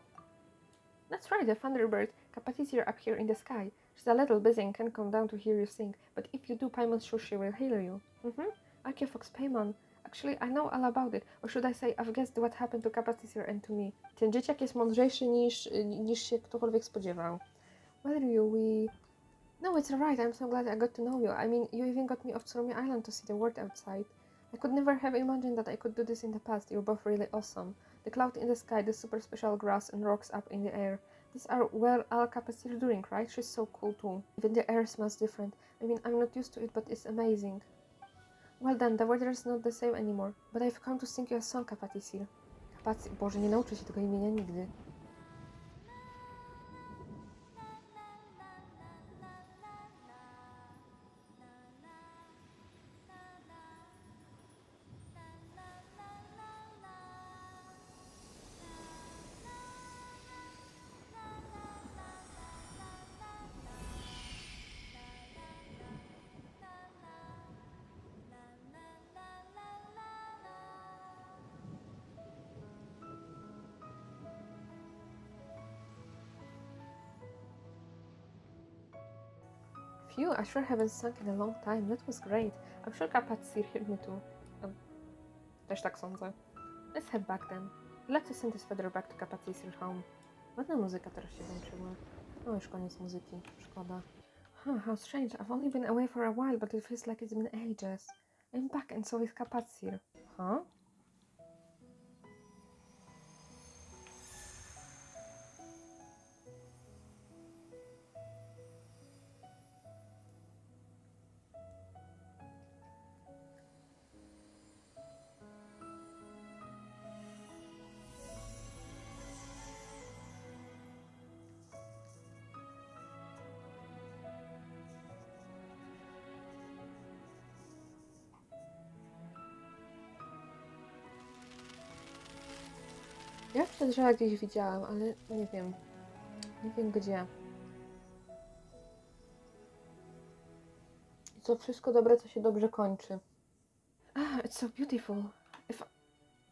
That's right, the Thunderbird. Kapati's here up here in the sky. She's a little busy and can't come down to hear you sing, but if you do, Paimon's sure she will hail you. Archie Fox Paimon. Actually, I know all about it. Or should I say, I've guessed what happened to Kapati's and to me. Ten dzieciak jest mądrzejszy niż się ktokolwiek spodziewał. Whether we... No, it's alright. I'm so glad I got to know you. I mean, you even got me off Tsurumi Island to see the world outside. I could never have imagined that I could do this in the past. You're both really awesome. The cloud in the sky, the super special grass and rocks up in the air. These are well all Kapati's doing, right? She's so cool too. Even the air smells different. I mean, I'm not used to it, but it's amazing. Well done, the weather is not the same anymore. But I've come to sing you a song, Kapati. Kapati... Boże, nie nauczę się tego imienia nigdy. Phew, I sure haven't sung in a long time. That was great. I'm sure Kapati heard me too. Też tak sądzę. Let's head back then. Let's send this feather back to Kapati's home. Ładna muzyka teraz się włączyła. No już koniec muzyki. Szkoda. How strange. I've only been away for a while, but it feels like it's been ages. I'm back and so is Kapati. Huh? Ja te drzewa gdzieś widziałam, ale nie wiem. Nie wiem gdzie. I co wszystko dobre, co się dobrze kończy. It's so beautiful. If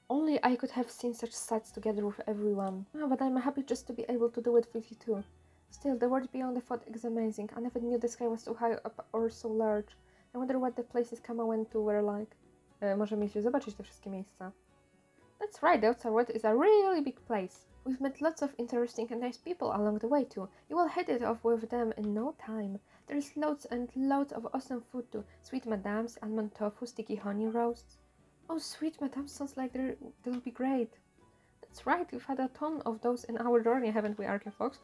only I could have seen such sights together with everyone. But I'm happy just to be able to do it with you too. Still, the world beyond the thought is amazing. I never knew the sky was so high up or so large. I wonder what the places Kama went to were like. Możemy się zobaczyć te wszystkie miejsca. That's right, the outside world is a really big place. We've met lots of interesting and nice people along the way too. You will hit it off with them in no time. There's loads and loads of awesome food too. Sweet madams, almond tofu, sticky honey roasts. Oh, sweet madam sounds like they'll be great. That's right, we've had a ton of those in our journey, haven't we, Archie Fox?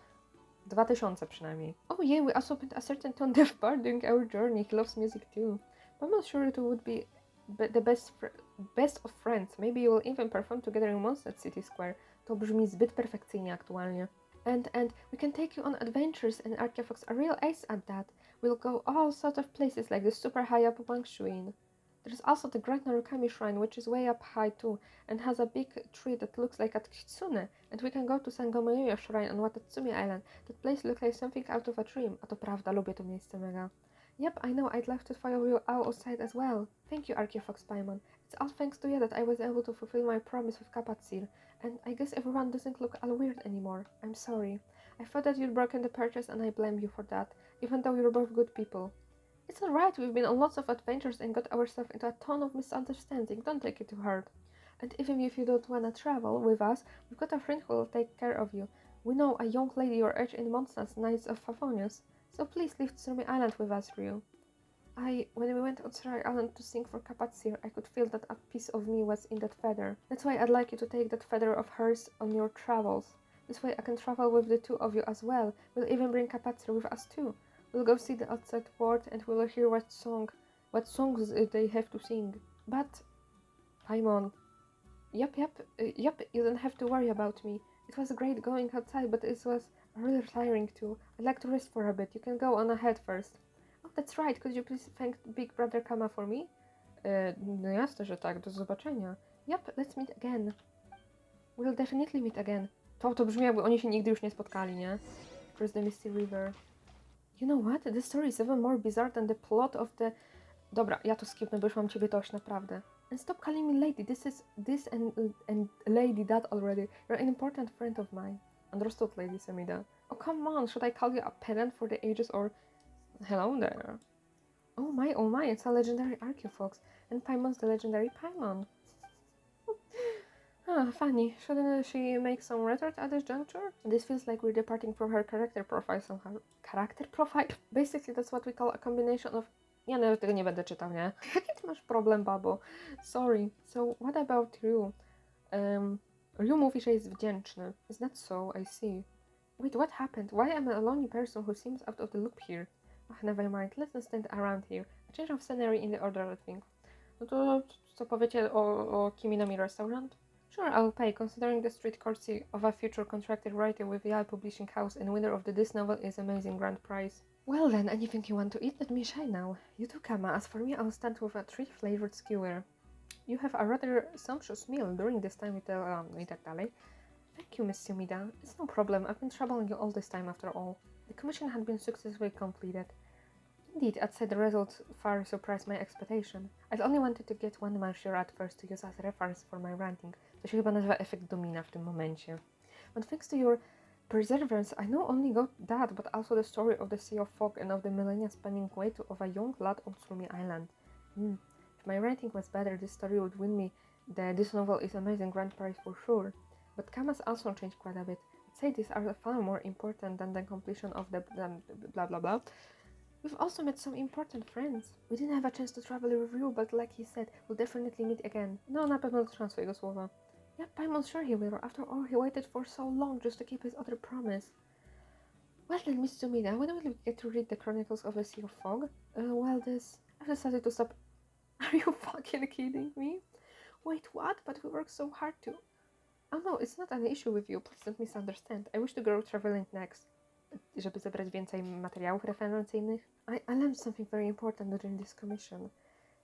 2000 przynajmniej. Oh yeah, we also met a certain tone deaf bard during our journey. He loves music too. I'm not sure it would be the best of friends. Maybe you will even perform together in Mondstadt City Square. To brzmi zbyt perfekcyjnie aktualnie. And we can take you on adventures, and Archie Fox a real ace at that. We'll go all sorts of places like the super high up Wangshuin. There's also the Great Narukami Shrine, which is way up high too, and has a big tree that looks like a kitsune. And we can go to Sangomayoyo Shrine on Watatsumi Island. That place looks like something out of a dream. A to prawda, lubię to miejsce mega. Yep, I know, I'd love to follow you outside as well. Thank you, Archie Fox Paimon. It's all thanks to you that I was able to fulfill my promise with Kapatsil, and I guess everyone doesn't look all weird anymore. I'm sorry. I thought that you'd broken the purchase and I blame you for that, even though you're both good people. It's alright, we've been on lots of adventures and got ourselves into a ton of misunderstanding, don't take it too hard. And even if you don't wanna travel with us, we've got a friend who will take care of you. We know a young lady your age in Mondstadt's Knights of Favonius. So please leave Tsurumi Island with us, Ryu. When we went on Tsurumi Island to sing for Kapatsir, I could feel that a piece of me was in that feather. That's why I'd like you to take that feather of hers on your travels. This way I can travel with the two of you as well. We'll even bring Kapatsir with us too. We'll go see the outside world and we'll hear what songs they have to sing. But, Paimon, yep, you don't have to worry about me. It was great going outside, but it was really tiring too. I'd like to rest for a bit. You can go on ahead first. Oh, that's right. Could you please thank Big Brother Kama for me? No jasne, że tak. Do zobaczenia. Yep, let's meet again. We'll definitely meet again. To brzmi, jakby oni się nigdy już nie spotkali, nie? Across the Misty River. You know what? This story is even more bizarre than the plot of the... Dobra, ja to skipnę, bo już mam ciebie dość, naprawdę. And stop calling me lady. This and lady that already. You're an important friend of mine. Understood, Lady Semida. Oh, come on. Should I call you a pedant for the ages or... Hello there. Oh my, it's a legendary Archeofox. And Paimon's the legendary Paimon. Funny. Shouldn't she make some retort at this juncture? This feels like we're departing from her character profile somehow. Character profile? Basically, that's what we call a combination of... Ja nawet tego nie będę czytał, nie? Jaki ty masz problem, babo? Sorry. So, what about Ryu? Ryu mówi, że jest wdzięczny. Is that so? I see. Wait, what happened? Why am I a lonely person who seems out of the loop here? Oh, never mind. Let's not stand around here. A change of scenery in the order, I think. No to co powiecie o Kimi-no-Mi Restaurant? Sure, I'll pay, considering the street courtesy of a future contracted writer with Białej publishing house and winner of this novel is amazing grand prize. Well then, anything you want to eat, let me shine now. You too, Kama. As for me, I'll start with a tree-flavored skewer. You have a rather sumptuous meal during this time with the... i tak dalej. Thank you, Miss Sumida. It's no problem. I've been troubling you all this time after all. The commission had been successfully completed. Indeed, I'd say the result far surprised my expectation. I'd only wanted to get one manshare at first to use as reference for my ranting. To się chyba nazywa efekt domina w tym momencie. But thanks to your perseverance, I not only got that, but also the story of the Sea of Fog and of the millennia-spanning wait of a young lad on Tsurumi Island. If my writing was better, this story would win me this novel is amazing grand prize for sure. But Kama's also changed quite a bit. I'd say these are far more important than the completion of the blah blah blah. We've also met some important friends. We didn't have a chance to travel with you, but like he said, we'll definitely meet again. No, na pewno dotrzymam swojego słowa. Yep, I'm sure he will. After all, he waited for so long just to keep his other promise. Well then, Miss Sumida, when will we get to read the Chronicles of the Sea of Fog? I've decided to stop. Are you fucking kidding me? Wait, what? But we worked so hard to... Oh no, it's not an issue with you, please don't misunderstand. I wish to go traveling next. Żeby zebrać więcej materiałów referencyjnych. I learned something very important during this commission.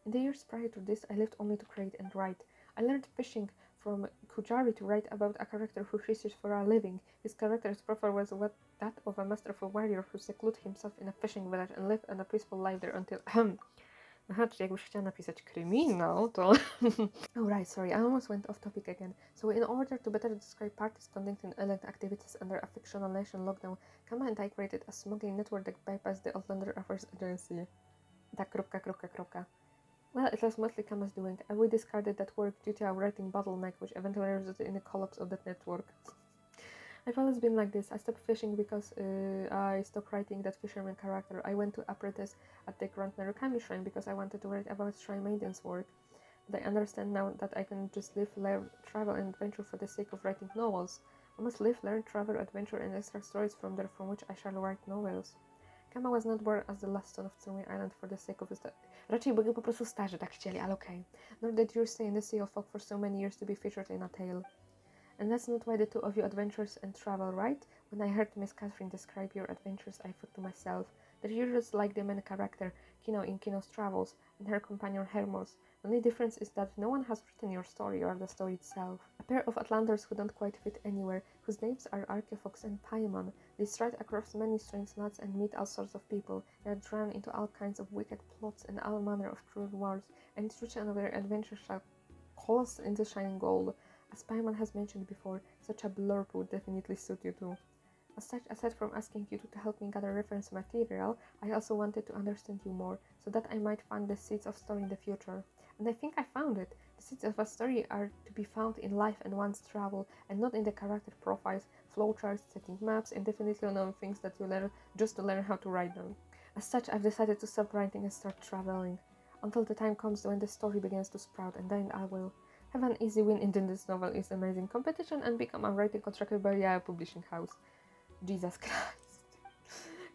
In the years prior to this, I lived only to create and write. I learned fishing from Kujari to write about a character who fishes for a living. His character's profile was that of a masterful warrior who secluded himself in a fishing village and lived a peaceful life there until... Aha, czyli jakbyś chciała napisać kryminał, to... Oh right, sorry, I almost went off topic again. So in order to better describe parties conducting illicit activities under a fictional nation lockdown, Kama and I created a smuggling network that bypassed the Outlander Affairs Agency. Tak, ... Well, it was mostly Kama's doing, and we discarded that work due to a writing bottleneck, which eventually resulted in the collapse of that network. I've always been like this. I stopped fishing because I stopped writing that fisherman character. I went to apprentice at the Grand Narukami Shrine because I wanted to write about shrine maintenance work. But I understand now that I can just live, learn, travel, and adventure for the sake of writing novels. I must live, learn, travel, adventure, and extract stories from there from which I shall write novels. Kama was not born as the last son of Tsurumi Island for the sake of his... Raczej by go po prostu starzy tak chcieli, ale okej. Nor did you stay in the Sea of Fog for so many years to be featured in a tale. And that's not why the two of you adventures and travel, right? When I heard Miss Catherine describe your adventures, I thought to myself that you're just like the main character, Kino in Kino's travels, and her companion Hermos. The only difference is that no one has written your story or the story itself. A pair of Outlanders who don't quite fit anywhere, whose names are Archeofox and Paimon. They stride across many strange lands and meet all sorts of people. They are drawn into all kinds of wicked plots and all manner of cruel wars, and each one of their adventures shall cost into shining gold. As Paimon has mentioned before, such a blurb would definitely suit you too. As such, aside from asking you to help me gather reference material, I also wanted to understand you more, so that I might find the seeds of story in the future. And I think I found it. The seeds of a story are to be found in life and one's travel, and not in the character profiles, flowcharts, setting maps, and definitely unknown things that you learn just to learn how to write them. As such, I've decided to stop writing and start traveling, until the time comes when the story begins to sprout, and then I will have an easy win in this novel is amazing competition and become a writing contracted by Białej publishing house. Jesus Christ.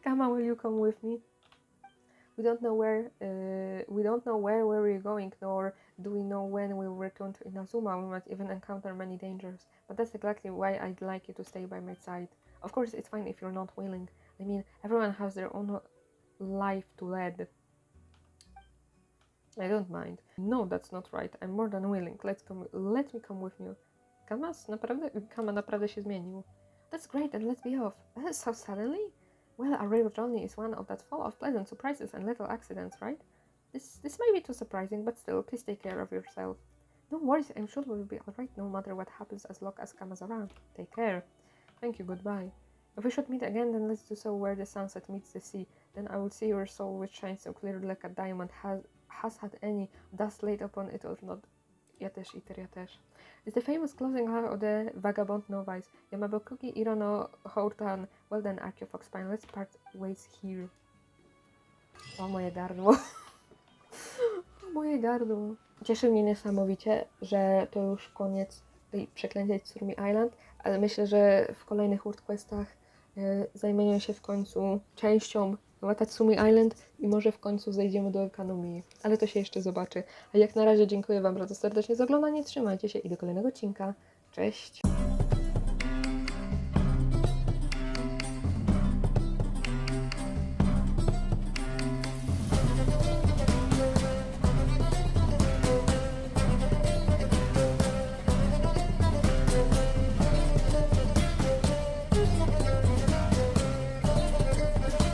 Kama, will you come with me? We don't know where we're going, nor do we know when we will return to Inazuma. We might even encounter many dangers. But that's exactly why I'd like you to stay by my side. Of course, it's fine if you're not willing. I mean, everyone has their own life to lead. I don't mind. No, that's not right. I'm more than willing. Let me come with you. Kama naprawdę się zmienił. That's great, and let's be off. So suddenly? Well, a real journey is one of that full of pleasant surprises and little accidents, right? This may be too surprising, but still, please take care of yourself. No worries, I'm sure we'll be alright no matter what happens as long as Kama's around. Take care. Thank you, goodbye. If we should meet again, then let's do so where the sunset meets the sea. Then I will see your soul which shines so clearly like a diamond has had any dust laid upon it or not. Ja też. It's the famous closing line of the Vagabond Novice. Yamabokugi Irono Houtan. Well then, Archeofox Pine, let's part ways here. O, moje gardło. O, moje gardło. Cieszy mnie niesamowicie, że to już koniec tej przeklętej Tsurumi Island, ale myślę, że w kolejnych World Questach zajmiemy się w końcu częścią Tsurumi Island i może w końcu zejdziemy do ekonomii. Ale to się jeszcze zobaczy. A jak na razie dziękuję Wam bardzo serdecznie za oglądanie, trzymajcie się i do kolejnego odcinka. Cześć!